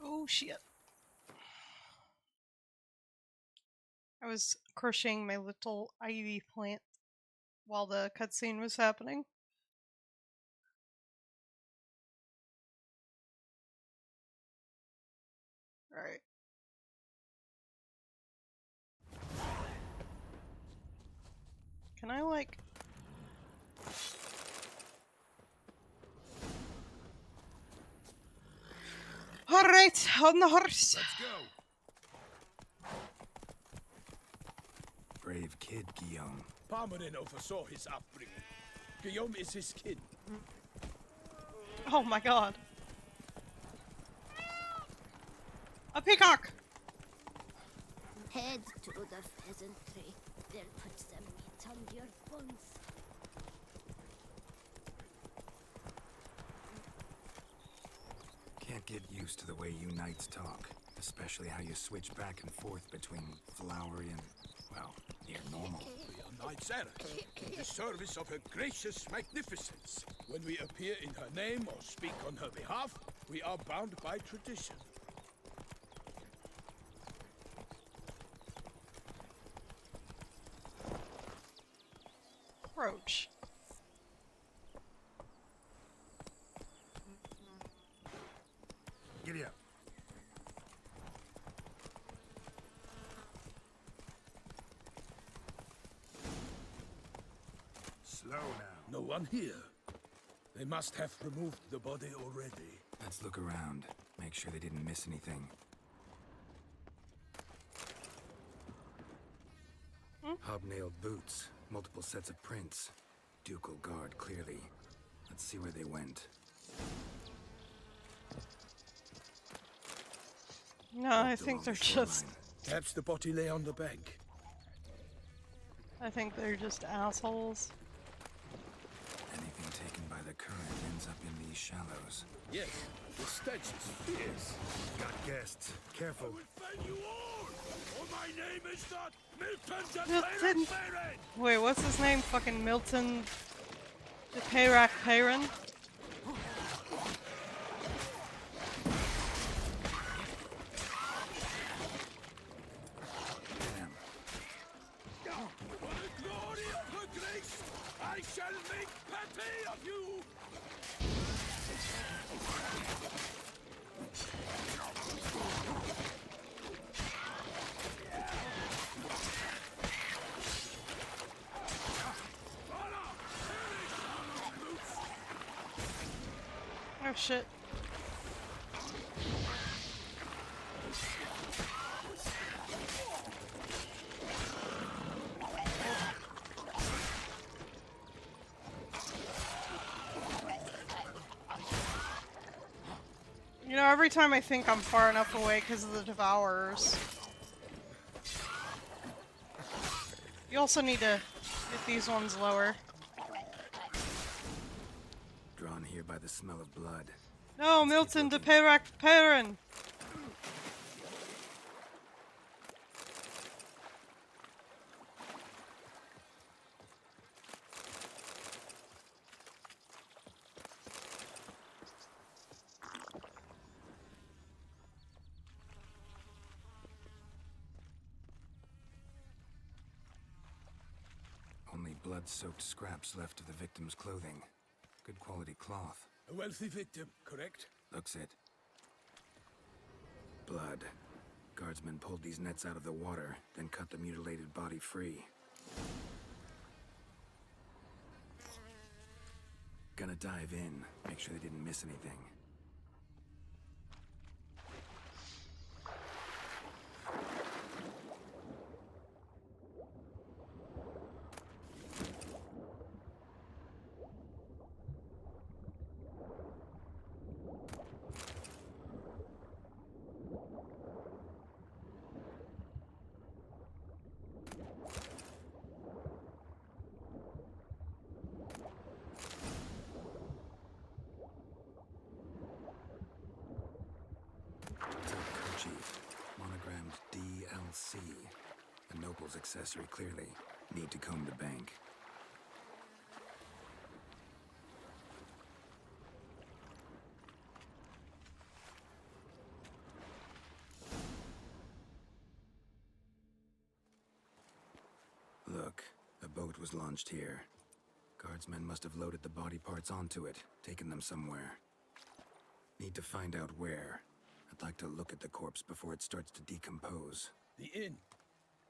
Oh shit. I was crocheting my little ivy plant while the cutscene was happening. Alright. Can I like... Alright, on the horse! Let's go! Brave kid, Guillaume. Parmarin oversaw his upbringing. Guillaume is his kin. Oh my god. A peacock! Head to the pheasantry. They'll put some meat on your bones. Can't get used to the way you knights talk, especially how you switch back and forth between flowery and, well, near normal. We are knights errant, in the service of her gracious magnificence. When we appear in her name or speak on her behalf, we are bound by tradition. Approach. Giddy up. Slow now. No one here. They must have removed the body already. Let's look around. Make sure they didn't miss anything. Hobnailed boots, multiple sets of prints. Ducal guard, clearly. Let's see where they went. No, I think they're just... Perhaps the body lay on the bank. I think they're just assholes. Anything taken by the current ends up in these shallows. Yes, the stench is fierce. Got guests. Careful. I will find you all, or my name is not Milton Milton. Perrin. Wait, what's his name? Fucking Milton de Peyrac Perrin? For the glory of her grace, I shall make Pepe of you! Oh shit. You know, every time I think I'm far enough away because of the Devourers. You also need to get these ones lower. Drawn here by the smell of blood. No, Milton de Peyrac Perrin! Only blood-soaked scraps left of the victim's clothing. Good quality cloth. A wealthy victim, correct? Looks it. Blood. Guardsmen pulled these nets out of the water, then cut the mutilated body free. Gonna dive in, make sure they didn't miss anything. Monogrammed DLC. A noble's accessory, clearly. Need to comb the bank. Look, a boat was launched here. Guardsmen must have loaded the body parts onto it, taken them somewhere. Need to find out where. I'd like to look at the corpse before it starts to decompose. The inn.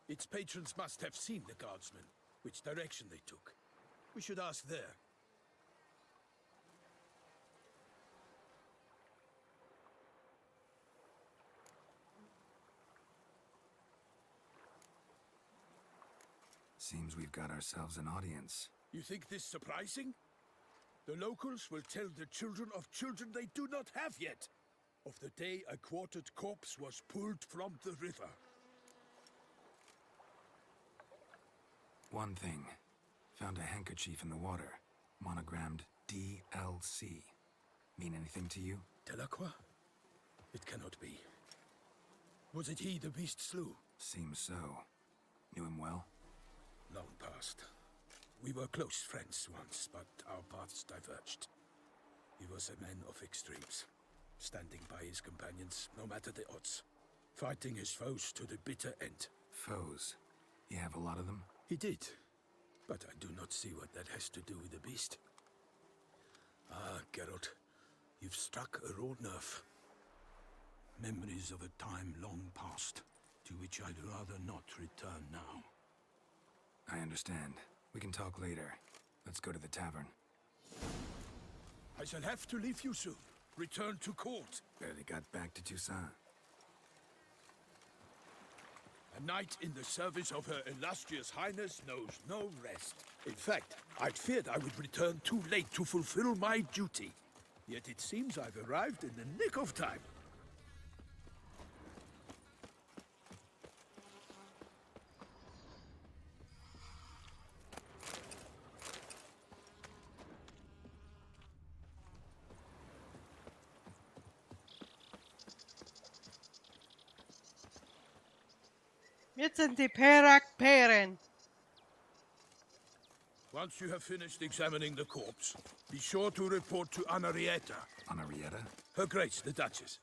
Its patrons must have seen the guardsmen, which direction they took. We should ask there. Seems we've got ourselves an audience. You think this surprising? The locals will tell the children of children they do not have yet, of the day a quartered corpse was pulled from the river. One thing. Found a handkerchief in the water. Monogrammed DLC. Mean anything to you? Delacroix? It cannot be. Was it he the beast slew? Seems so. Knew him well? Long past. We were close friends once, but our paths diverged. He was a man of extremes, standing by his companions, no matter the odds. Fighting his foes to the bitter end. Foes? You have a lot of them? He did. But I do not see what that has to do with the beast. Ah, Geralt. You've struck a raw nerve. Memories of a time long past, to which I'd rather not return now. I understand. We can talk later. Let's go to the tavern. I shall have to leave you soon. Return to court. Barely got back to Toussaint. A knight in the service of Her Illustrious Highness knows no rest. In fact, I'd feared I would return too late to fulfill my duty. Yet it seems I've arrived in the nick of time. It's in the Perak Peren. Once you have finished examining the corpse, be sure to report to Anarietta. Anarietta? Her Grace, the Duchess.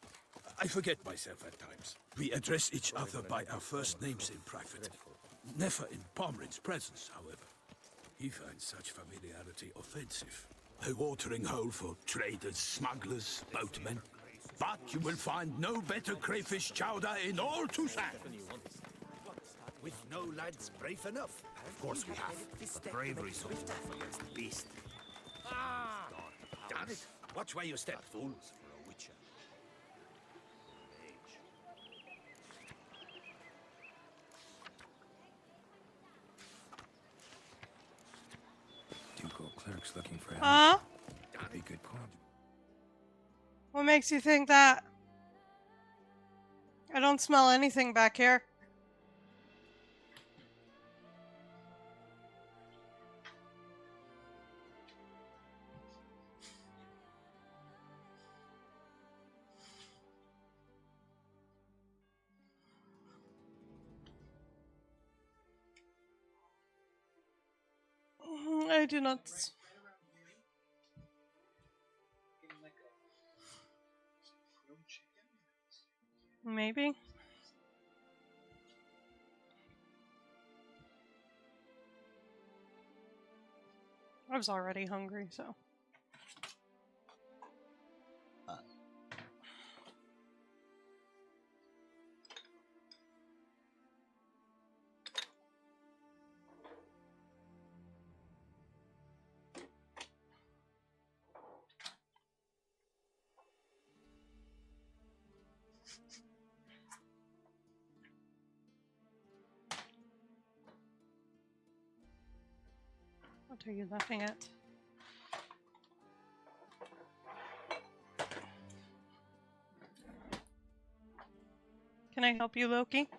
I forget myself at times. We address each other by our first names in private. Never in Pomrin's presence, however. He finds such familiarity offensive. A watering hole for traders, smugglers, boatmen. But you will find no better crayfish chowder in all Toussaint. With no lads brave enough. Of course we have. But bravery's so tough against the beast. Ah! Damn it! Watch where you step, fool. Ducal clerk's looking for help. Huh? Be good point. What makes you think that? I don't smell anything back here. I do not. Maybe. I was already hungry, so. What are you laughing at? Can I help you, Loki?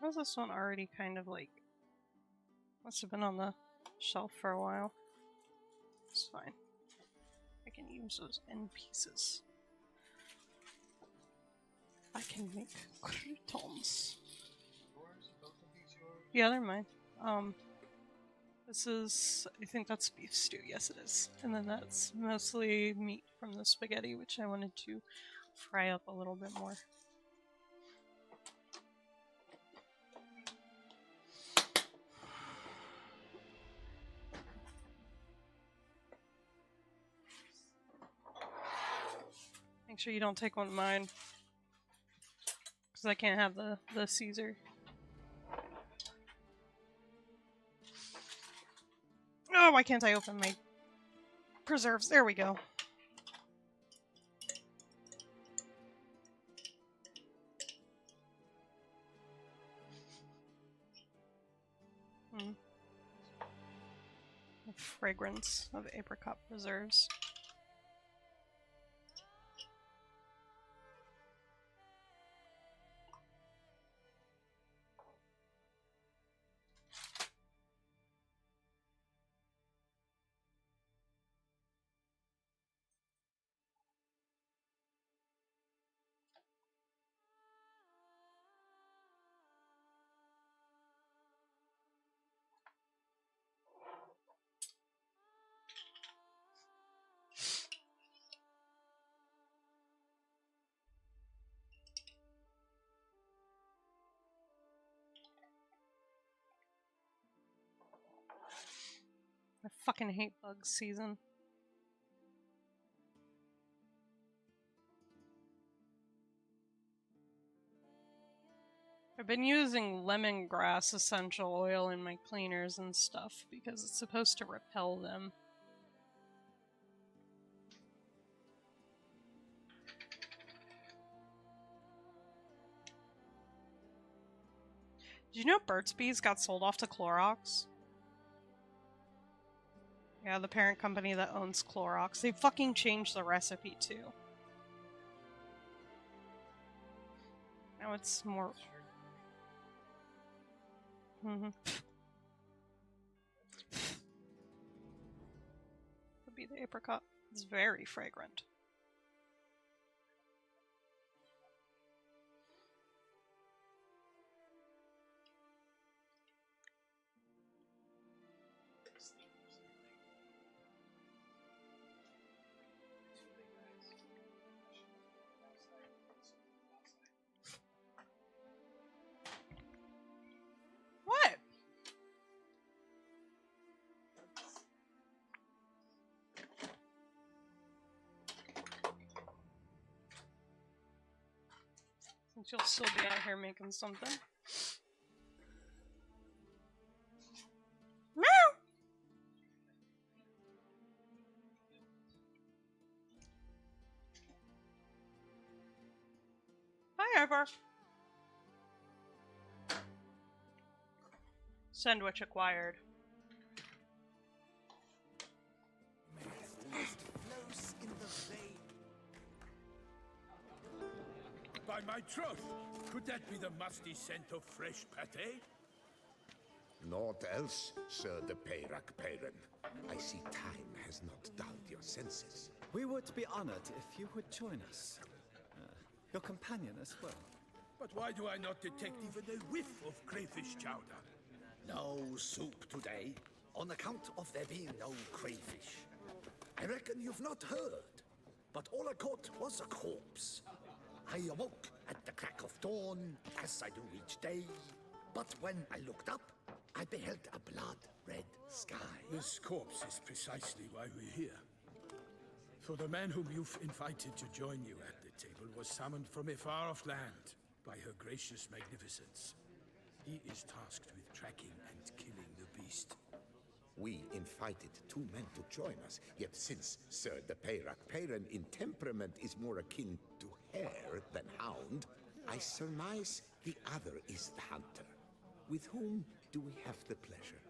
How's this one already kind of like... Must have been on the shelf for a while. It's fine. I can use those end pieces. I can make croutons. Yeah, they're mine. This is... I think that's beef stew. Yes, it is. And then that's mostly meat from the spaghetti, which I wanted to fry up a little bit more. Make sure you don't take one of mine. Because I can't have the Caesar. Oh, why can't I open my preserves? There we go. The fragrance of apricot preserves. I fucking hate bug season. I've been using lemongrass essential oil in my cleaners and stuff because it's supposed to repel them. Did you know Burt's Bees got sold off to Clorox? Yeah, the parent company that owns Clorox. They fucking changed the recipe too. Now it's more... Would be the apricot. It's very fragrant. What? Since you'll still be out here making something. Meow! Hi, Ivor. Sandwich acquired. By my troth, could that be the musty scent of fresh pate? Naught else, Sir de Peyrac Peyran. I see time has not dulled your senses. We would be honored if you would join us. Your companion as well. But why do I not detect even a whiff of crayfish chowder? No soup today, on account of there being no crayfish. I reckon you've not heard, but all I caught was a corpse. I awoke at the crack of dawn, as I do each day, but when I looked up, I beheld a blood-red sky. This corpse is precisely why we're here. For the man whom you've invited to join you at the table was summoned from a far-off land by her gracious magnificence. He is tasked with tracking and killing the beast. We invited 2 men to join us, yet since Sir de Peyrac Peyran in temperament is more akin to hare than hound, I surmise the other is the hunter. With whom do we have the pleasure?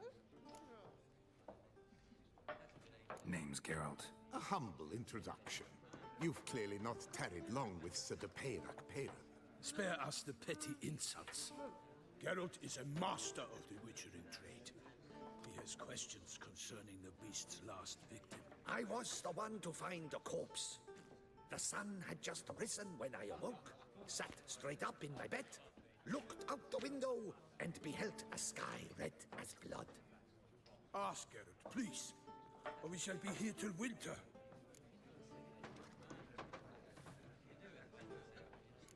Name's Geralt. A humble introduction. You've clearly not tarried long with Sir de Peyrac Peyran. Spare us the petty insults. Geralt is a master of the witchering trade. He has questions concerning the beast's last victim. I was the one to find the corpse. The sun had just risen when I awoke, sat straight up in my bed, looked out the window, and beheld a sky red as blood. Ask Geralt, please, or we shall be here till winter.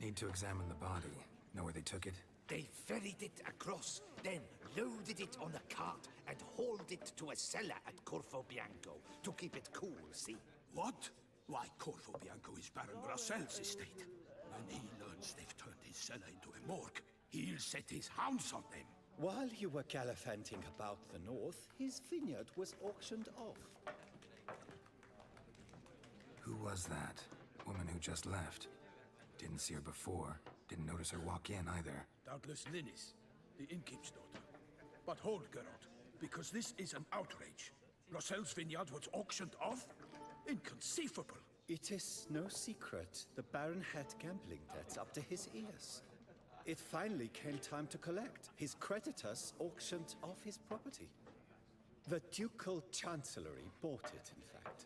Need to examine the body. Know where they took it? They ferried it across, then loaded it on a cart and hauled it to a cellar at Corvo Bianco to keep it cool, see? What? Why, Corvo Bianco is Baron Rossel's estate. When he learns they've turned his cellar into a morgue, he'll set his hounds on them. While you were gallivanting about the north, his vineyard was auctioned off. Who was that? Woman who just left. Didn't see her before. Didn't notice her walk in either. Doubtless Linnis, the innkeep's daughter. But hold, Geralt, because this is an outrage. Rossel's vineyard was auctioned off? Inconceivable. It is no secret the Baron had gambling debts up to his ears. It finally came time to collect. His creditors auctioned off his property. The Ducal Chancellery bought it, in fact.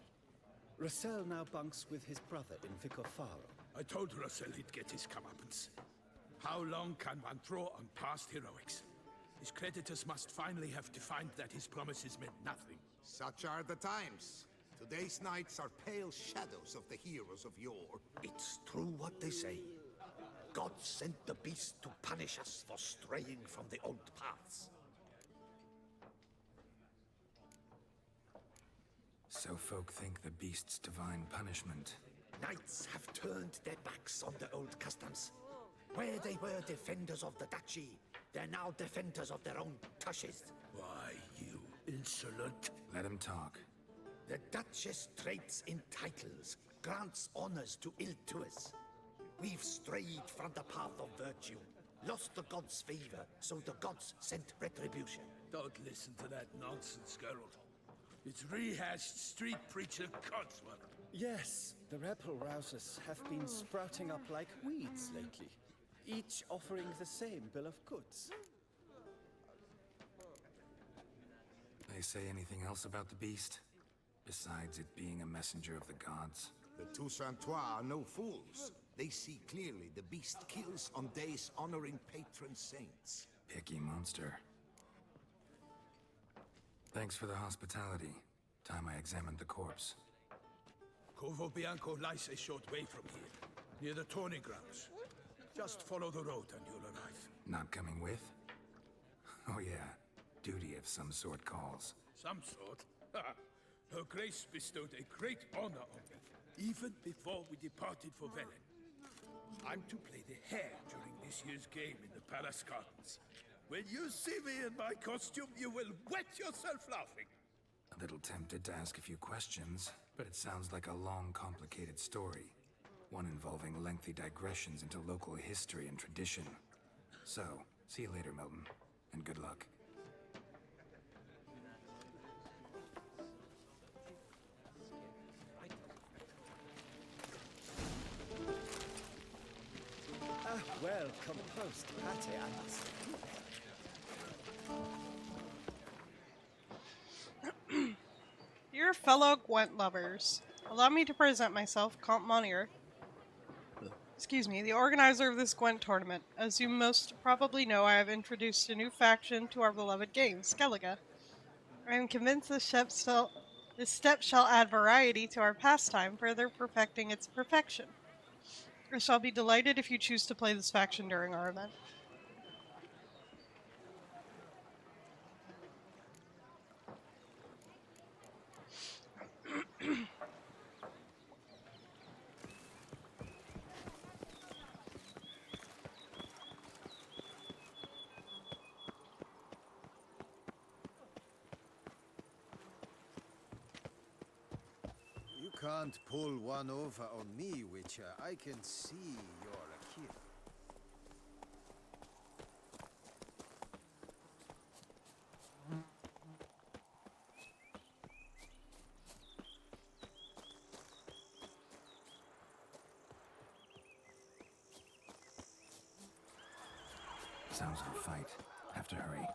Rossel now bunks with his brother in Vicofaro. I told Rossel he'd get his comeuppance. How long can one draw on past heroics? His creditors must finally have defined that his promises meant nothing. Such are the times. Today's knights are pale shadows of the heroes of yore. It's true what they say. God sent the beast to punish us for straying from the old paths. So folk think the beast's divine punishment. Knights have turned their backs on the old customs. Where they were defenders of the duchy, they're now defenders of their own tushes. Why, you insolent... Let him talk. The Duchess trades in titles, grants honors to ill-doers. We've strayed from the path of virtue, lost the gods' favor, so the gods sent retribution. Don't listen to that nonsense, Geralt. It's rehashed street preacher codswallop. Yes, the rebel rousers have been sprouting up like weeds lately, each offering the same bill of goods. They say anything else about the beast? Besides it being a messenger of the gods? The Toussaintois are no fools. They see clearly the beast kills on days honoring patron saints. Picky monster. Thanks for the hospitality. Time I examined the corpse. Corvo Bianco lies a short way from here, near the tourney grounds. Just follow the road and you'll arrive. Not coming with? Oh yeah, duty of some sort calls. Some sort? Her Grace bestowed a great honor on me, even before we departed for Velen. I'm to play the hare during this year's game in the palace gardens. When you see me in my costume, you will wet yourself laughing. A little tempted to ask a few questions, but it sounds like a long, complicated story. One involving lengthy digressions into local history and tradition. So, see you later, Milton, and good luck. Well composed, Pate, I must say. Dear fellow Gwent lovers, allow me to present myself, Comte Monier. Excuse me, the organizer of this Gwent tournament. As you most probably know, I have introduced a new faction to our beloved game, Skellige. I am convinced this step shall add variety to our pastime, further perfecting its perfection. I shall be delighted if you choose to play this faction during our event. You can't pull one over on me, Witcher. I can see you're a kid. Sounds like a fight. Have to hurry.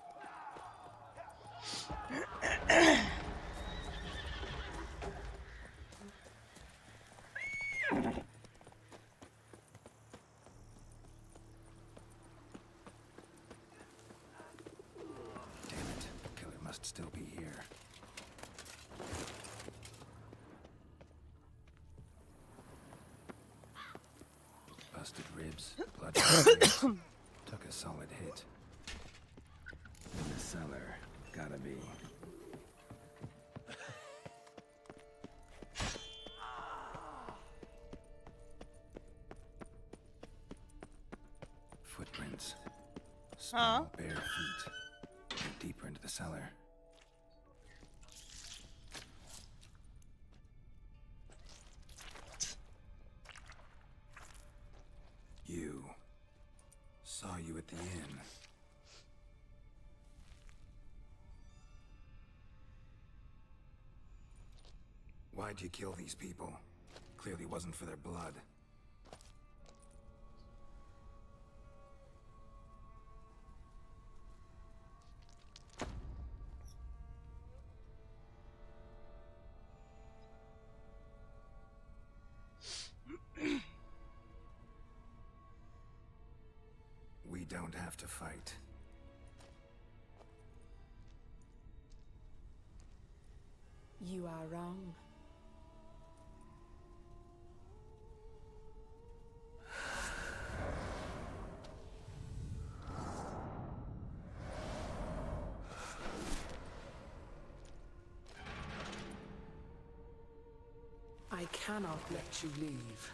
Still be here. Busted ribs, blood. Took a solid hit. In the cellar, gotta be. footprints. Small, bare feet. Get deeper into the cellar. You. Saw you at the inn. Why'd you kill these people? Clearly wasn't for their blood. We don't have to fight. You are wrong. I cannot let you leave.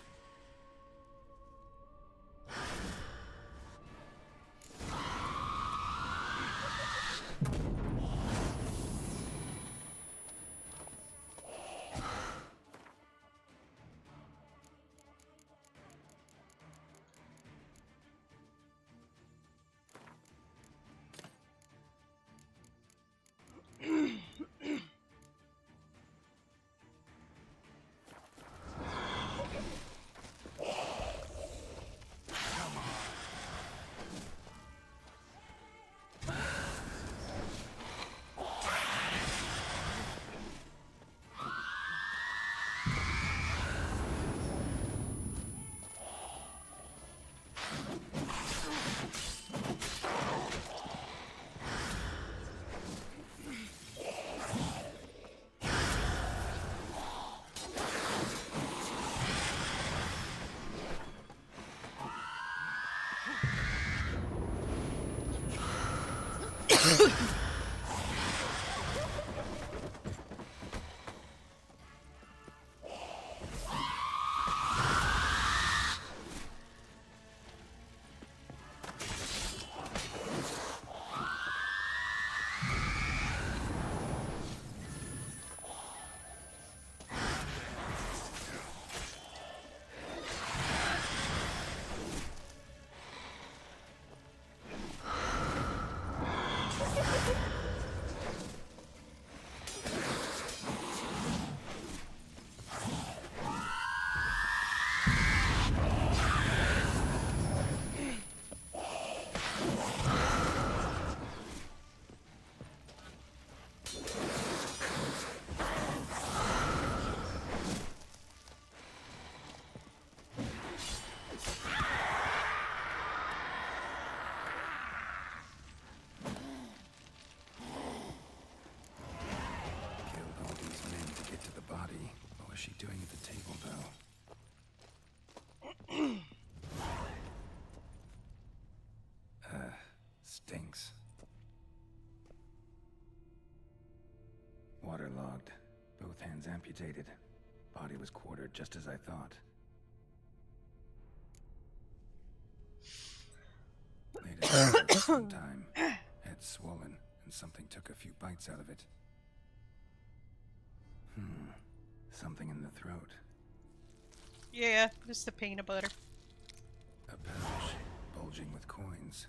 Stinks. Waterlogged. Both hands amputated. Body was quartered just as I thought. Laid it down for some time. Head swollen, and something took a few bites out of it. Something in the throat. Yeah, just the peanut butter. A pouch, bulging with coins.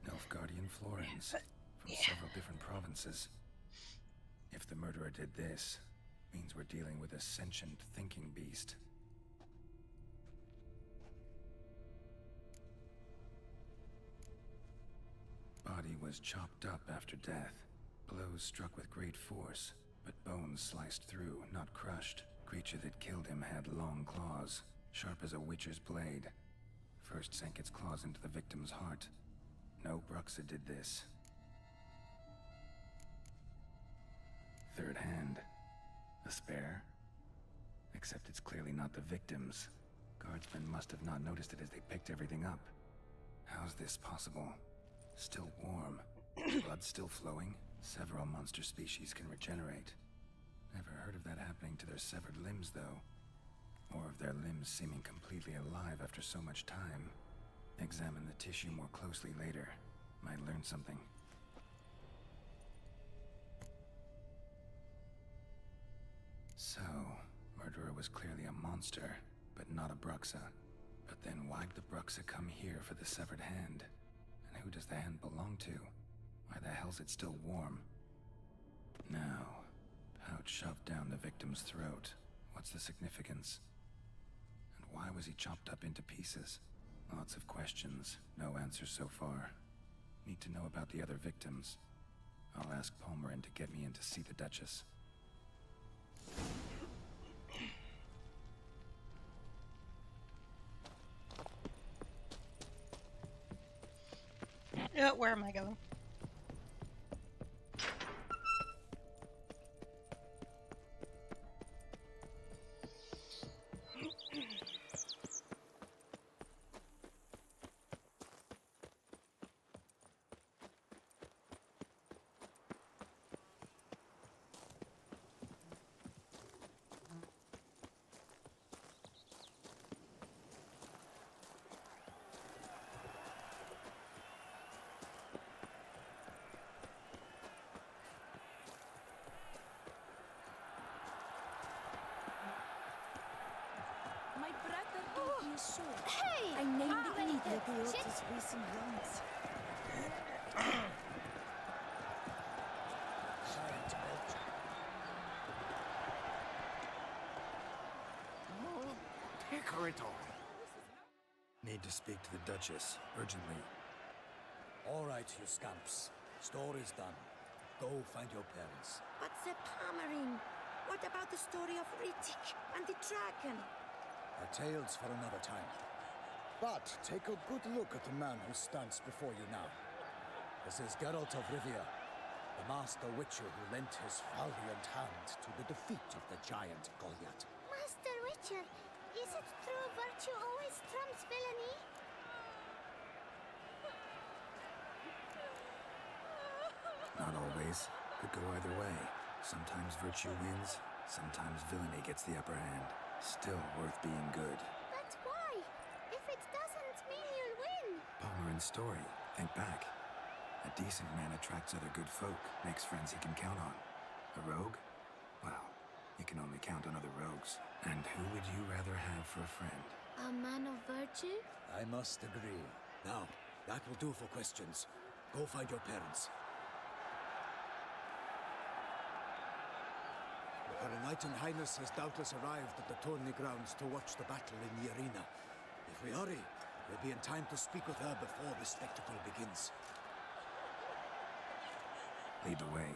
Nilfgaardian florins from several different provinces. If the murderer did this, means we're dealing with a sentient thinking beast. Body was chopped up after death. Blows struck with great force, but bones sliced through, not crushed. Creature that killed him had long claws, sharp as a witcher's blade. First sank its claws into the victim's heart. No Bruxa did this. Third hand. A spare? Except it's clearly not the victim's. Guardsmen must have not noticed it as they picked everything up. How's this possible? Still warm. Blood still flowing. Several monster species can regenerate. Never heard of that happening to their severed limbs, though. or of their limbs seeming completely alive after so much time. Examine the tissue more closely later. Might learn something. So, murderer was clearly a monster, but not a Bruxa. But then why'd the Bruxa come here for the severed hand? And who does the hand belong to? Why the hell's it still warm? Now, pouch shoved down the victim's throat. What's the significance? And why was he chopped up into pieces? Lots of questions, no answers so far. Need to know about the other victims. I'll ask Palmerin to get me in to see the Duchess. Where am I going? Hey! I named Ah, the idiot who wrote shit. his recent wrongs. Need to speak to the Duchess, urgently. All right, you scamps. Story's done. Go find your parents. But the Palmerin, what about the story of Rittik and the dragon? Our tales for another time. But take a good look at the man who stands before you now. This is Geralt of Rivia, the master witcher who lent his valiant hand to the defeat of the giant Goliath. Master Witcher, is it true virtue always trumps villainy? Not always. Could go either way. Sometimes virtue wins, sometimes villainy gets the upper hand. Still worth being good. But why? If it doesn't mean you'll win. Palmerin's story. Think back. A decent man attracts other good folk, makes friends he can count on. A rogue? Well, you can only count on other rogues. And who would you rather have for a friend? A man of virtue? I must agree. Now, that will do for questions. Go find your parents. Her Knight and Highness has doubtless arrived at the tourney grounds to watch the battle in the arena. If we hurry, we'll be in time to speak with her before the spectacle begins. Lead the way.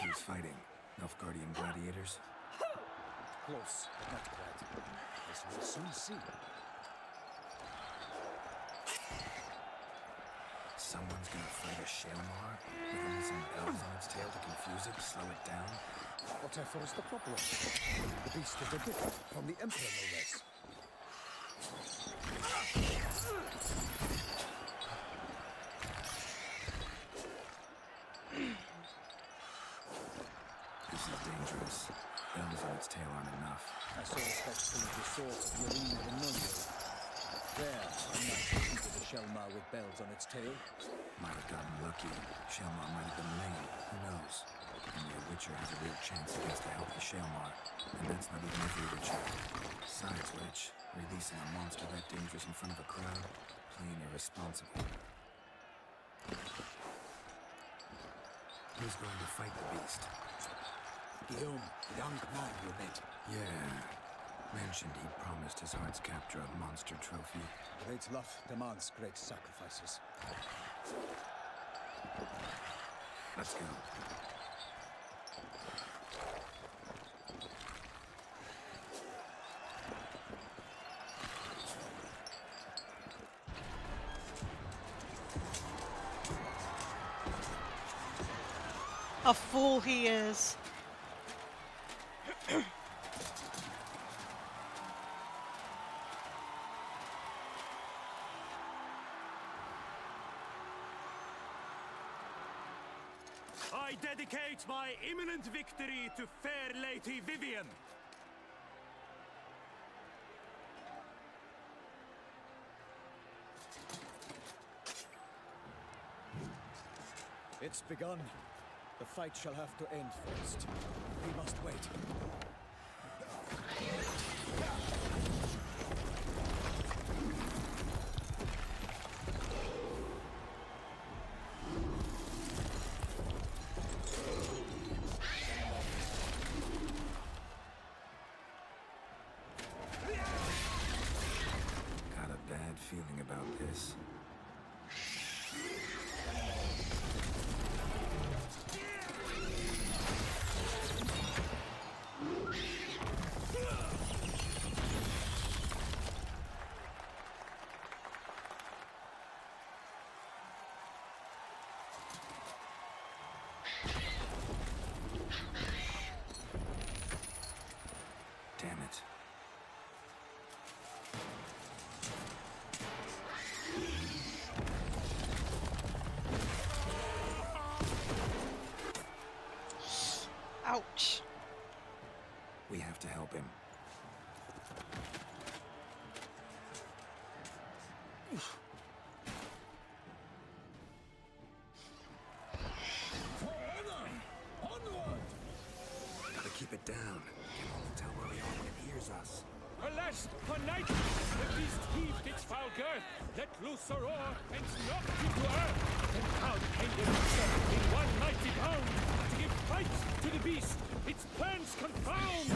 Who's fighting? Nilfgaardian gladiators? Close, but not quite. As we'll soon see. Someone's gonna fight a Shelmar? With only some bells on its tail to confuse it, slow it down? Whatever is the problem? The beast is a gift from the Emperor, no less. This is dangerous. Bells on its tail aren't enough. I saw the spectacle of the swords of Yerine and Nunio. There, a knight defeated a Shelmar with bells on its tail. Might have gotten lucky. Shelmar might have been lame. Who knows? Only a Witcher has a real chance against a healthy Shelmar. And that's not even every Witcher. Besides which, releasing a monster that dangerous in front of a crowd? Plain irresponsible. Who's going to fight the beast? Guillaume, the young man you met. Yeah. Mentioned he promised his heart's captor a monster trophy. Great love demands great sacrifices. Let's go. A fool he is. I dedicate my imminent victory to fair Lady Vivian. It's begun. The fight shall have to end first. We must wait. Got a bad feeling about this. Damn it. Ouch. We have to help him. Gotta keep it down. Can only tell where we are when it hears us. Alas, for night, the beast heaved its foul girth, let loose a roar, and knocked him to earth. And proud came the monster in one mighty bound, to give fight to the beast, its plans confound.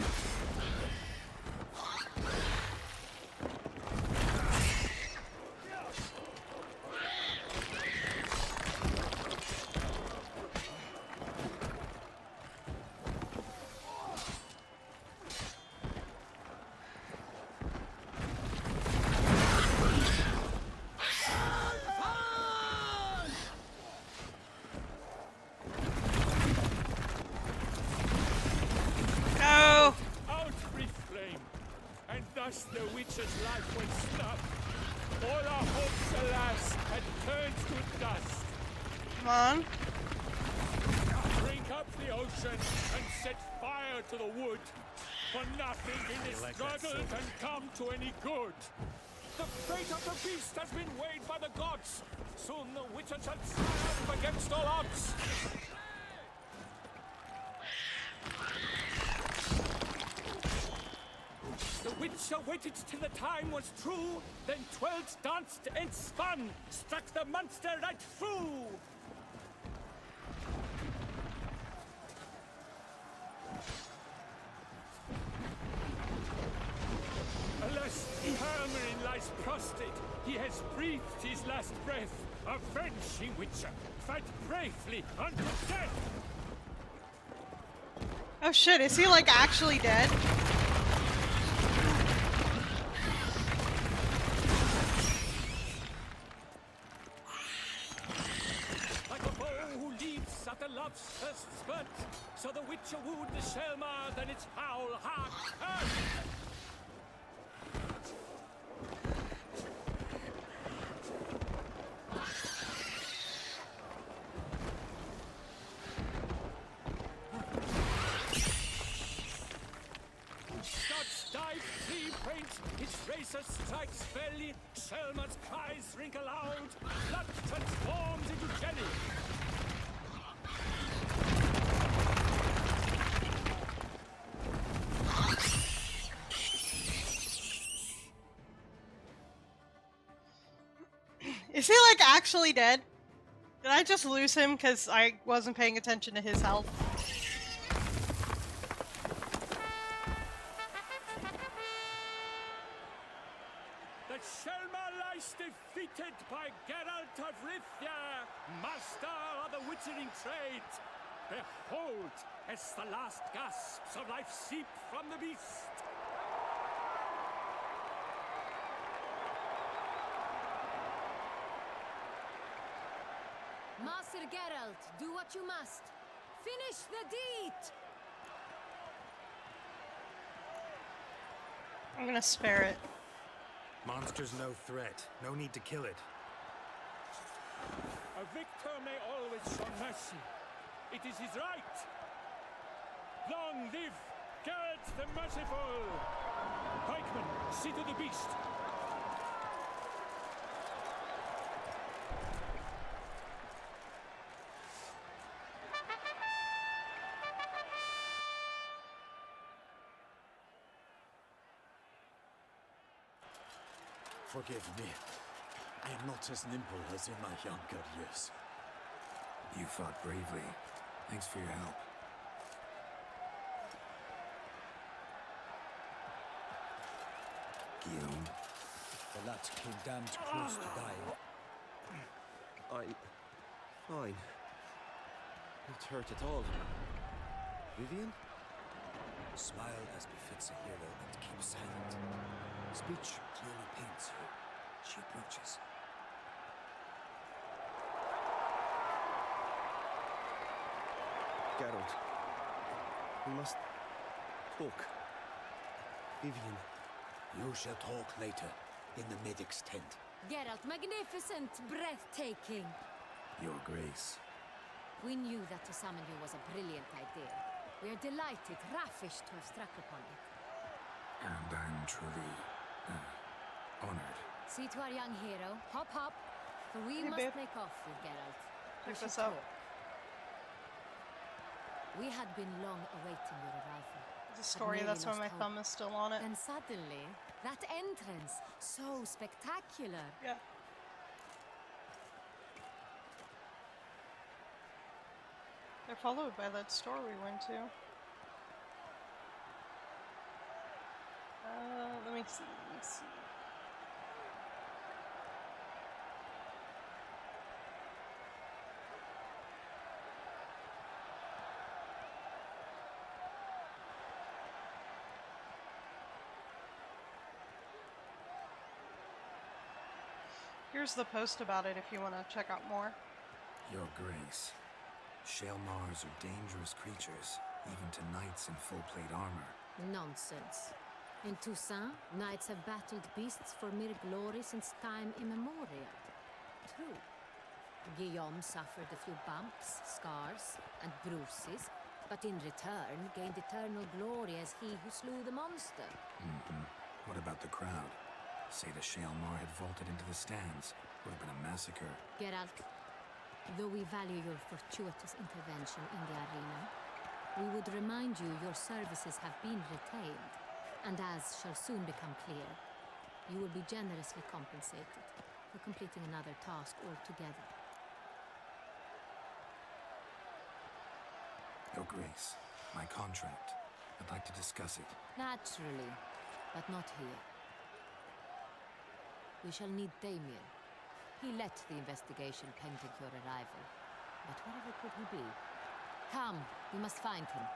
Go! Out, brief flame, and thus the witch's life was snuffed. All our hopes, alas, had turned to dust. Come on. Drink up the ocean and set fire to the wood. For nothing in this struggle can come to any good. The fate of the beast has been weighed by the gods. Soon the witcher shall triumph against all odds. The witcher waited till the time was true, then twirled, danced, and spun, struck the monster right through. Alas, Hermarin lies prostrate. He has breathed his last breath. Avenge, ye witcher! Fight bravely unto death! Oh shit, is he like actually dead? Like a bow who leaps at the love's first spurt, so the witcher wooed the Shelmar, then its foul heart hurt. Scots dive, three faint, its racer strikes belly, Shelmar's cries ring aloud, blood transforms into jelly. Is he like actually dead? Did I just lose him because I wasn't paying attention to his health? The Shelmar lies defeated by Geralt of Rivia, master of the witchering trade. Behold, as the last gasps of life seep from the beast. Master Geralt, do what you must. Finish the deed! I'm gonna spare it. Monster's no threat. No need to kill it. A victor may always show mercy. It is his right. Long live Geralt the Merciful! Pikeman, see to the beast. Forgive me. I am not as nimble as in my younger years. You fought bravely. Thanks for your help. Guillaume. The lad came damned close to dying. I'm fine. Not hurt at all. Vivian? Smile as befits a hero and keep silent. Speech clearly paints her. She approaches. Geralt. We must talk. Vivian. You shall talk later, in the medic's tent. Geralt, magnificent, breathtaking. Your Grace. We knew that to summon you was a brilliant idea. We are delighted, ravished to have struck upon it. And I'm truly honored. See to our young hero. Hop, hop. For we Hey, must babe. make off with Geralt. We Check should this out. talk. We had been long awaiting your arrival. The story, Had that's why nearly my lost thumb is still on it. And suddenly, that entrance, so spectacular. Yeah. They're followed by that store we went to. Let me see, let me see. Here's the post about it if you want to check out more. Your Grace. Shaelmars are dangerous creatures, even to knights in full-plate armor. Nonsense. In Toussaint, knights have battled beasts for mere glory since time immemorial. True. Guillaume suffered a few bumps, scars, and bruises, but in return gained eternal glory as he who slew the monster. What about the crowd? Say the Shaelmar had vaulted into the stands. Would have been a massacre. Geralt, though we value your fortuitous intervention in the arena, we would remind you your services have been retained, and as shall soon become clear, you will be generously compensated for completing another task altogether. Your Grace, my contract. I'd like to discuss it. Naturally, but not here. We shall need Damien. He led the investigation pending your arrival. But wherever could he be? Come, we must find him.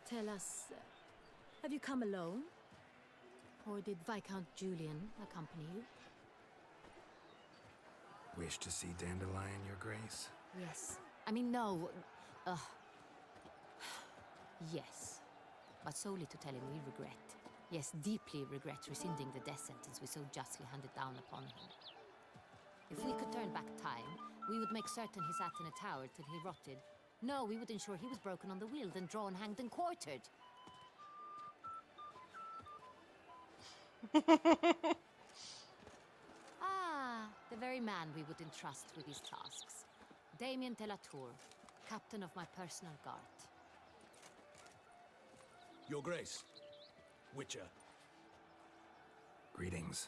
Tell us, have you come alone? Or did Viscount Julian accompany you? Wish to see Dandelion, Your Grace? Yes. I mean, no. Yes. But solely to tell him we regret. Yes, deeply regret rescinding the death sentence we so justly handed down upon him. If we could turn back time, we would make certain he sat in a tower till he rotted. No, we would ensure he was broken on the wheel, then drawn, hanged, and quartered. The very man we would entrust with these tasks. Damien de la Tour, captain of my personal guard. Your Grace. Witcher. Greetings.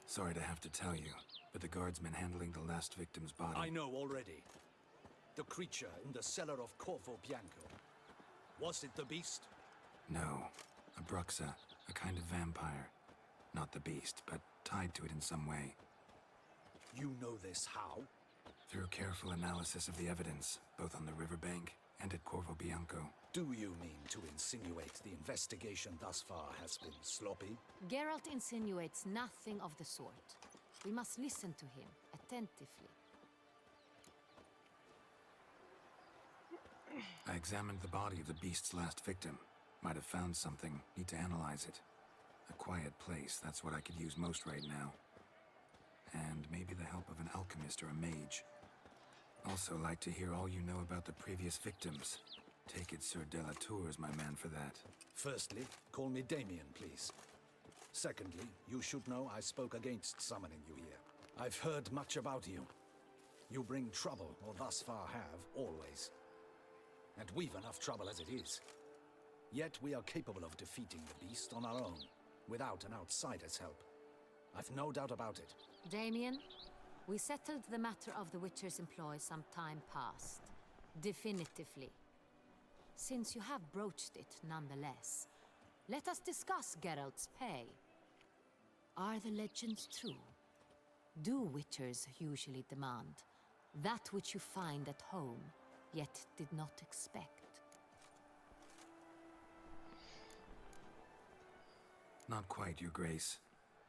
Sorry to have to tell you, but the guardsman handling the last victim's body... I know already. The creature in the cellar of Corvo Bianco. Was it the beast? No. A Bruxa, a kind of vampire. Not the beast, but tied to it in some way. You know this how? Through careful analysis of the evidence, both on the riverbank and at Corvo Bianco. Do you mean to insinuate the investigation thus far has been sloppy? Geralt insinuates nothing of the sort. We must listen to him attentively. I examined the body of the beast's last victim. Might have found something. Need to analyze it. A quiet place, that's what I could use most right now. And maybe the help of an alchemist or a mage. Also like to hear all you know about the previous victims. Take it Sir Delatour is my man for that. Firstly, call me Damien, please. Secondly, you should know I spoke against summoning you here. I've heard much about you. You bring trouble, or thus far have, always. And we've enough trouble as it is. Yet we are capable of defeating the beast on our own, without an outsider's help. I've no doubt about it. Damien, we settled the matter of the Witcher's employ some time past. Definitively. Since you have broached it nonetheless, let us discuss Geralt's pay. Are the legends true? Do Witchers usually demand that which you find at home, yet did not expect? Not quite, Your Grace.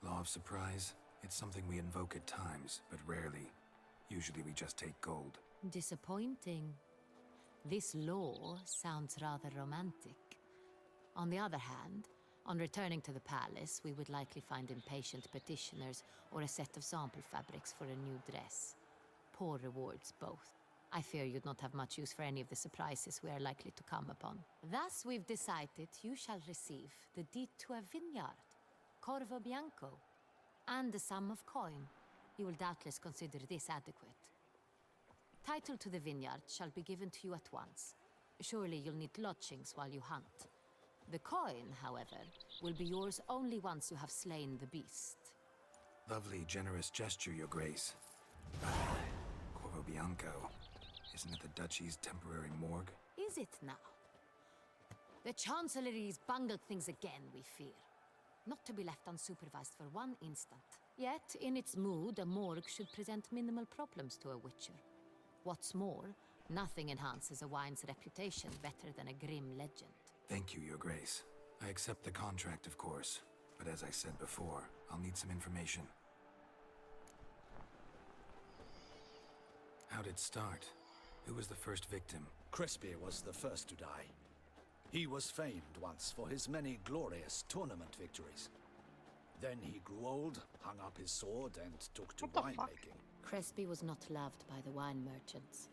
Law of surprise, it's something we invoke at times, but rarely. Usually we just take gold. Disappointing. This law sounds rather romantic. On the other hand, on returning to the palace, we would likely find impatient petitioners or a set of sample fabrics for a new dress. Poor rewards, both. I fear you'd not have much use for any of the surprises we are likely to come upon. Thus, we've decided you shall receive the deed to a vineyard, Corvo Bianco, and a sum of coin. You will doubtless consider this adequate. Title to the vineyard shall be given to you at once. Surely you'll need lodgings while you hunt. The coin, however, will be yours only once you have slain the beast. Lovely, generous gesture, Your Grace. Corvo Bianco. Isn't it the Duchy's temporary morgue? Is it now? The Chancellery's bungled things again, we fear. Not to be left unsupervised for one instant. Yet, in its mood, a morgue should present minimal problems to a Witcher. What's more, nothing enhances a wine's reputation better than a grim legend. Thank you, Your Grace. I accept the contract, of course. But as I said before, I'll need some information. How'd it start? Who was the first victim? Crespi was the first to die. He was famed once for his many glorious tournament victories. Then he grew old, hung up his sword, and took to winemaking. Crespi was not loved by the wine merchants.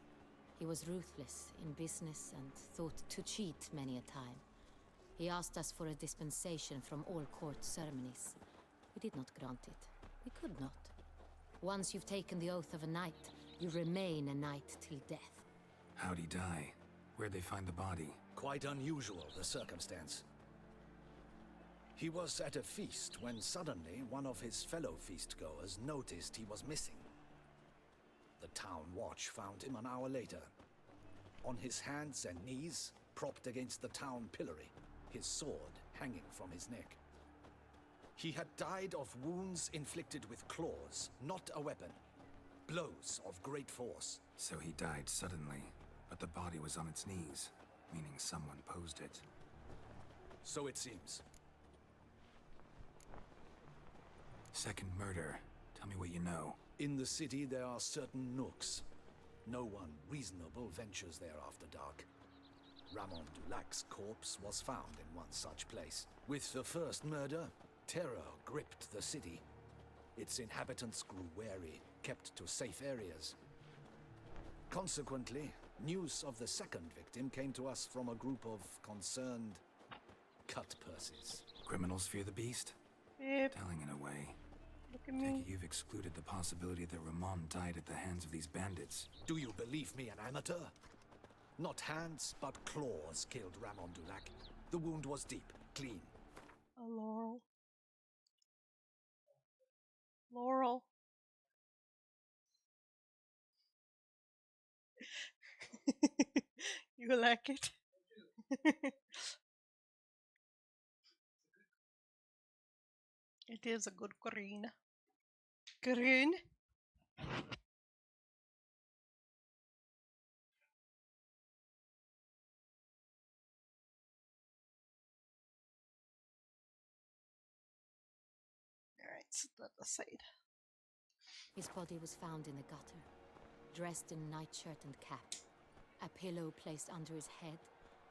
He was ruthless in business and thought to cheat many a time. He asked us for a dispensation from all court ceremonies. We did not grant it. We could not. Once you've taken the oath of a knight, you remain a knight till death. How'd he die? Where'd they find the body? Quite unusual, the circumstance. He was at a feast when suddenly one of his fellow feastgoers noticed he was missing. The town watch found him an hour later. On his hands and knees, propped against the town pillory, his sword hanging from his neck. He had died of wounds inflicted with claws, not a weapon. Blows of great force. So he died suddenly, but the body was on its knees, meaning someone posed it. So it seems. Second murder. Tell me what you know. In the city there are certain nooks. No one reasonable ventures there after dark. Ramon Dulac's corpse was found in one such place. With the first murder, terror gripped the city. Its inhabitants grew wary, kept to safe areas. Consequently, news of the second victim came to us from a group of concerned cut-purses. Criminals fear the beast? Yep. Telling in a way. Look at me. Take it you've excluded the possibility that Ramon died at the hands of these bandits. Do you believe me an amateur? Not hands, but claws killed Ramon Dulac. The wound was deep, clean. Oh, Laurel. Laurel. You like it? It is a good green. Green? It's the side. His body was found in the gutter, dressed in nightshirt and cap, a pillow placed under his head,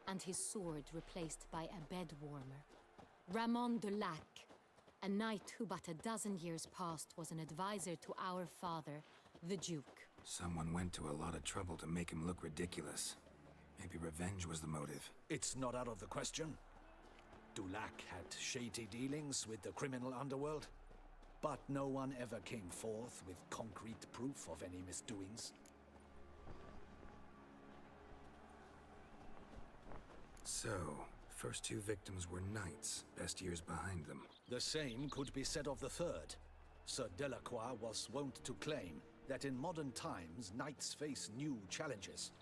and his sword replaced by a bed warmer. Ramon de Lac, a knight who but a dozen years past was an advisor to our father, the Duke. Someone went to a lot of trouble to make him look ridiculous. Maybe revenge was the motive. It's not out of the question. Dulac had shady dealings with the criminal underworld, but no one ever came forth with concrete proof of any misdoings. So, first two victims were knights, best years behind them. The same could be said of the third. Sir Delacroix was wont to claim that in modern times, knights face new challenges,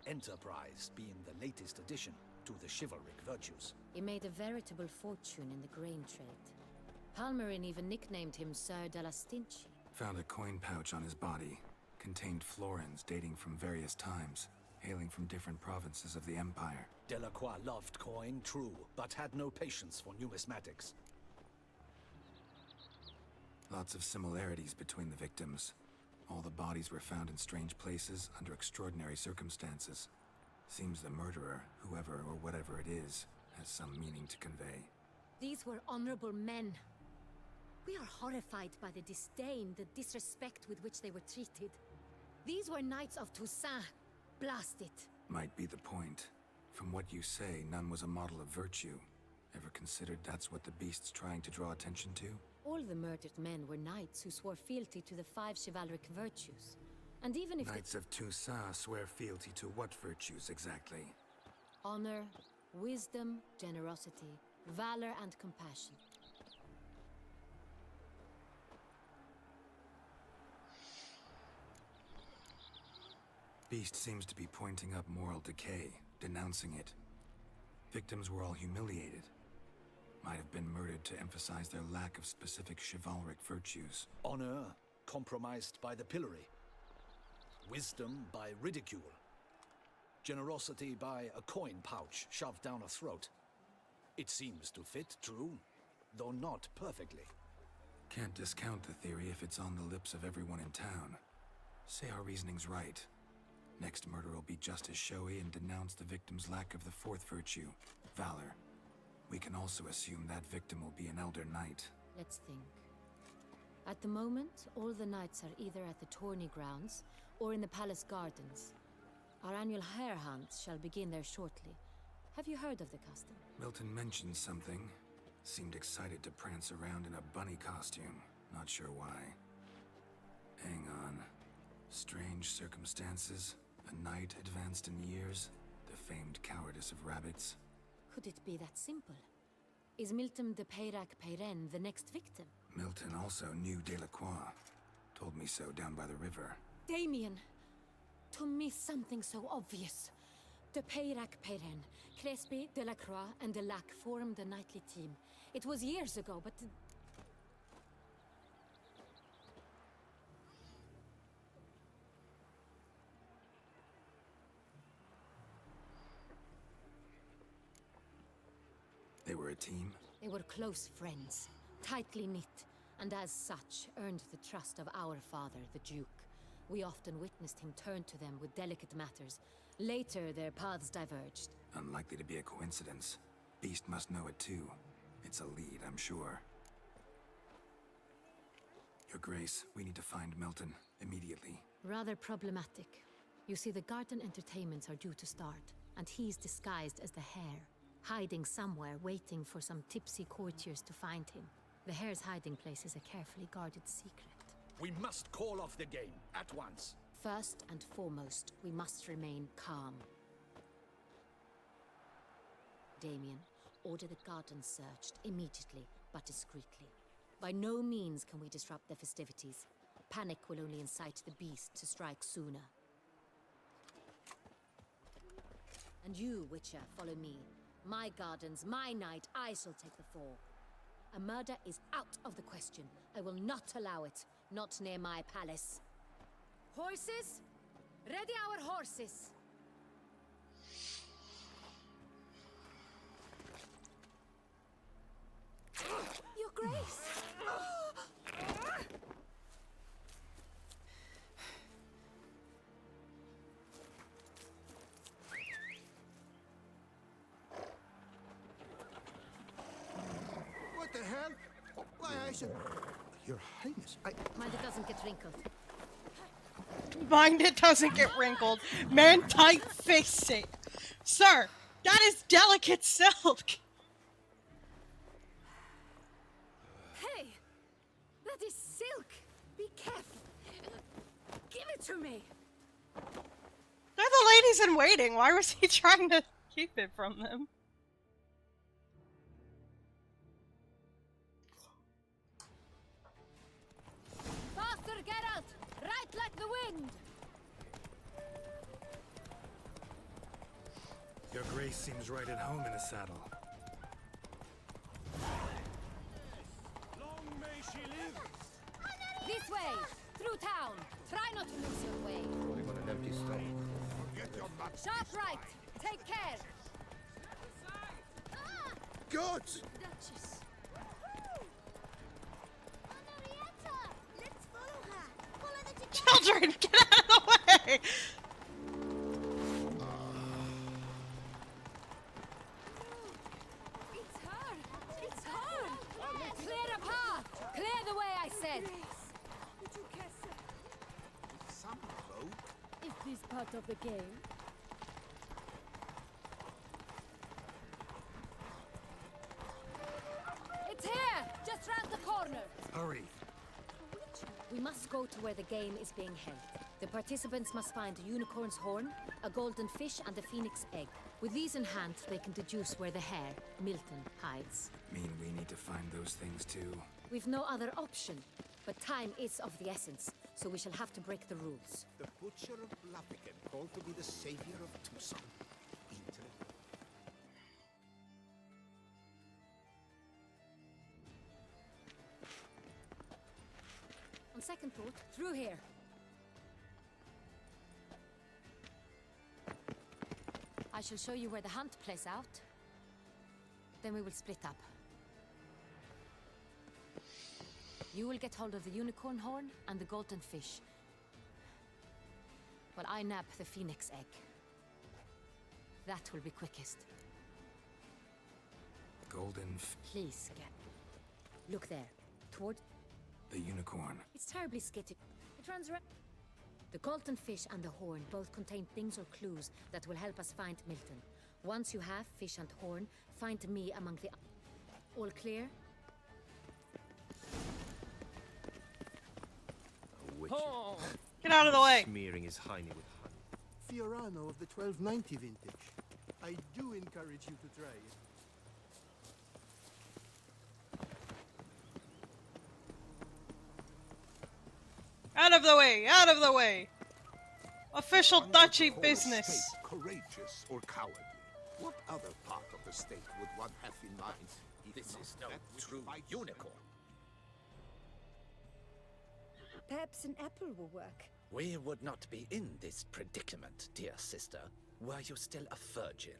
enterprise being the latest addition to the chivalric virtues. He made a veritable fortune in the grain trade. Palmerin even nicknamed him Sir de la Stinchi. Found a coin pouch on his body. Contained florins dating from various times, hailing from different provinces of the Empire. Delacroix loved coin, true, but had no patience for numismatics. Lots of similarities between the victims. All the bodies were found in strange places under extraordinary circumstances. Seems the murderer, whoever or whatever it is, has some meaning to convey. These were honorable men. We are horrified by the disdain, the disrespect with which they were treated. These were knights of Toussaint. Blast it. Might be the point. From what you say, none was a model of virtue. Ever considered that's what the beast's trying to draw attention to? All the murdered men were knights who swore fealty to the 5 chivalric virtues. And even if Knights of Toussaint swear fealty to what virtues exactly? honor, wisdom, generosity, valor, and compassion. Beast seems to be pointing up moral decay, denouncing it. Victims were all humiliated. Might have been murdered to emphasize their lack of specific chivalric virtues. Honor compromised by the pillory. Wisdom by ridicule. Generosity by a coin pouch shoved down a throat. It seems to fit, true, though not perfectly. Can't discount the theory if it's on the lips of everyone in town. Say our reasoning's right. Next murder will be just as showy and denounce the victim's lack of the fourth virtue, valor. We can also assume that victim will be an elder knight. Let's think. At the moment, all the knights are either at the tourney grounds or in the palace gardens. Our annual hare hunts shall begin there shortly. Have you heard of the custom? Milton mentioned something. Seemed excited to prance around in a bunny costume. Not sure why. Hang on. Strange circumstances. A knight advanced in years. The famed cowardice of rabbits. Could it be that simple? Is Milton de Peyrac-Peyren the next victim? Milton also knew Delacroix. Told me so down by the river. Damien! To miss something so obvious. De Peyrac-Peyren, Crespi, Delacroix, and Delac formed a knightly team. It was years ago, but... They were a team? They were close friends, tightly knit, and as such earned the trust of our father, the Duke. We often witnessed him turn to them with delicate matters. Later, their paths diverged. Unlikely to be a coincidence. Beast must know it too. It's a lead, I'm sure. Your Grace, we need to find Milton, immediately. Rather problematic. You see, the garden entertainments are due to start, and he's disguised as the Hare, hiding somewhere, waiting for some tipsy courtiers to find him. The Hare's hiding place is a carefully guarded secret. We must call off the game, at once. First and foremost, we must remain calm. Damien, order the garden searched immediately, but discreetly. By no means can we disrupt the festivities. Panic will only incite the beast to strike sooner. And you, Witcher, follow me. My gardens, my night, I shall take the fall. A murder is out of the question. I will not allow it. Not near my palace. Horses? Ready our horses! Your Grace! What the hell? Why, I should... Your Highness, Mind it doesn't get wrinkled. Mind it doesn't get wrinkled. Man, tight face it. Sir, that is delicate silk. Hey! That is silk! Be careful! Give it to me! They're the ladies in waiting. Why was he trying to keep it from them? Faster, Geralt! Right like the wind! Your Grace seems right at home in the saddle. Long may she live! This way! Through town! Try not to lose your way! Only got an empty stomach. Get your butt. Sharp right! Take care! God! Duchess! Let's follow her. Follow the Children, get out of the way! It's her! It's her! Clear the path! Clear the way, I said! Some folk. Is this part of the game? It's here! Just round the corner! Hurry. We must go to where the game is being held. The participants must find a unicorn's horn, a golden fish, and a phoenix egg. With these in hand, they can deduce where the hare, Milton, hides. Mean we need to find those things too. We've no other option, but time is of the essence, so we shall have to break the rules. The Butcher of Blaviken, called to be the savior of Tucson. On second thought, through here. I shall show you where the hunt plays out. Then we will split up. You will get hold of the unicorn horn and the golden fish, while I nab the phoenix egg. That will be quickest. Please, get. Look there, toward the unicorn. It's terribly skittish. It runs around. The golden fish and the horn both contain things or clues that will help us find Milton. Once you have fish and horn, find me among the... All clear? Oh. Get out of the way! Smearing his hiney with honey. Fiorano of the 1290 vintage. I do encourage you to try it. Out of the way! Out of the way! Official duchy business. State courageous or cowardly? What other part of the state would one have in mind? This is no true unicorn. Perhaps an apple will work. We would not be in this predicament, dear sister, were you still a virgin.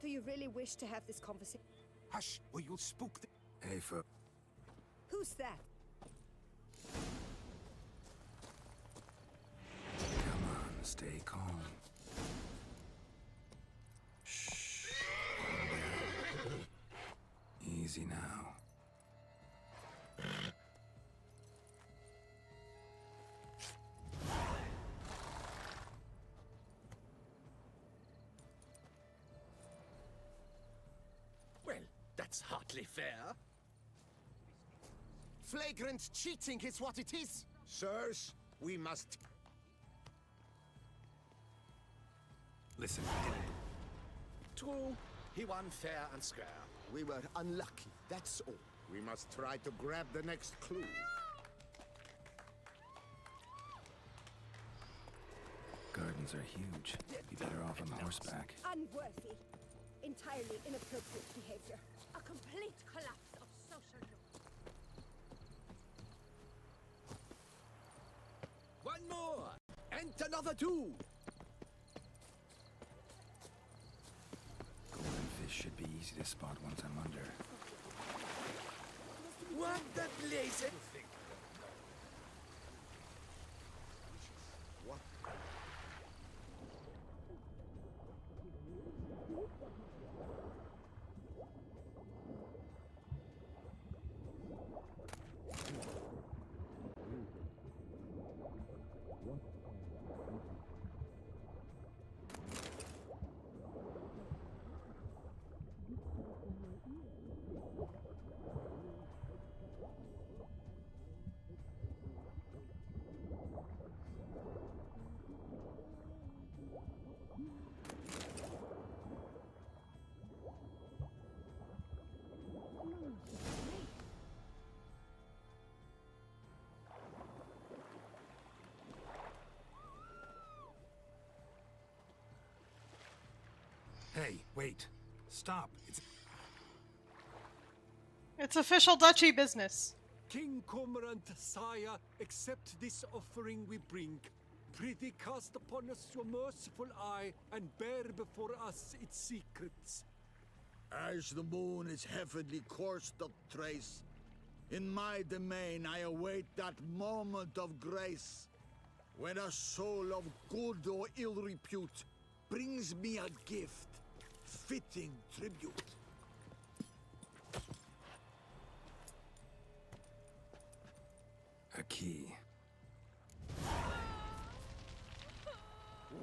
Do you really wish to have this conversation? Hush, or you'll spook the... Hey, for... Who's that? Come on, stay calm. Shh. Easy now. Well, that's hardly fair. Flagrant cheating is what it is. Sirs, we must... Listen, True, he won fair and square. We were unlucky, that's all. We must try to grab the next clue. gardens are huge. Be better off on horseback. Unworthy. Entirely inappropriate behavior. A complete collapse of social norms. One more! And another two! Golden fish should be easy to spot once I'm under. What the blaze? What? Hey, wait. Stop. It's official duchy business. King Cormorant, sire, accept this offering we bring. Prithee cast upon us your merciful eye, and bear before us its secrets. As the moon is heavenly coursed of trace, in my domain I await that moment of grace, when a soul of good or ill repute brings me a gift, fitting tribute. A key.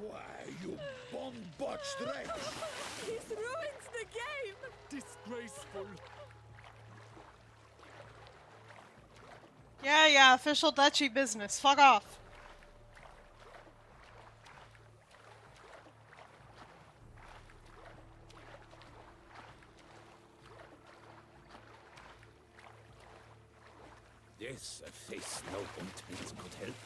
Why, you bomb-botched wretch! He's ruined the game! Disgraceful. Yeah, official duchy business. Fuck off. Yes, a face no ointment could help.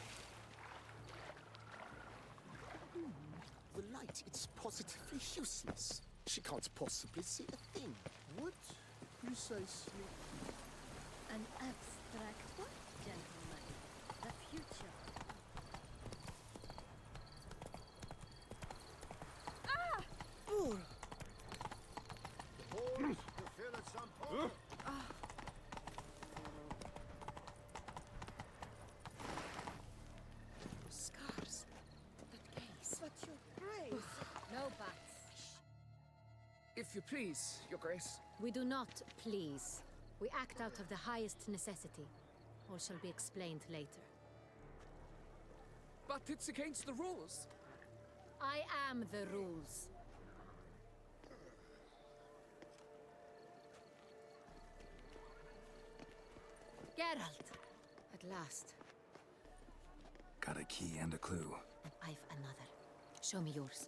The light, it's positively useless. She can't possibly see a thing. What precisely? An abstract what, gentlemen? The future. Ah! Hold to fill at some point. Scars. That gaze. But your grace. No buts. If you please, your grace. We do not please. We act out of the highest necessity. All shall be explained later. But it's against the rules. I am the rules. Geralt! At last. Got a key and a clue. And I've another. Show me yours.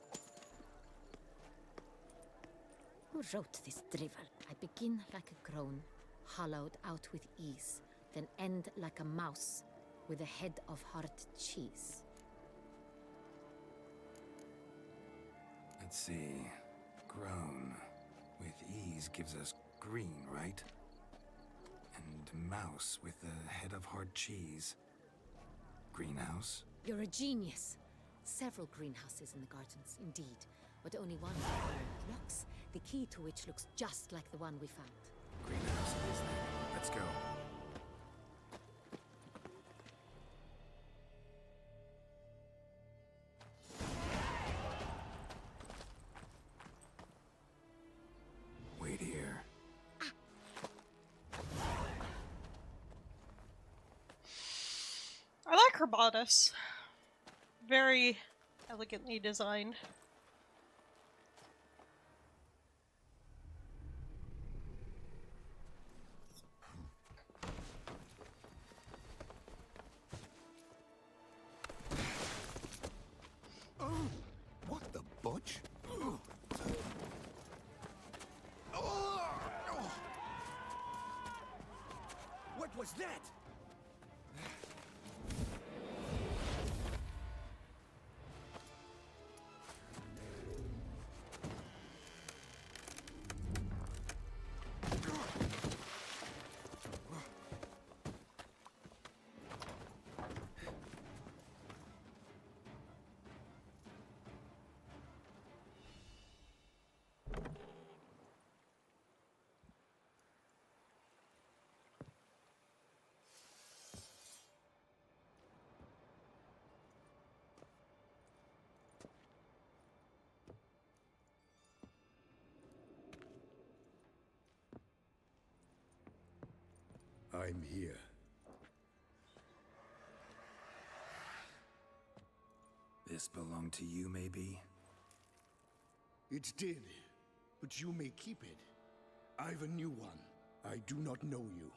Who wrote this drivel? I begin like a groan, hollowed out with ease, then end like a mouse, with a head of hard cheese. Let's see. Grown. With ease gives us green, right? And mouse with the head of hard cheese. Greenhouse? You're a genius. Several greenhouses in the gardens, indeed, but only one required locks, the key to which looks just like the one we found. Greenhouse it is then. Let's go. Wait here. I like her bodice. Very elegantly designed. What the butch? What was that? I'm here. This belonged to you, maybe? It did, but you may keep it. I've a new one. I do not know you.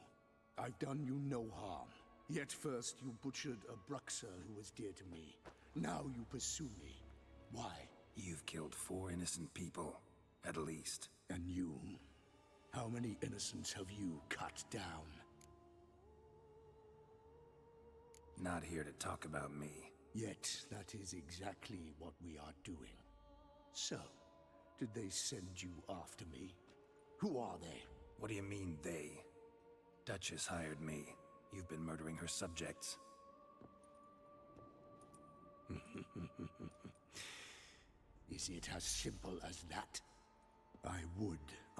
I've done you no harm. Yet first you butchered a Bruxer who was dear to me. Now you pursue me. Why? You've killed 4 innocent people, at least. And you? How many innocents have you cut down? Not here to talk about me. Yet that is exactly what we are doing. So, Did they send you after me? Who are they? What do you mean, they? Duchess hired me. You've been murdering her subjects. Is it as simple as that? I would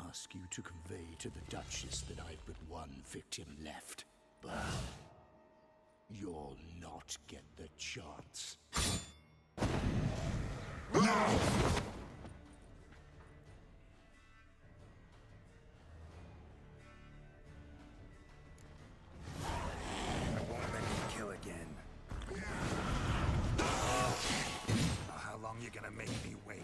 ask you to convey to the Duchess that I've but one victim left, but you'll not get the chance. I won't let you kill again. How long you gonna make me wait?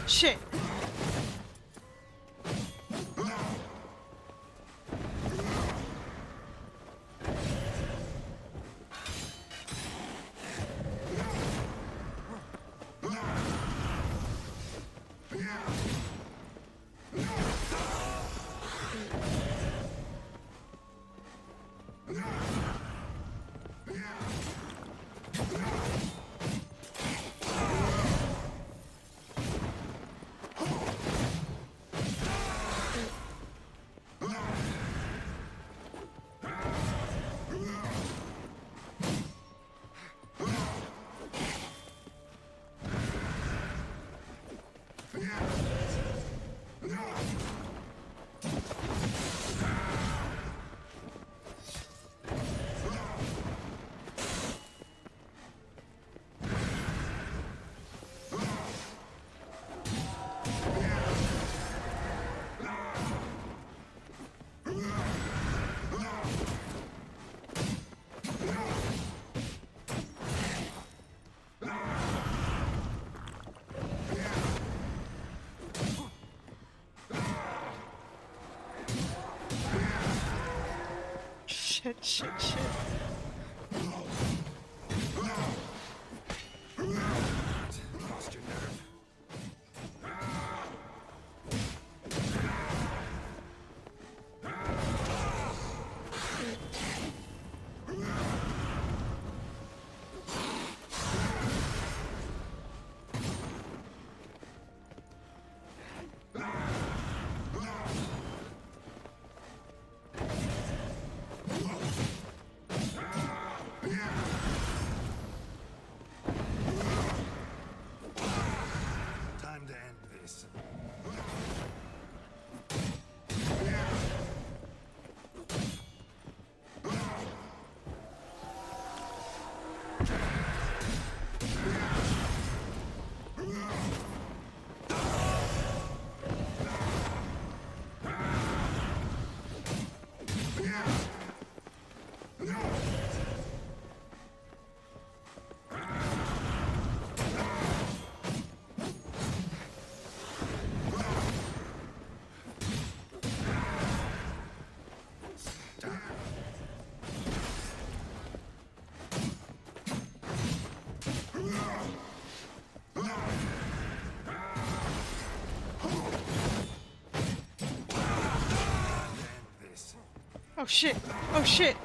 Shit. Shit. Lost your nerve. Oh shit! Oh shit!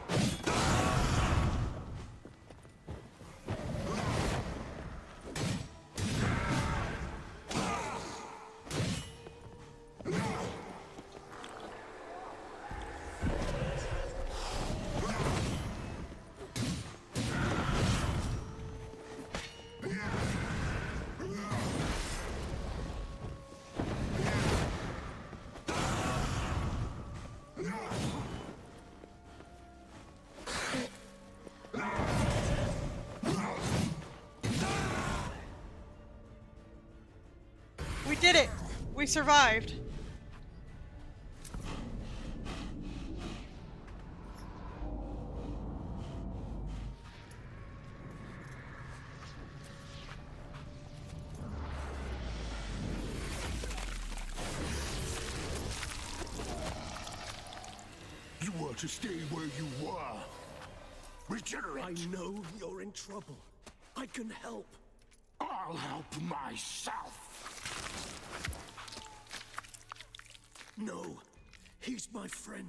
We did it! We survived. You want to stay where you are. Regenerate. I know you're in trouble. I can help. I'll help myself. No, he's my friend.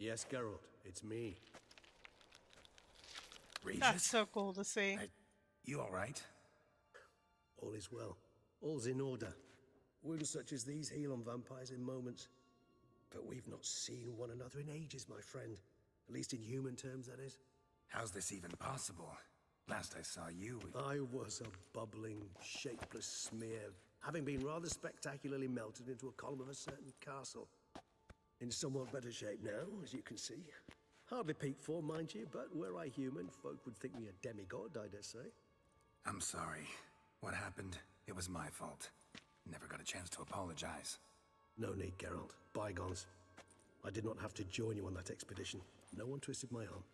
Yes, Geralt, it's me. Regis? That's so cool to see. You alright? All is well. All's in order. Wounds such as these heal on vampires in moments. But we've not seen one another in ages, my friend. At least in human terms, that is. How's this even possible? Last I saw you... I was a bubbling, shapeless smear, having been rather spectacularly melted into a column of a certain castle. In somewhat better shape now, as you can see. Hardly peak form, mind you, but were I human, folk would think me a demigod, I dare say. I'm sorry. What happened, it was my fault. Never got a chance to apologize. No need, Geralt. Bygones. I did not have to join you on that expedition. No one twisted my arm.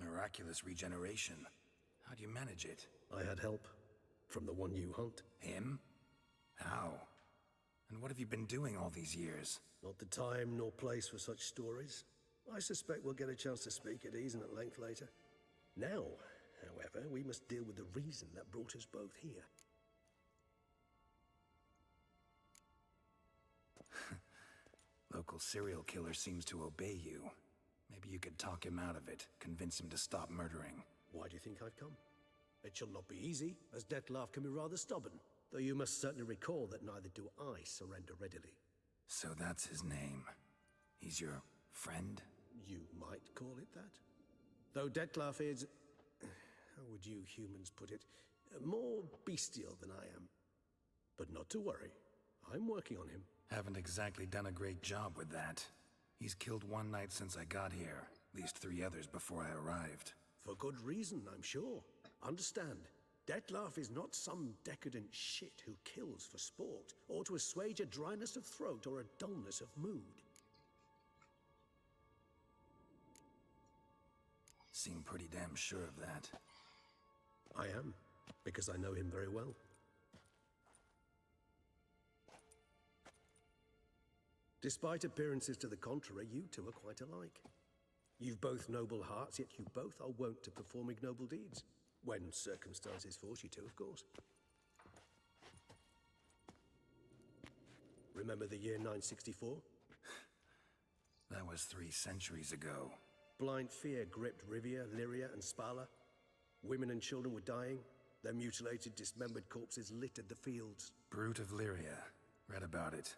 Miraculous regeneration. How'd you manage it? I had help. From the one you hunt. Him? How? And what have you been doing all these years? Not the time nor place for such stories. I suspect we'll get a chance to speak at ease and at length later. Now, however, we must deal with the reason that brought us both here. Local serial killer seems to obey you. Maybe you could talk him out of it, convince him to stop murdering. Why do you think I've come? It shall not be easy, as Dettlaff can be rather stubborn. Though you must certainly recall that neither do I surrender readily. So that's his name. He's your friend? You might call it that. Though Dettlaff is... how would you humans put it? More bestial than I am. But not to worry. I'm working on him. Haven't exactly done a great job with that. He's killed one knight since I got here. At least 3 others before I arrived. For good reason, I'm sure. Understand, Dettlaff is not some decadent shit who kills for sport, or to assuage a dryness of throat or a dullness of mood. Seem pretty damn sure of that. I am, because I know him very well. Despite appearances to the contrary, you two are quite alike. You've both noble hearts, yet you both are wont to perform ignoble deeds. When circumstances force you to, of course. Remember the year 964? That was 3 centuries ago. Blind fear gripped Rivia, Lyria, and Spala. Women and children were dying. Their mutilated, dismembered corpses littered the fields. Brute of Lyria. Read about it.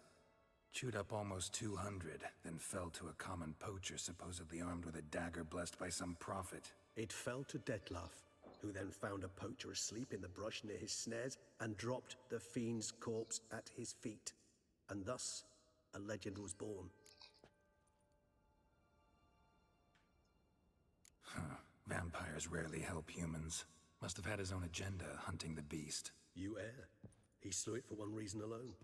Chewed up almost 200, then fell to a common poacher supposedly armed with a dagger blessed by some prophet. It fell to Dettlaff. who then found a poacher asleep in the brush near his snares and dropped the fiend's corpse at his feet. And thus, a legend was born. Vampires rarely help humans. Must have had his own agenda hunting the beast. You err. He slew it for one reason alone.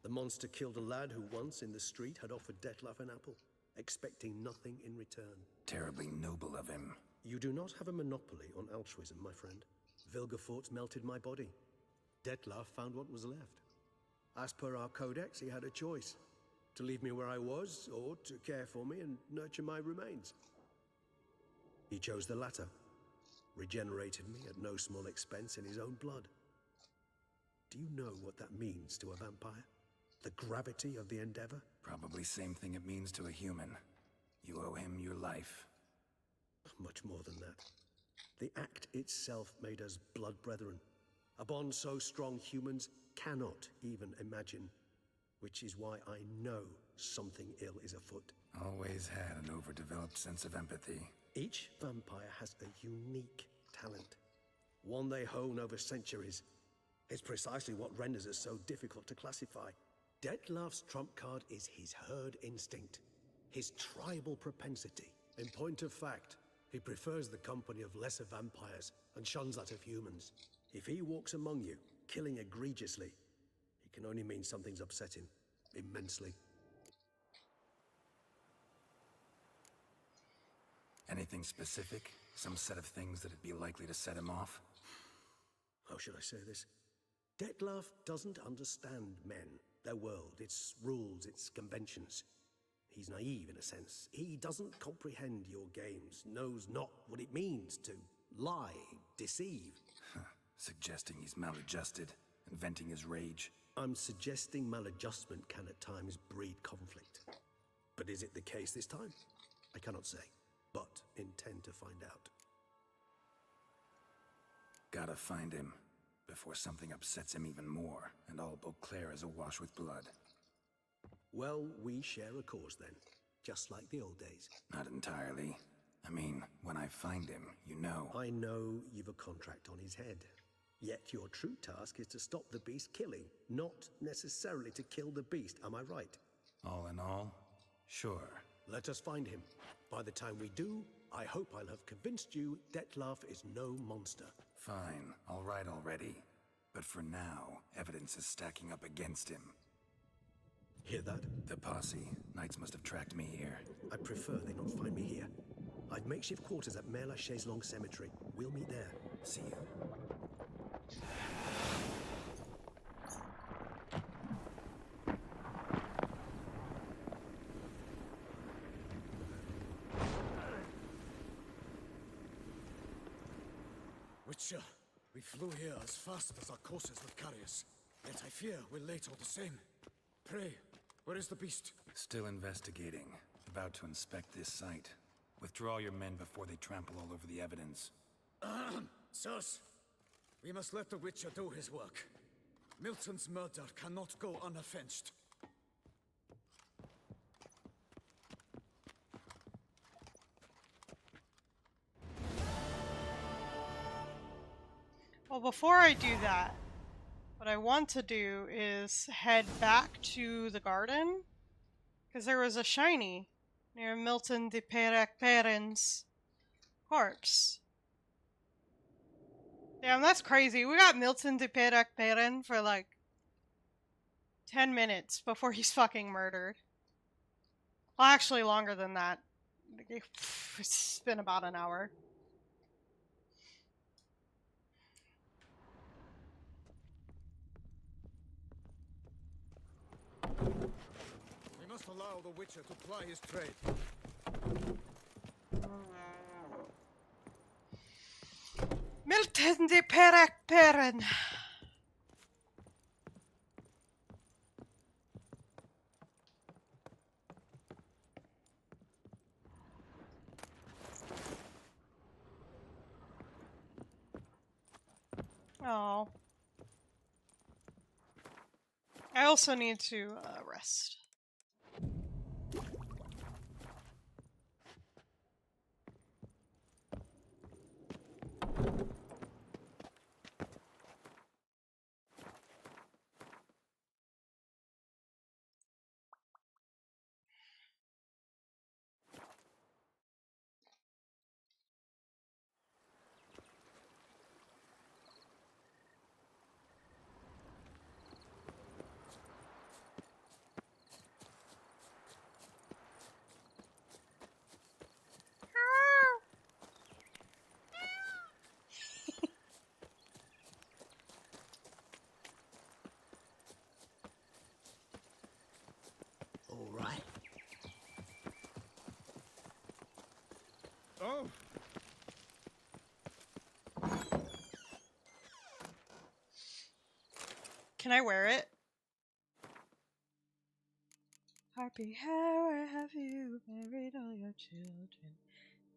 The monster killed a lad who once in the street had offered Dettlaff an apple, expecting nothing in return. Terribly noble of him. You do not have a monopoly on altruism, my friend. Vilgefortz melted my body. Dettlaff found what was left. As per our codex, he had a choice. To leave me where I was, or to care for me and nurture my remains. He chose the latter. Regenerated me at no small expense in his own blood. Do you know what that means to a vampire? The gravity of the endeavor? Probably same thing it means to a human. You owe him your life. Much more than that. The act itself made us blood brethren. A bond so strong humans cannot even imagine. Which is why I know something ill is afoot. Always had an overdeveloped sense of empathy. Each vampire has a unique talent. One they hone over centuries. It's precisely what renders us so difficult to classify. Dettlaff's trump card is his herd instinct. His tribal propensity. In point of fact, he prefers the company of lesser vampires and shuns that of humans. If he walks among you, killing egregiously, it can only mean something's upset him. Immensely. Anything specific? Some set of things that'd be likely to set him off? How should I say this? Dettlaff doesn't understand men, their world, its rules, its conventions. He's naive in a sense. He doesn't comprehend your games, knows not what it means to lie, deceive. Suggesting he's maladjusted and venting his rage. I'm suggesting maladjustment can at times breed conflict. But is it the case this time? I cannot say, but intend to find out. Gotta find him before something upsets him even more, and all Beauclair is awash with blood. Well, we share a cause then, just like the old days. Not entirely. I mean, when I find him, you know. I know you've a contract on his head. Yet your true task is to stop the beast killing, not necessarily to kill the beast, am I right? All in all, sure. Let us find him. By the time we do, I hope I'll have convinced you Dettlaff is no monster. Fine, all right already. But for now, evidence is stacking up against him. Hear that? The posse. Knights must have tracked me here. I prefer they not find me here. I've makeshift quarters at Mère Lachaise Long Cemetery. We'll meet there. See you. Witcher, we flew here as fast as our courses would carry us. Yet I fear we're late all the same. Pray, where is the beast? Still investigating. About to inspect this site. Withdraw your men before they trample all over the evidence. Sirs, we must let the Witcher do his work. Milton's murder cannot go unavenged. Well, before I do that, what I want to do is head back to the garden, because there was a shiny near Milton de Peyrac-Perrin's corpse. Damn, that's crazy. We got Milton de Peyrac-Perrin for like 10 minutes before he's fucking murdered. Well, actually longer than that. It's been about an hour. We must allow the Witcher to ply his trade. Milton de Peyrac-Perrin. Oh. I also need to rest. Oh! Can I wear it? Harpy hair, where have you buried all your children?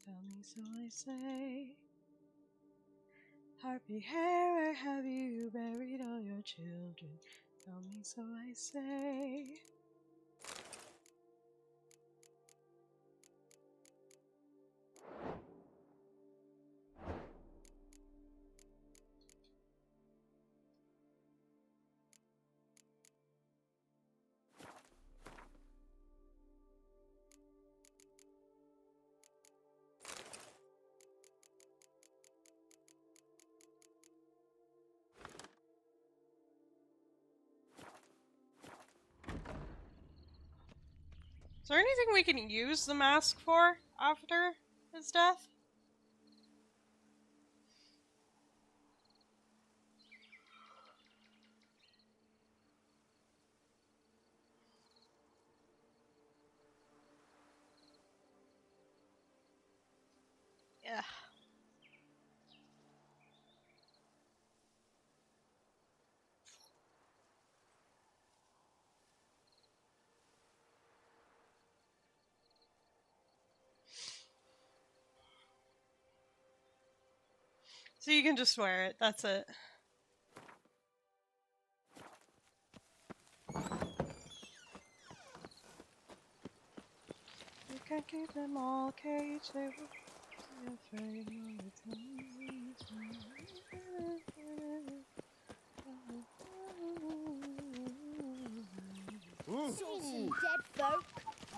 Tell me, so I say. Harpy hair, where have you buried all your children? Tell me, so I say. Is there anything we can use the mask for after his death? Yeah. So you can just wear it, that's it. You can keep them all caged, they will be afraid all the time. Sorcery, dead folk.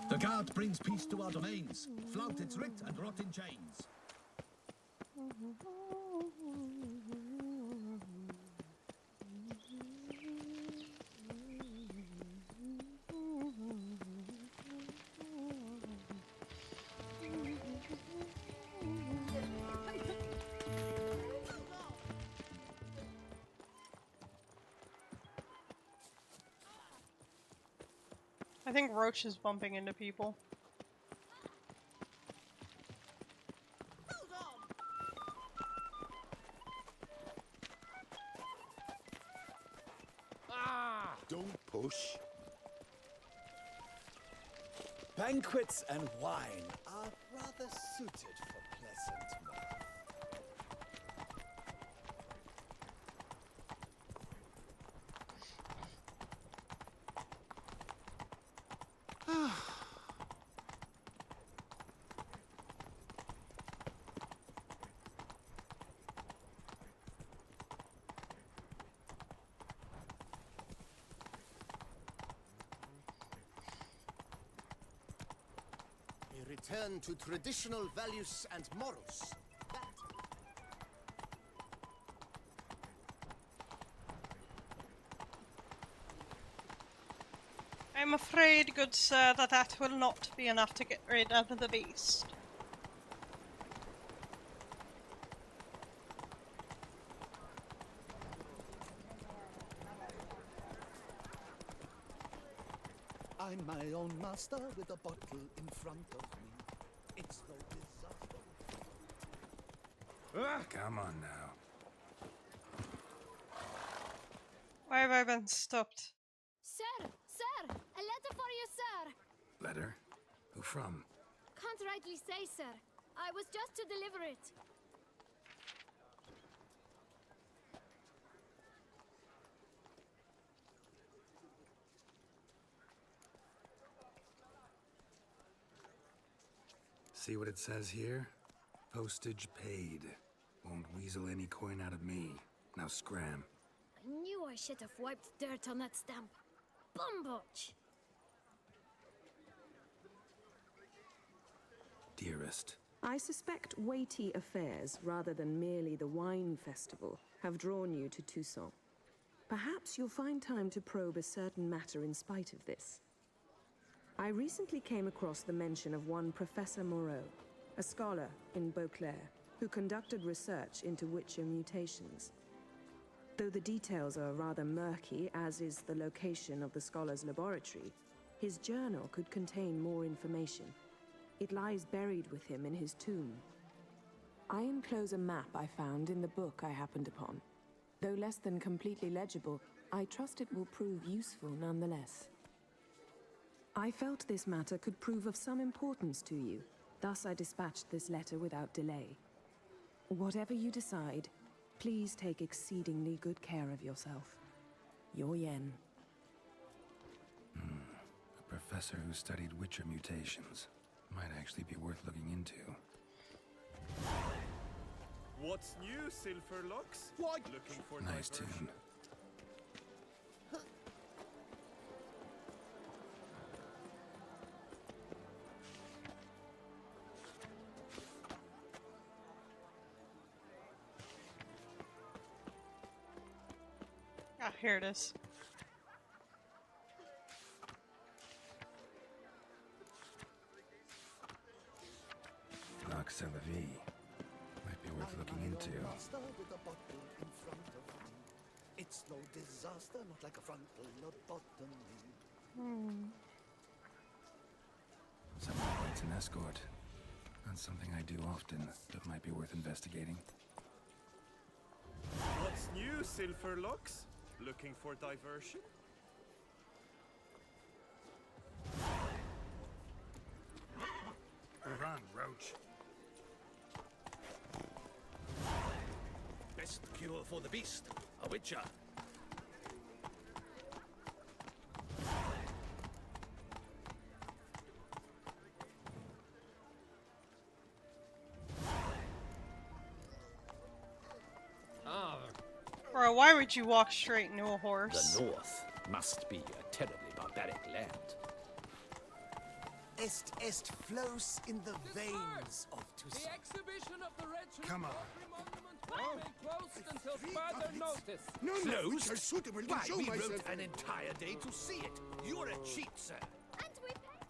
The guard brings peace to our domains. Flout its writ and rot in chains. I think Roach is bumping into people. Don't push. Banquets and wine are rather suited for pleasant mirth. A return to traditional values and morals. I'm afraid, good sir, that will not be enough to get rid of the beast. I'm my own master with a bottle in front of me. It's no disaster. Come on now. Why have I been stopped? Sir! Sir! A letter for you, sir! Letter? Who from? Can't rightly say, sir. I was just to deliver it. See what it says here? Postage paid. Won't weasel any coin out of me. Now scram. I knew I should have wiped dirt on that stamp. Bumbotch! Dearest. I suspect weighty affairs, rather than merely the wine festival, have drawn you to Toussaint. Perhaps you'll find time to probe a certain matter in spite of this. I recently came across the mention of one Professor Moreau, a scholar in Beauclair, who conducted research into Witcher mutations. Though the details are rather murky, as is the location of the scholar's laboratory, his journal could contain more information. It lies buried with him in his tomb, I enclose a map I found in the book I happened upon. Though less than completely legible, I trust it will prove useful nonetheless. I felt this matter could prove of some importance to you, thus I dispatched this letter without delay. Whatever you decide, please take exceedingly good care of yourself. Your Yen. A professor who studied Witcher mutations. Might actually be worth looking into. What's new, Silverlocks? What? Looking for Nice diversion? tune. Ah, here it is. Nox Celavi. Might be worth looking into. With a bottle in front of me. It's no disaster, not like a frontal lobotomy. Someone needs an escort. Not something I do often, but might be worth investigating. What's new, Silverlocks? Looking for diversion? Run, Roach. Best cure for the beast, a witcher. Bro, why would you walk straight into a horse? The North must be a terribly barbaric land. Est flows in the veins of Toussaint. The exhibition of the Red Come on. Monument will remain closed until further notice. No Closed? which are suitable to Why, show we myself. wrote an entire day to see it. You're a cheat, sir. And we paid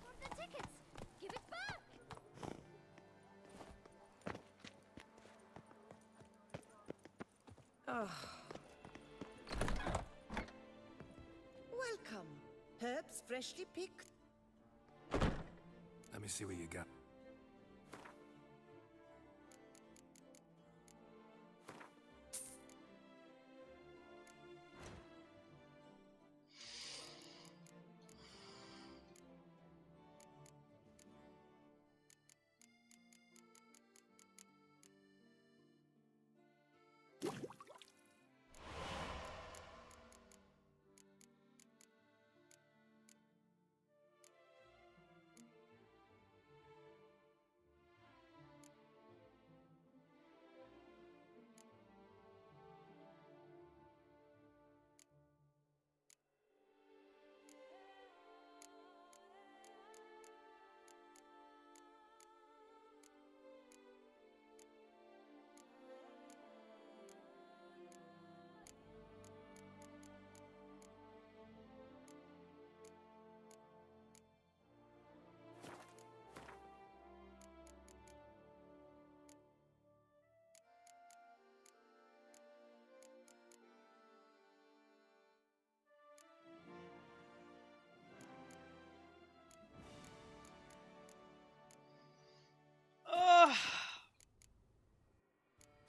for the tickets. Give it back. Welcome. Herbs freshly picked. Let me see what you got.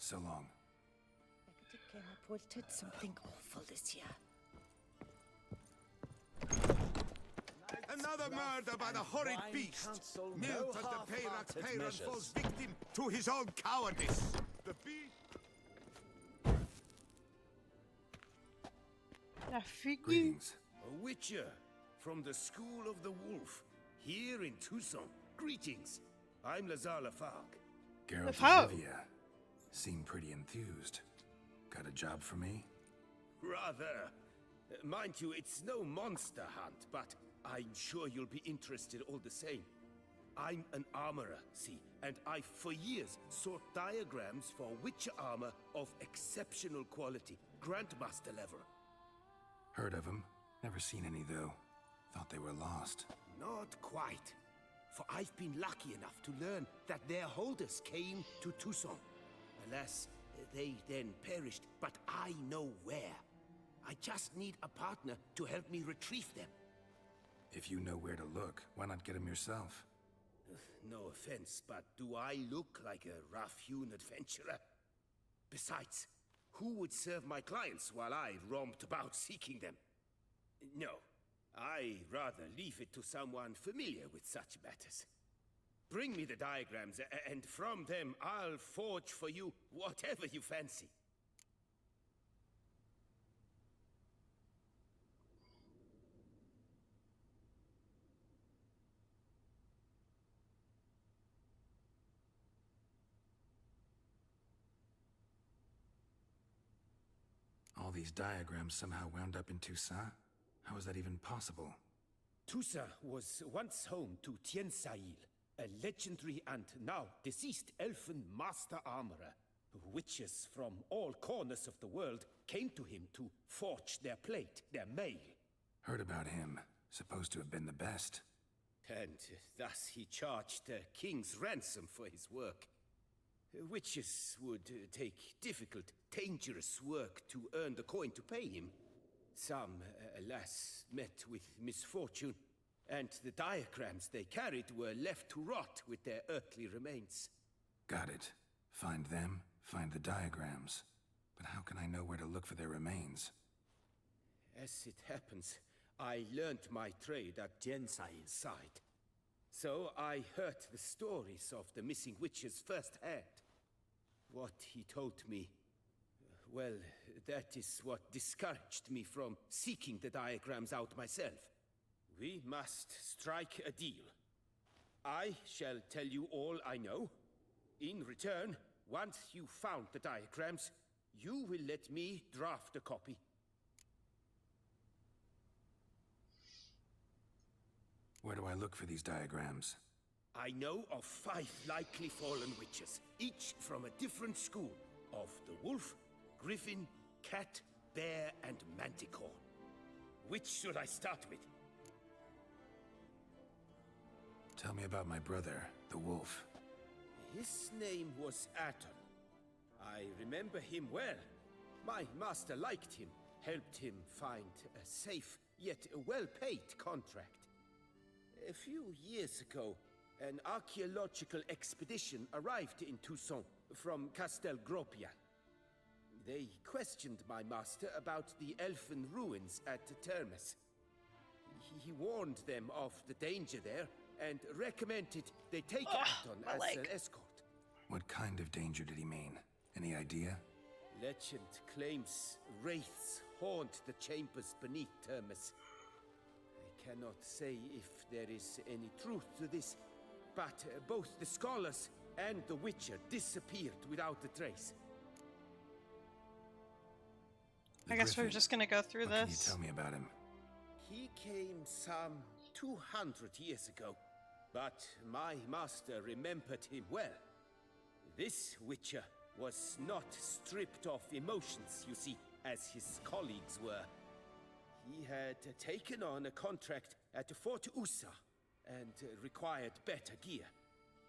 So long. Came reported something awful this year. Another murder by the horrid beast. Milt of the Peyrac falls victim to his own cowardice. The beast. Greetings. A witcher from the School of the Wolf, here in Toussaint. Greetings. I'm Lazar Lafargue. Geralt of Rivia. Seem pretty enthused. Got a job for me? Rather. Mind you, it's no monster hunt, but I'm sure you'll be interested all the same. I'm an armorer, see, and I've for years sought diagrams for witcher armor of exceptional quality. Grandmaster level. Heard of them. Never seen any, though. Thought they were lost. Not quite. For I've been lucky enough to learn that their holders came to Toussaint. Alas, they then perished, but I know where. I just need a partner to help me retrieve them. If you know where to look, why not get them yourself? No offense, but do I look like a rough-hewn adventurer? Besides, who would serve my clients while I romped about seeking them? No, I rather leave it to someone familiar with such matters. Bring me the diagrams, and from them I'll forge for you whatever you fancy. All these diagrams somehow wound up in Toussaint? How is that even possible? Toussaint was once home to Tiensail, a legendary and now deceased elfin master armorer. Witches from all corners of the world came to him to forge their plate, their mail. Heard about him. Supposed to have been the best. And thus he charged a king's ransom for his work. Witches would take difficult, dangerous work to earn the coin to pay him. Some, alas, met with misfortune, and the diagrams they carried were left to rot with their earthly remains. Got it. Find them, find the diagrams. But how can I know where to look for their remains? As it happens, I learned my trade at Tiensail's side. So I heard the stories of the missing witches firsthand. What he told me, well, that is what discouraged me from seeking the diagrams out myself. We must strike a deal. I shall tell you all I know. In return, once you've found the diagrams, you will let me draft a copy. Where do I look for these diagrams? I know of 5 likely fallen witches, each from a different school of the wolf, griffin, cat, bear, and manticore. Which should I start with? Tell me about my brother, the wolf. His name was Aton. I remember him well. My master liked him, helped him find a safe, yet well-paid contract. A few years ago, an archaeological expedition arrived in Toussaint from Castel Gropia. They questioned my master about the elfin ruins at Termes. He warned them of the danger there and recommended they take Aton as an escort. What kind of danger did he mean? Any idea? Legend claims wraiths haunt the chambers beneath Termes. I cannot say if there is any truth to this, but both the scholars and the Witcher disappeared without a trace. I guess we're just gonna go through this. Can you tell me about him? He came some 200 years ago, but my master remembered him well. This Witcher was not stripped of emotions, you see, as his colleagues were. He had taken on a contract at Fort Usa and required better gear.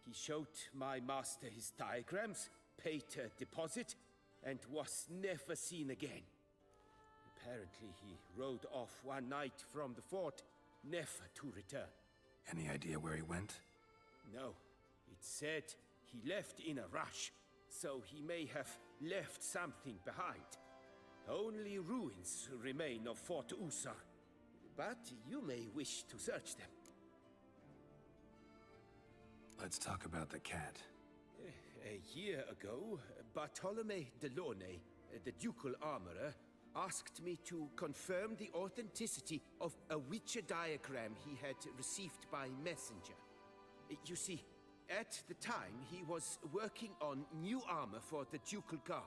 He showed my master his diagrams, paid a deposit, and was never seen again. Apparently he rode off one night from the fort, never to return. Any idea where he went? No. It said he left in a rush, so he may have left something behind. Only ruins remain of Fort Usa, but you may wish to search them. Let's talk about the cat. A year ago, Bartolome Delaunay, the ducal armorer, asked me to confirm the authenticity of a Witcher diagram he had received by messenger. You see, at the time he was working on new armor for the ducal guard.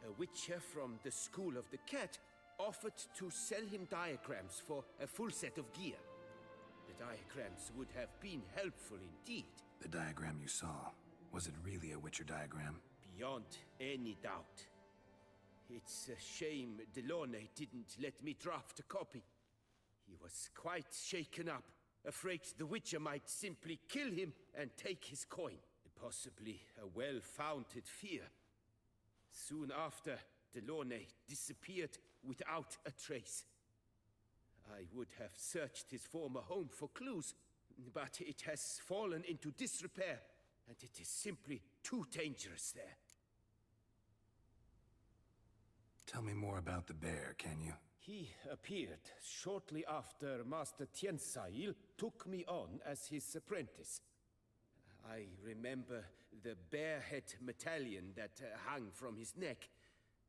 A Witcher from the School of the Cat offered to sell him diagrams for a full set of gear. The diagrams would have been helpful indeed. The diagram you saw, was it really a Witcher diagram? Beyond any doubt. It's a shame Delaunay didn't let me draft a copy. He was quite shaken up, afraid the Witcher might simply kill him and take his coin. Possibly a well-founded fear. Soon after, Delaunay disappeared without a trace. I would have searched his former home for clues, but it has fallen into disrepair, and it is simply too dangerous there. Tell me more about the bear, can you? He appeared shortly after Master Tiensail took me on as his apprentice. I remember the bear-head medallion that hung from his neck.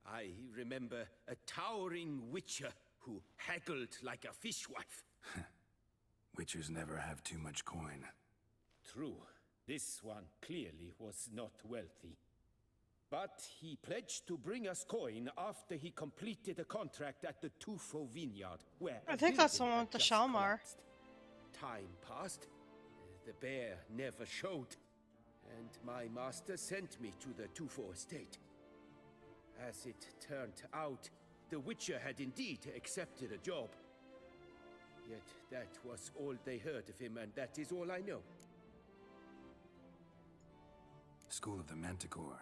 I remember a towering witcher who haggled like a fishwife. Witchers never have too much coin. True. This one clearly was not wealthy. But he pledged to bring us coin after he completed a contract at the Tufo vineyard, where I think that's the one with the Shalmar. Time passed. The bear never showed. And my master sent me to the Tufo estate. As it turned out, the Witcher had indeed accepted a job. Yet that was all they heard of him, and that is all I know. School of the Manticore.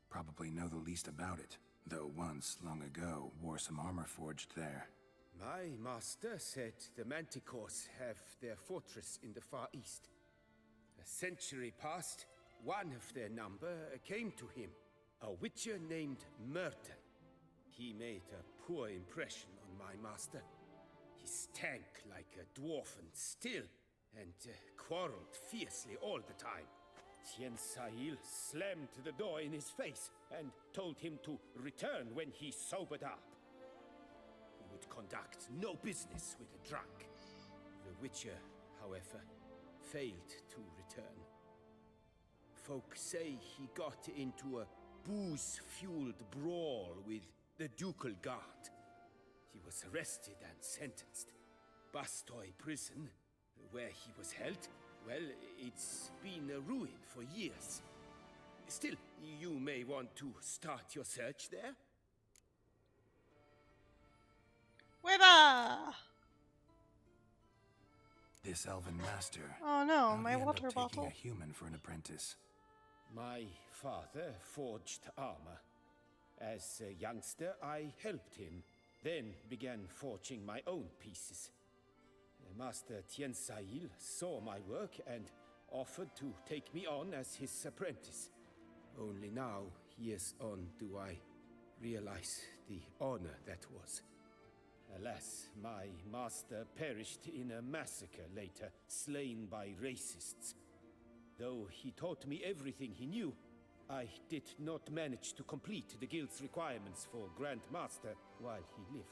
Probably know the least about it, though once, long ago, wore some armor forged there. My master said the Manticores have their fortress in the Far East. A century passed, one of their number came to him, a witcher named Merton. He made a poor impression on my master. He stank like a dwarfen still, and quarreled fiercely all the time. Tiensail slammed the door in his face and told him to return when he sobered up. He would conduct no business with a drunk. The Witcher, however, failed to return. Folk say he got into a booze-fueled brawl with the ducal guard. He was arrested and sentenced. Bastoy prison, where he was held, well, it's been a ruin for years. Still, you may want to start your search there. Weber! This elven master. Oh no, how'd my he end up water taking bottle. a human for an apprentice. My father forged armor. As a youngster, I helped him, then began forging my own pieces. Master Tiensail saw my work and offered to take me on as his apprentice. Only now, years on, do I realize the honor that was. Alas, my master perished in a massacre later, slain by racists. Though he taught me everything he knew, I did not manage to complete the guild's requirements for Grand Master while he lived.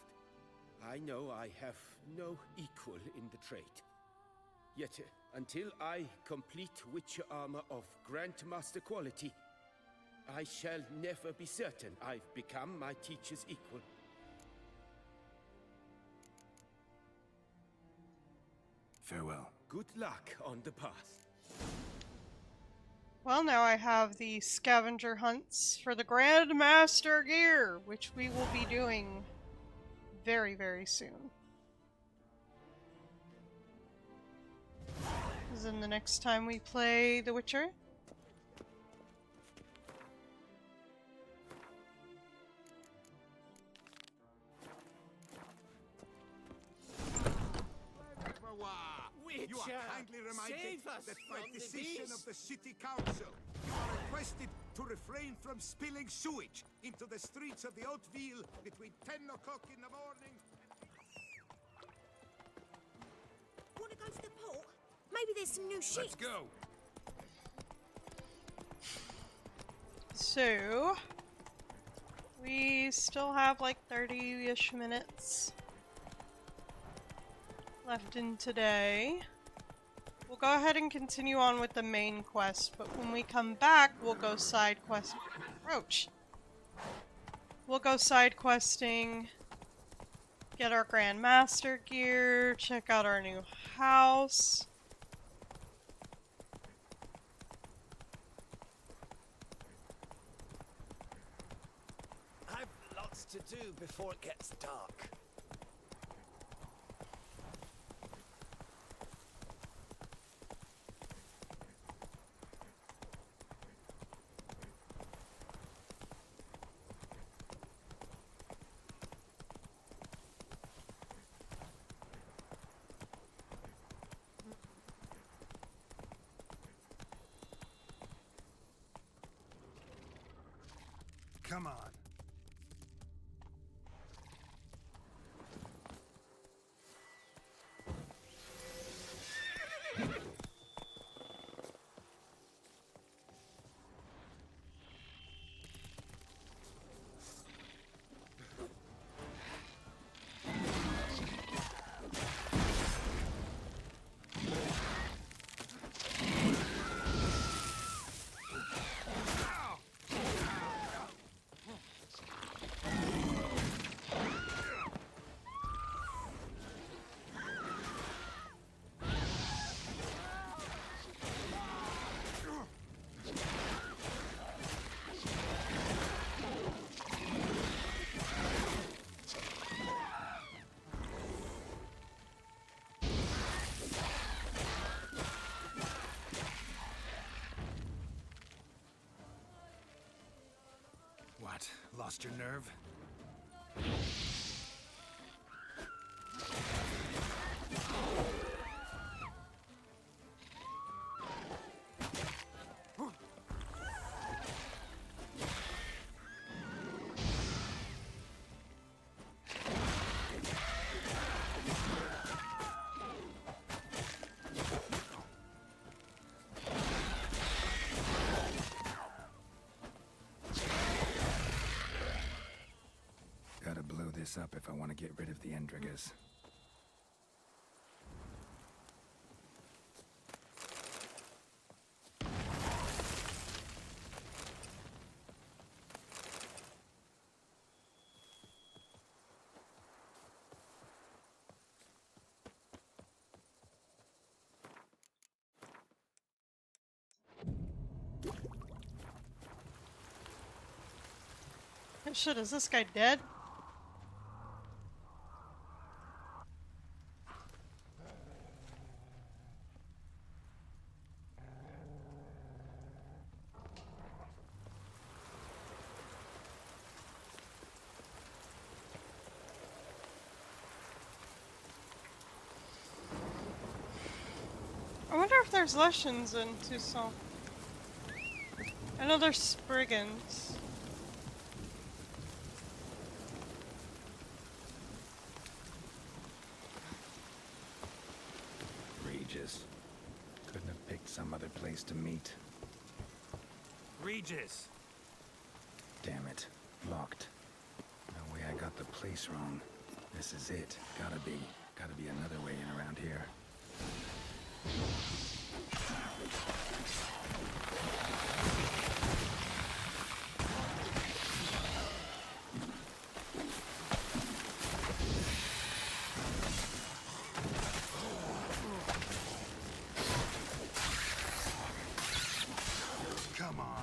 I know I have no equal in the trade. Yet, until I complete Witcher armor of Grandmaster quality, I shall never be certain I've become my teacher's equal. Farewell. Good luck on the path. Well, now I have the scavenger hunts for the Grandmaster gear, which we will be doing very, very soon. As in the next time we play The Witcher. You are kindly reminded that by decision of the city council, you are requested to refrain from spilling sewage into the streets of the Haute-Ville between 10 o'clock in the morning. Want to go to the port? Maybe there's some new ships. Let's go. So, we still have like 30-ish minutes left in today. We'll go ahead and continue on with the main quest, but when we come back, we'll go side quest. Roach. We'll go side questing, get our Grandmaster gear, check out our new house. I've lots to do before it gets dark. Come on. What? Lost your nerve? Gotta blow this up if I want to get rid of the Endrigas. Oh shit, is this guy dead? I wonder if there's Lushens in Toussaint. I know there's Spriggans. Regis. Couldn't have picked some other place to meet. Regis! Damn it. Locked. No way I got the place wrong. This is it. Gotta be another way in around here. Come on.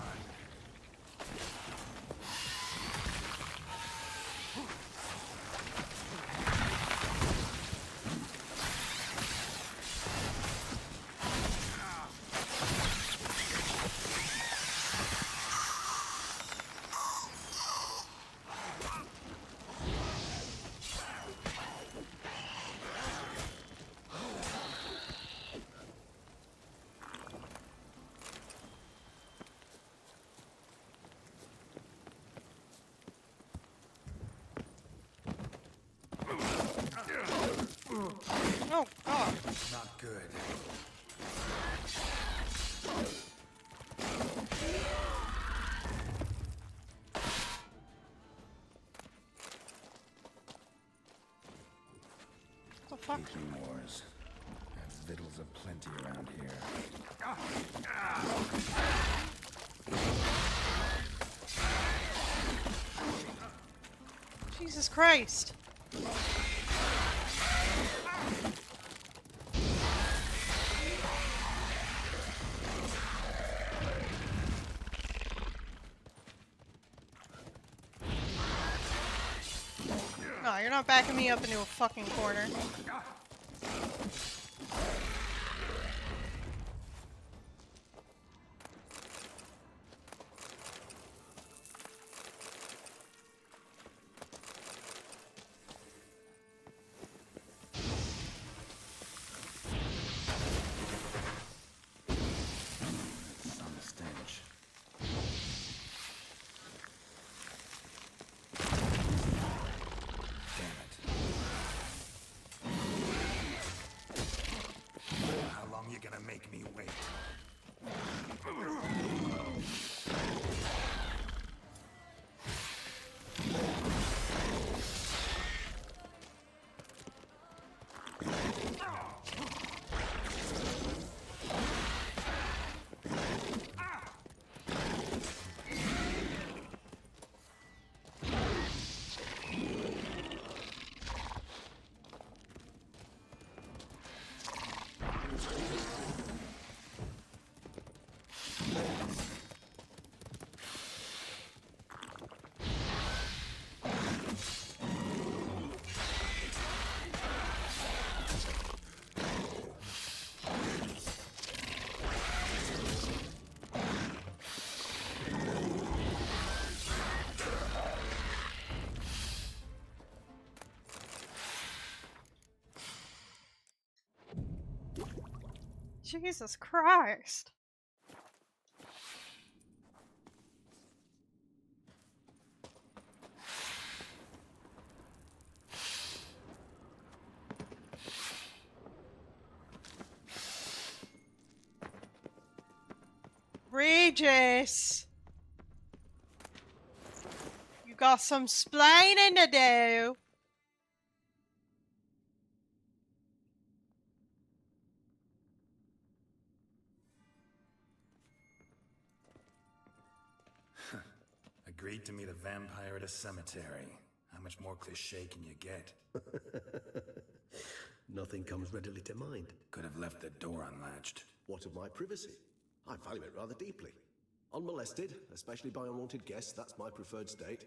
Oh god. Not good. What the fuck? Taking wars. Have victuals aplenty around here. Jesus Christ. No, you're not backing me up into a fucking corner. Some stench. me wait. Jesus Christ. Regis! You got some splaining to do. Agreed to meet a vampire at a cemetery. How much more cliché can you get? Nothing comes readily to mind. Could have left the door unlatched. What of my privacy? I value it rather deeply. Unmolested, especially by unwanted guests, that's my preferred state.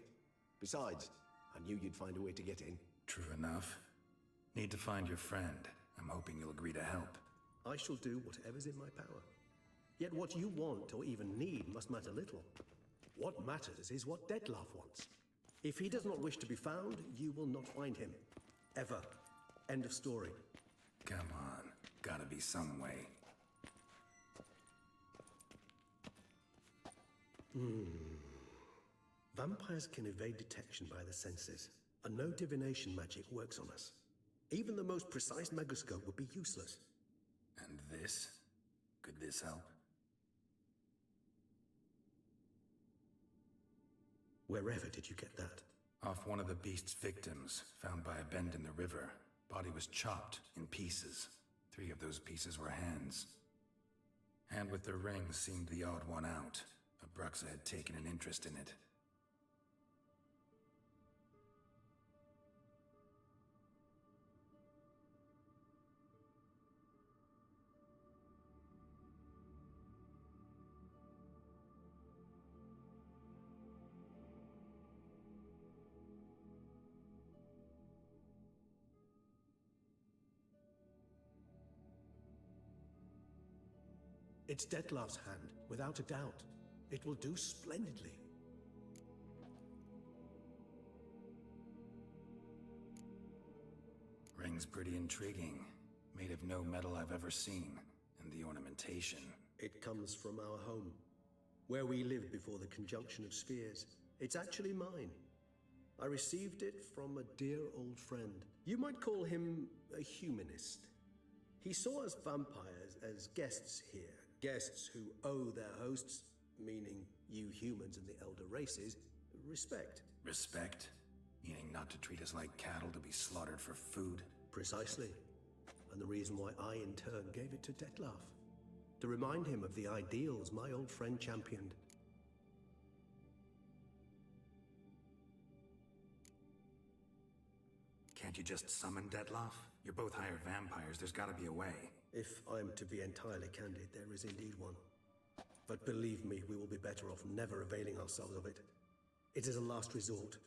Besides, I knew you'd find a way to get in. True enough. Need to find your friend. I'm hoping you'll agree to help. I shall do whatever's in my power. Yet what you want or even need must matter little. What matters is what Dettlaff wants. If he does not wish to be found, you will not find him. Ever. End of story. Come on. Gotta be some way. Vampires can evade detection by the senses, and no divination magic works on us. Even the most precise megascope would be useless. And this? Could this help? Wherever did you get that? Off one of the beast's victims, found by a bend in the river. Body was chopped in pieces. 3 of those pieces were hands. Hand with the ring seemed the odd one out. Abruxa had taken an interest in it. It's Dettlaff's hand, without a doubt. It will do splendidly. Ring's pretty intriguing. Made of no metal I've ever seen. And the ornamentation. It comes from our home, where we lived before the conjunction of spheres. It's actually mine. I received it from a dear old friend. You might call him a humanist. He saw us vampires as guests here. Guests who owe their hosts, meaning you humans and the elder races, respect. Respect? Meaning not to treat us like cattle to be slaughtered for food? Precisely. And the reason why I in turn gave it to Dettlaff. To remind him of the ideals my old friend championed. Can't you just summon Dettlaff? You're both hired vampires, there's gotta be a way. If I'm to be entirely candid, there is indeed one. But believe me, we will be better off never availing ourselves of it. It is a last resort.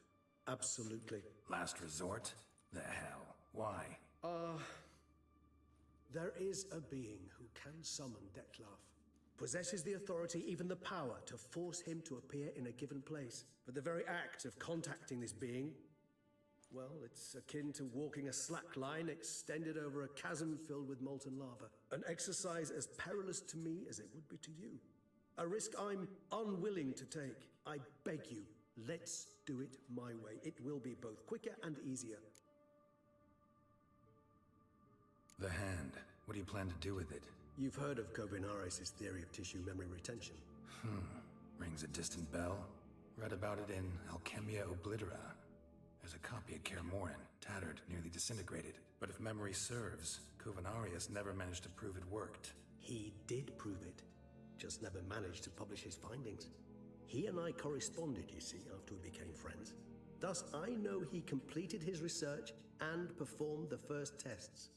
Absolutely. Last resort? The hell? Why? There is a being who can summon Dettlaff. Possesses the authority, even the power, to force him to appear in a given place. But the very act of contacting this being, well, it's akin to walking a slack line extended over a chasm filled with molten lava. An exercise as perilous to me as it would be to you. A risk I'm unwilling to take. I beg you, let's do it my way. It will be both quicker and easier. The hand. What do you plan to do with it? You've heard of Kovinaris' theory of tissue memory retention. Rings a distant bell. Read about it in Alchemia Oblitera. There's a copy at Kaer Morhen, tattered, nearly disintegrated. But if memory serves, Kovinaris never managed to prove it worked. He did prove it, just never managed to publish his findings. He and I corresponded, you see, after we became friends. Thus, I know he completed his research and performed the first tests.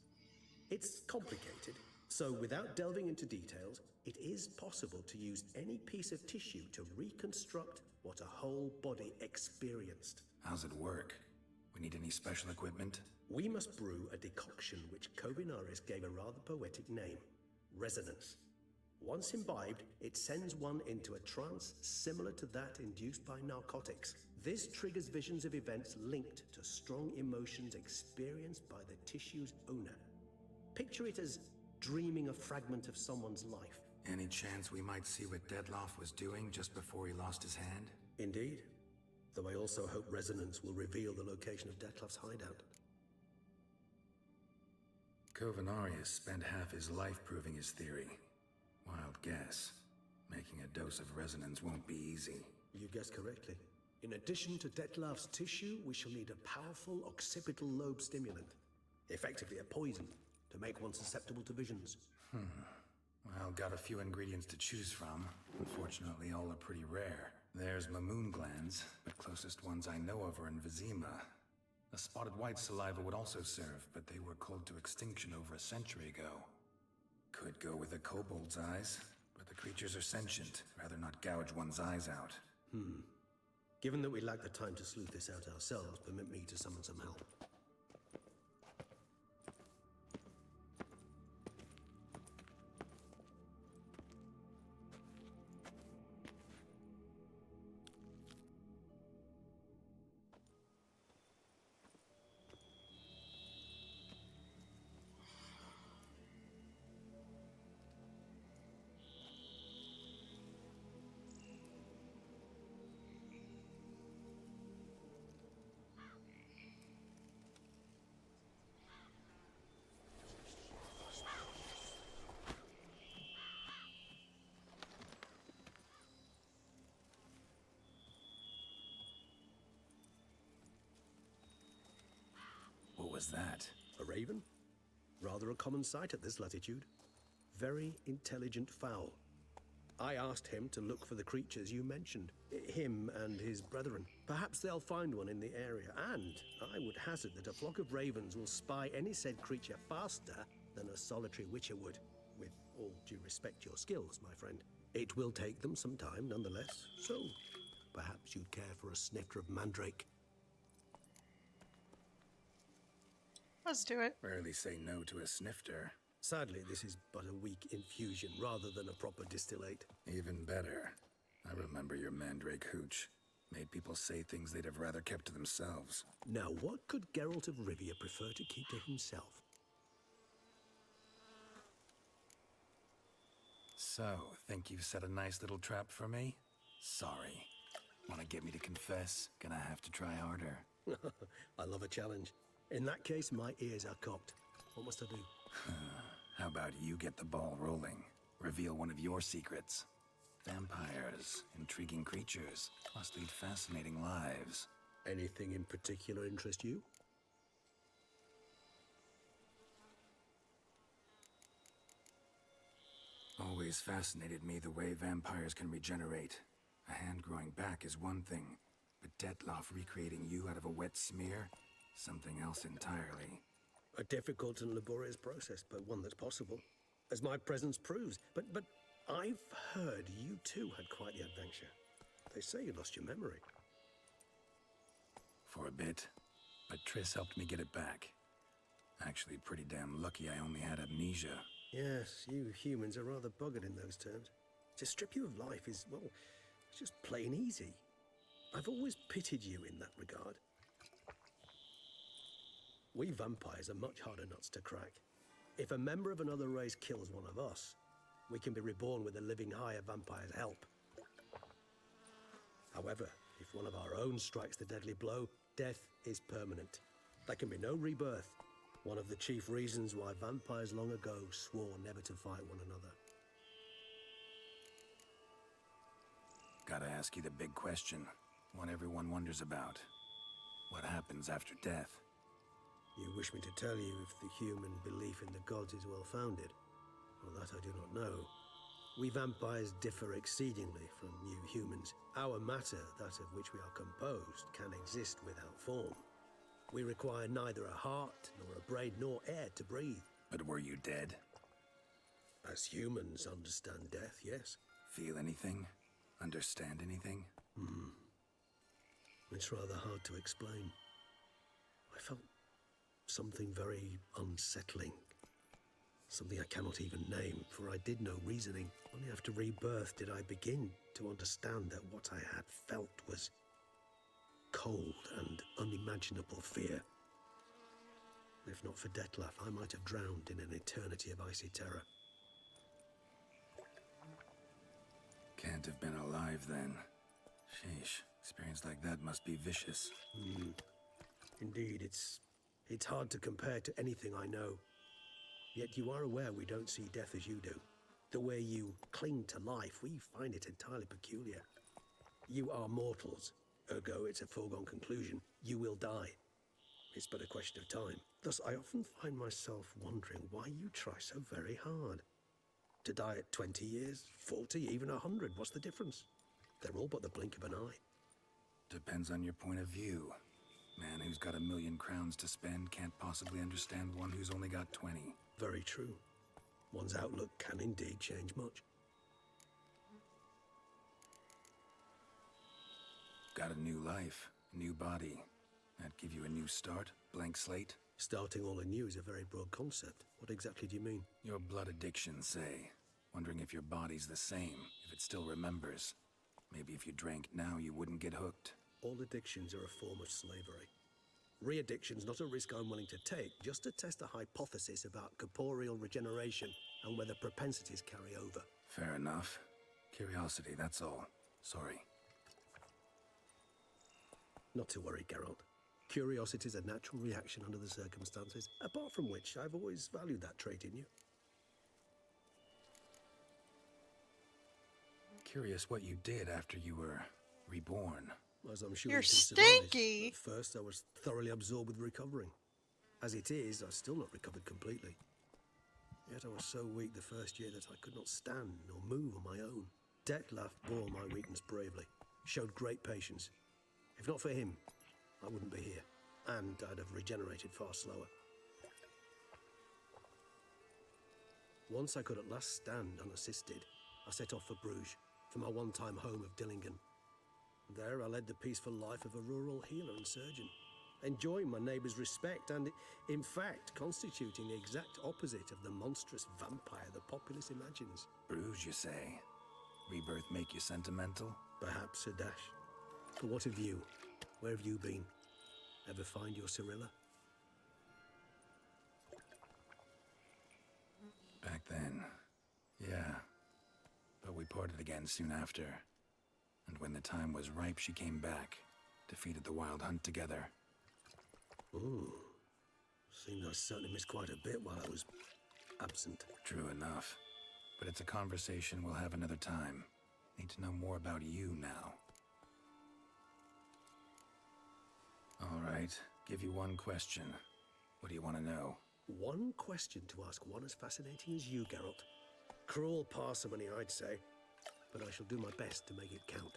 It's complicated, so without delving into details, it is possible to use any piece of tissue to reconstruct what a whole body experienced. How's it work? We need any special equipment? We must brew a decoction which Kovinaris gave a rather poetic name, resonance. Once imbibed, it sends one into a trance similar to that induced by narcotics. This triggers visions of events linked to strong emotions experienced by the tissue's owner. Picture it as dreaming a fragment of someone's life. Any chance we might see what Dettlaff was doing just before he lost his hand? Indeed. Though I also hope resonance will reveal the location of Dettlaff's hideout. Kovinaris spent half his life proving his theory. Wild guess. Making a dose of resonance won't be easy. You guessed correctly. In addition to Dettlaff's tissue, we shall need a powerful occipital lobe stimulant. Effectively a poison, to make one susceptible to visions. Well, got a few ingredients to choose from. Unfortunately, all are pretty rare. There's Mamoon glands, but closest ones I know of are in Vizima. A spotted white saliva would also serve, but they were cold to extinction over a century ago. Could go with a kobold's eyes, but the creatures are sentient. Rather not gouge one's eyes out. Given that we lack the time to sleuth this out ourselves, permit me to summon some help. What was that? A raven? Rather a common sight at this latitude. Very intelligent fowl. I asked him to look for the creatures you mentioned. Him and his brethren. Perhaps they'll find one in the area, and I would hazard that a flock of ravens will spy any said creature faster than a solitary witcher would. With all due respect to your skills, my friend. It will take them some time, nonetheless. So, perhaps you'd care for a snifter of mandrake. Let's do it. Rarely say no to a snifter. Sadly, this is but a weak infusion rather than a proper distillate. Even better. I remember your mandrake hooch. Made people say things they'd have rather kept to themselves. Now, what could Geralt of Rivia prefer to keep to himself? So, think you've set a nice little trap for me? Sorry. Want to get me to confess? Gonna have to try harder. I love a challenge. In that case, my ears are cocked. What must I do? How about you get the ball rolling? Reveal one of your secrets. Vampires, intriguing creatures, must lead fascinating lives. Anything in particular interest you? Always fascinated me the way vampires can regenerate. A hand growing back is one thing, but Dettlaff recreating you out of a wet smear? Something else entirely. A difficult and laborious process, but one that's possible. As my presence proves. But I've heard you too had quite the adventure. They say you lost your memory. For a bit, but Triss helped me get it back. Actually, pretty damn lucky I only had amnesia. Yes, you humans are rather buggered in those terms. To strip you of life is, well, it's just plain easy. I've always pitied you in that regard. We vampires are much harder nuts to crack. If a member of another race kills one of us, we can be reborn with a living higher vampire's help. However, if one of our own strikes the deadly blow, death is permanent. There can be no rebirth. One of the chief reasons why vampires long ago swore never to fight one another. Gotta ask you the big question, one everyone wonders about. What happens after death? You wish me to tell you if the human belief in the gods is well-founded? Well, that I do not know. We vampires differ exceedingly from you humans. Our matter, that of which we are composed, can exist without form. We require neither a heart, nor a brain, nor air to breathe. But were you dead? As humans understand death, yes. Feel anything? Understand anything? It's rather hard to explain. I felt something very unsettling. Something I cannot even name, for I did no reasoning. Only after rebirth did I begin to understand that what I had felt was cold and unimaginable fear. If not for Dettlaff, I might have drowned in an eternity of icy terror. Can't have been alive then. Sheesh, experience like that must be vicious. Indeed, it's hard to compare to anything I know. Yet you are aware we don't see death as you do. The way you cling to life, we find it entirely peculiar. You are mortals, ergo it's a foregone conclusion. You will die. It's but a question of time. Thus, I often find myself wondering why you try so very hard. To die at 20 years, 40, even 100, what's the difference? They're all but the blink of an eye. Depends on your point of view. Man who's got 1,000,000 crowns to spend can't possibly understand one who's only got 20. Very true. One's outlook can indeed change much. Got a new life, a new body. That give you a new start? Blank slate? Starting all anew is a very broad concept. What exactly do you mean? Your blood addiction, say. Wondering if your body's the same, if it still remembers. Maybe if you drank now, you wouldn't get hooked. All addictions are a form of slavery. Re-addiction's not a risk I'm willing to take, just to test a hypothesis about corporeal regeneration and whether propensities carry over. Fair enough. Curiosity, that's all. Sorry. Not to worry, Geralt. Curiosity is a natural reaction under the circumstances, apart from which I've always valued that trait in you. Curious what you did after you were reborn. As I'm sure You're you can surmise. stinky! At first, I was thoroughly absorbed with recovering. As it is, I've still not recovered completely. Yet I was so weak the first year that I could not stand nor move on my own. Dettlaff bore my weakness bravely, showed great patience. If not for him, I wouldn't be here, and I'd have regenerated far slower. Once I could at last stand unassisted, I set off for Bruges, for my one-time home of Dillingen. There I led the peaceful life of a rural healer and surgeon, enjoying my neighbours' respect and, in fact, constituting the exact opposite of the monstrous vampire the populace imagines. Bruges, you say? Rebirth make you sentimental? Perhaps a dash. But what of you? Where have you been? Ever find your Cirilla? Back then, yeah. But we parted again soon after. And when the time was ripe, she came back. Defeated the Wild Hunt together. Ooh. Seems I certainly missed quite a bit while I was absent. True enough. But it's a conversation we'll have another time. Need to know more about you now. All right. Give you one question. What do you want to know? One question to ask one as fascinating as you, Geralt. Cruel parsimony, I'd say. But I shall do my best to make it count.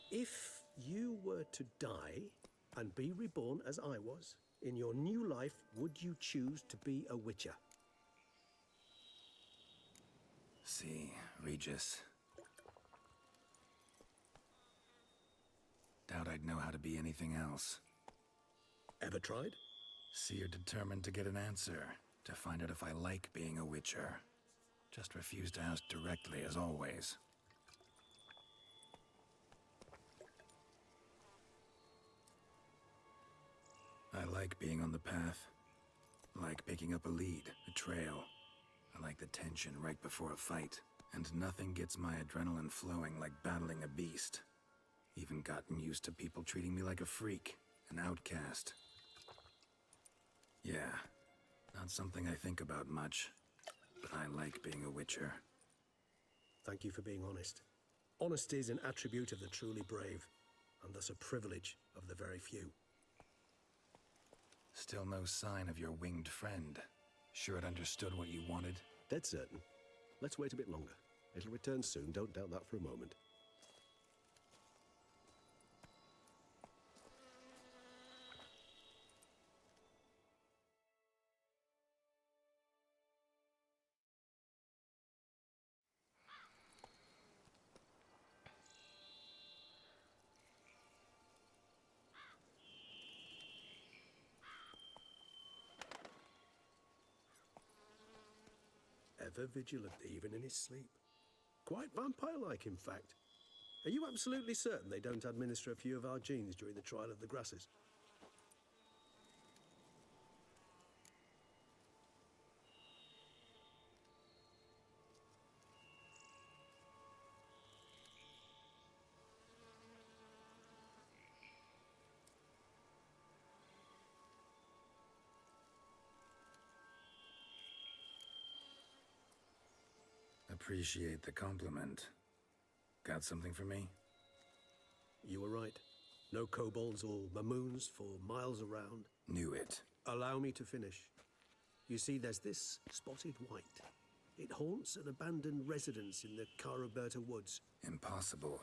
If you were to die and be reborn as I was, in your new life, would you choose to be a witcher? See, Regis. Doubt I'd know how to be anything else. Ever tried? See, you're determined to get an answer, to find out if I like being a witcher. Just refuse to ask directly, as always. I like being on the path. Like picking up a lead, a trail. I like the tension right before a fight. And nothing gets my adrenaline flowing like battling a beast. Even gotten used to people treating me like a freak, an outcast. Yeah, not something I think about much, but I like being a witcher. Thank you for being honest. Honesty is an attribute of the truly brave, and thus a privilege of the very few. Still no sign of your winged friend. Sure it understood what you wanted? Dead certain. Let's wait a bit longer. It'll return soon, don't doubt that for a moment. Ever vigilant, even in his sleep. Quite vampire-like, in fact. Are you absolutely certain they don't administer a few of our genes during the trial of the grasses? Appreciate the compliment. Got something for me? You were right. No kobolds or mamoons for miles around. Knew it. Allow me to finish. You see, there's this spotted white. It haunts an abandoned residence in the Caraberta woods. Impossible.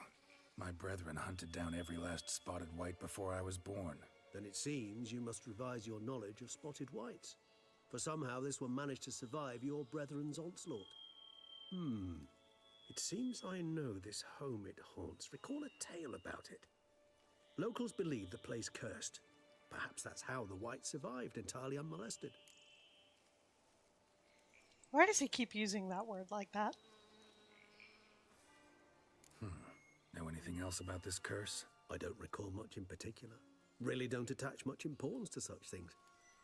My brethren hunted down every last spotted white before I was born. Then it seems you must revise your knowledge of spotted whites. For somehow this one managed to survive your brethren's onslaught. It seems I know this home it haunts. Recall a tale about it. Locals believe the place cursed. Perhaps that's how the white survived entirely unmolested. Why does he keep using that word like that? Know anything else about this curse? I don't recall much in particular. Really don't attach much importance to such things.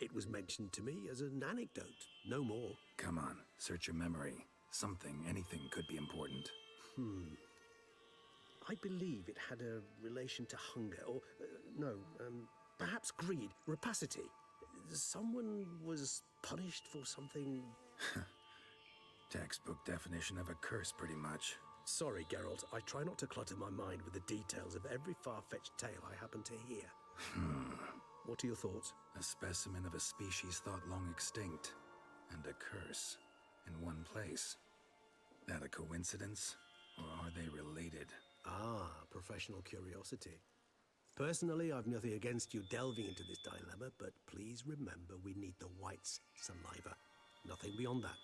It was mentioned to me as an anecdote, no more. Come on, search your memory. Something, anything could be important. I believe it had a relation to hunger, or, perhaps greed, rapacity. Someone was punished for something... Textbook definition of a curse, pretty much. Sorry, Geralt. I try not to clutter my mind with the details of every far-fetched tale I happen to hear. What are your thoughts? A specimen of a species thought long extinct, and a curse in one place. That a coincidence, or are they related? Ah, professional curiosity. Personally, I've nothing against you delving into this dilemma, but please remember we need the white's saliva. Nothing beyond that.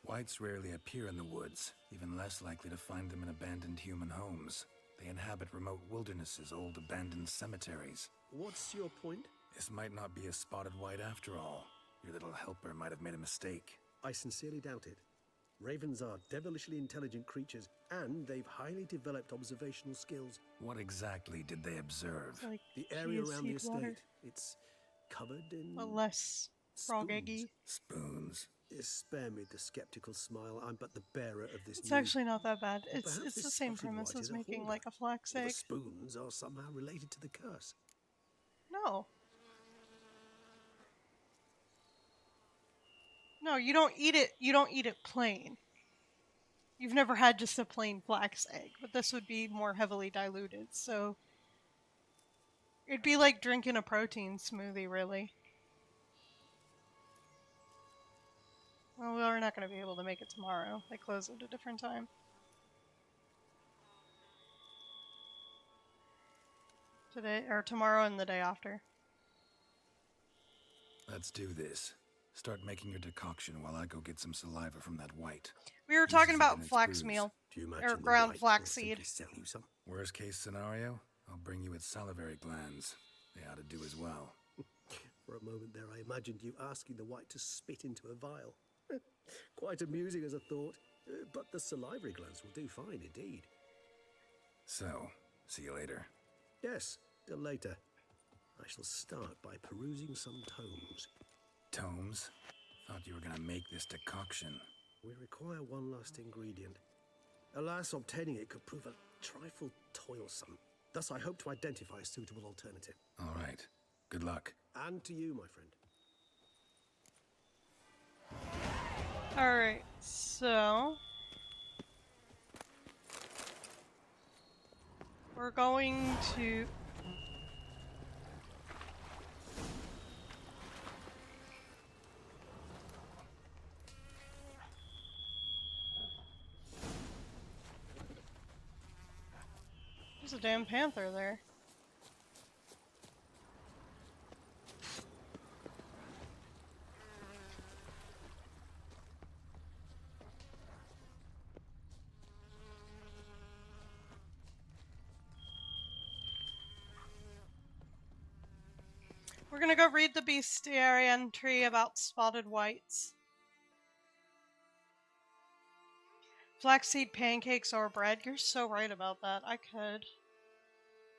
Whites rarely appear in the woods, even less likely to find them in abandoned human homes. They inhabit remote wildernesses, old abandoned cemeteries. What's your point? This might not be a spotted white after all. Your little helper might have made a mistake. I sincerely doubt it. Ravens are devilishly intelligent creatures, and they've highly developed observational skills. What exactly did they observe? Like the area around the estate. Water. It's covered in... But less frog eggy. Spoons. Spare me the skeptical smile. I'm but the bearer of this It's news. actually not that bad. Or It's perhaps the this same spotted premise white as is a making hoarder. like a flax Or egg. the spoons are somehow related to the curse. No. No, you don't eat it. You don't eat it plain. You've never had just a plain flax egg, but this would be more heavily diluted, so it'd be like drinking a protein smoothie, really. Well, we're not going to be able to make it tomorrow. They close at a different time. Today, or tomorrow and the day after. Let's do this. Start making your decoction while I go get some saliva from that white. We were talking Uses it about in its flax booze. meal. Do you Or imagine the ground white flax will seed. simply sell you some? Worst case scenario, I'll bring you its salivary glands. They ought to do as well. For a moment there, I imagined you asking the white to spit into a vial. Quite amusing as a thought, but the salivary glands will do fine indeed. So, see you later. Yes, till later. I shall start by perusing some tomes. Tomes? Thought you were gonna make this decoction. We require one last ingredient. Alas, obtaining it could prove a trifle toilsome. Thus, I hope to identify a suitable alternative. All right. Good luck. And to you, my friend. Alright, so... we're going to... There's a damn panther there. We're gonna go read the bestiary entry about spotted whites. Flaxseed pancakes or bread. You're so right about that. I could.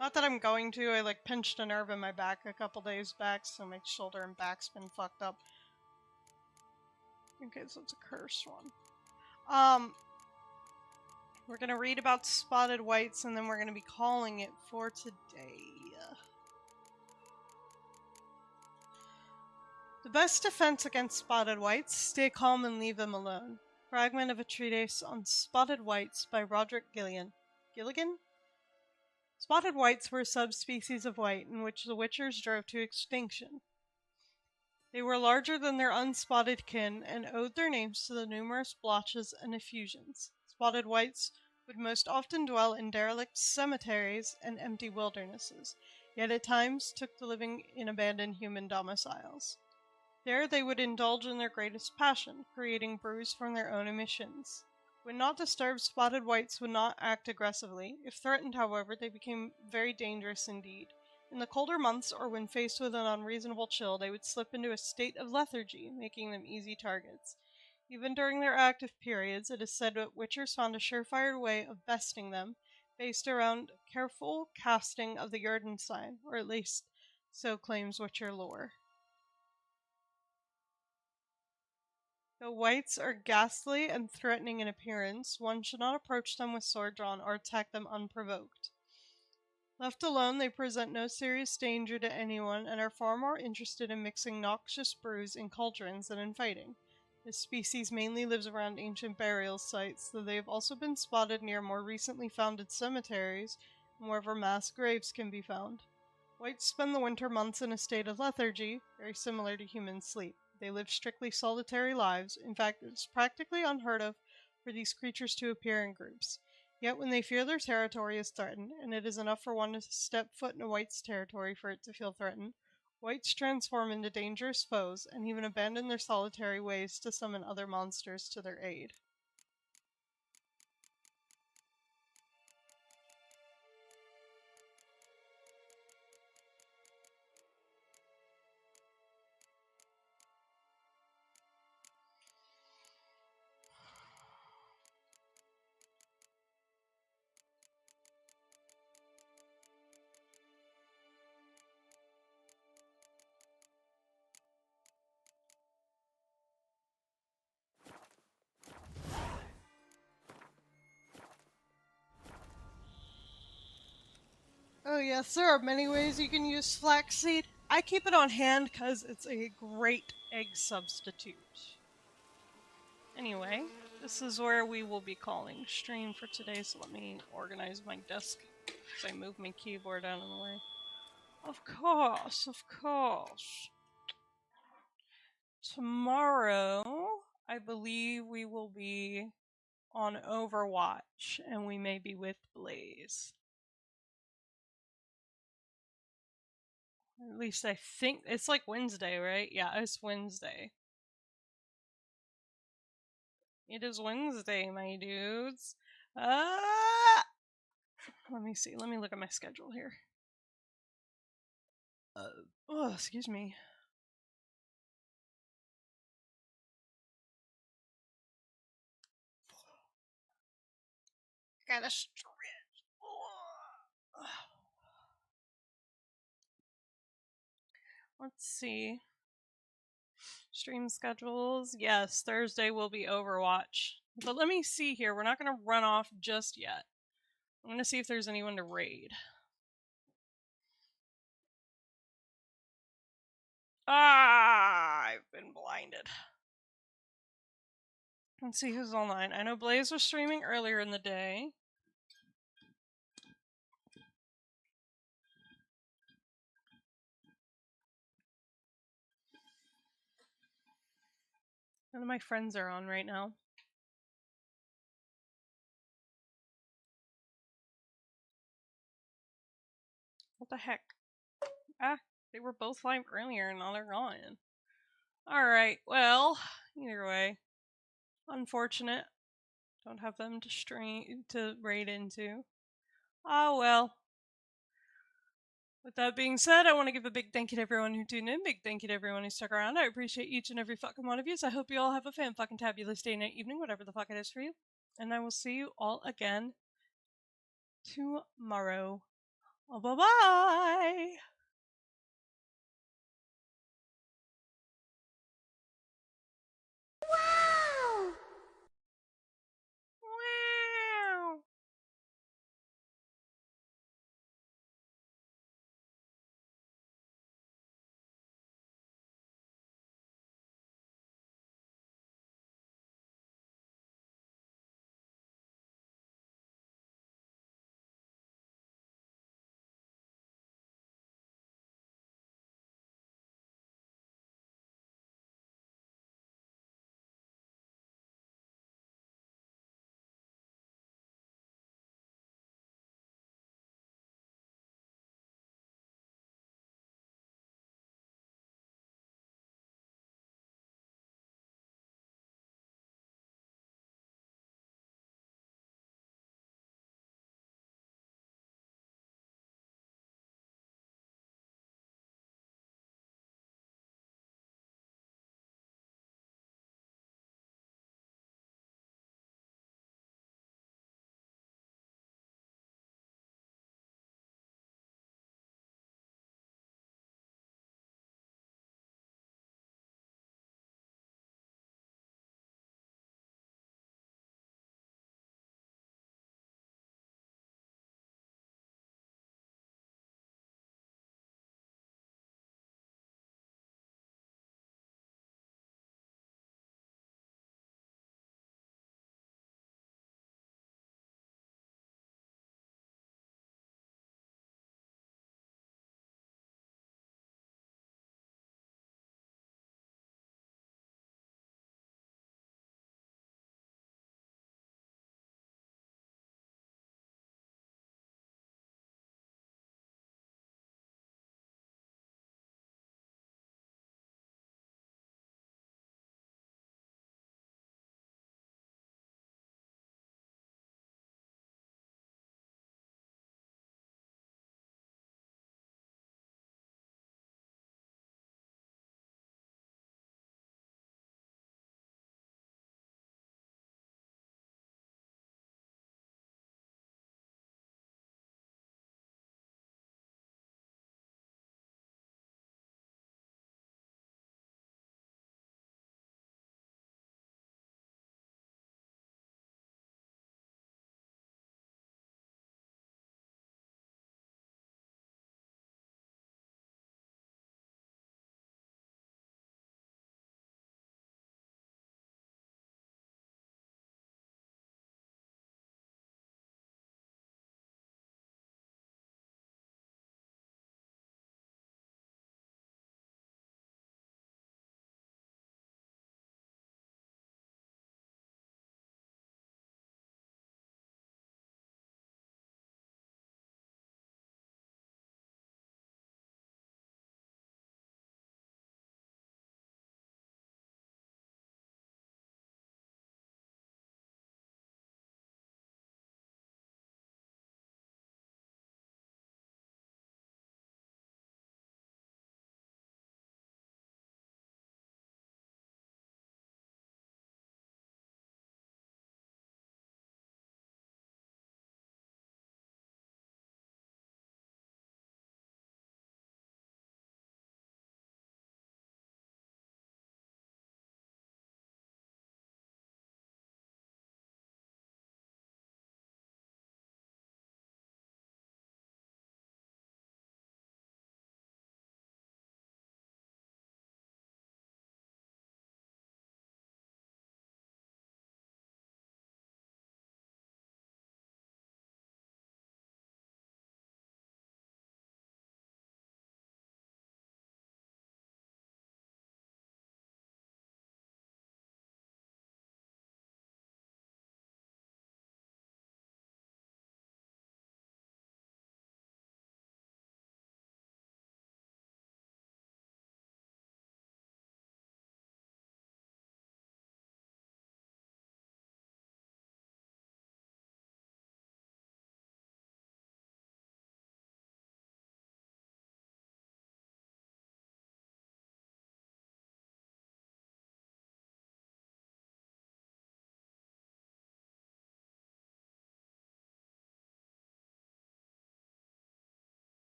Not that I'm going to. I like pinched a nerve in my back a couple days back, so my shoulder and back's been fucked up. Okay, so it's a cursed one. We're gonna read about spotted whites and then we're gonna be calling it for today. The best defense against spotted whites, stay calm and leave them alone. Fragment of a treatise on spotted whites by Roderick Gilligan. Gilligan? Spotted whites were a subspecies of white in which the witchers drove to extinction. They were larger than their unspotted kin and owed their names to the numerous blotches and effusions. Spotted whites would most often dwell in derelict cemeteries and empty wildernesses, yet at times took to living in abandoned human domiciles. There they would indulge in their greatest passion, creating brews from their own emissions. When not disturbed, spotted whites would not act aggressively. If threatened, however, they became very dangerous indeed. In the colder months, or when faced with an unreasonable chill, they would slip into a state of lethargy, making them easy targets. Even during their active periods, it is said that witchers found a surefire way of besting them, based around careful casting of the Yrden sign, or at least so claims witcher lore. Though whites are ghastly and threatening in appearance, one should not approach them with sword drawn or attack them unprovoked. Left alone, they present no serious danger to anyone and are far more interested in mixing noxious brews in cauldrons than in fighting. This species mainly lives around ancient burial sites, though they have also been spotted near more recently founded cemeteries and wherever mass graves can be found. Whites spend the winter months in a state of lethargy, very similar to human sleep. They live strictly solitary lives. In fact, it's practically unheard of for these creatures to appear in groups. Yet when they fear their territory is threatened, and it is enough for one to step foot in a white's territory for it to feel threatened, whites transform into dangerous foes and even abandon their solitary ways to summon other monsters to their aid. Oh yes, there are many ways you can use flaxseed. I keep it on hand because it's a great egg substitute. Anyway, this is where we will be calling stream for today, so let me organize my desk so I move my keyboard out of the way. Of course, of course. Tomorrow, I believe we will be on Overwatch, and we may be with Blaze. At least I think it's like Wednesday, right? Yeah, it's Wednesday. It is Wednesday, my dudes. Let me see. Let me look at my schedule here. Oh, excuse me. Gotta stretch. Let's see. Stream schedules. Yes, Thursday will be Overwatch. But let me see here. We're not going to run off just yet. I'm going to see if there's anyone to raid. I've been blinded. Let's see who's online. I know Blaze was streaming earlier in the day. None of my friends are on right now. What the heck? Ah, they were both live earlier and now they're gone. Alright, well, either way. Unfortunate. Don't have them to raid into. Oh well. With that being said, I want to give a big thank you to everyone who tuned in. Big thank you to everyone who stuck around. I appreciate each and every fucking one of you. So I hope you all have a fan-fucking-tabulous day, night, evening, whatever the fuck it is for you. And I will see you all again tomorrow. Bye-bye!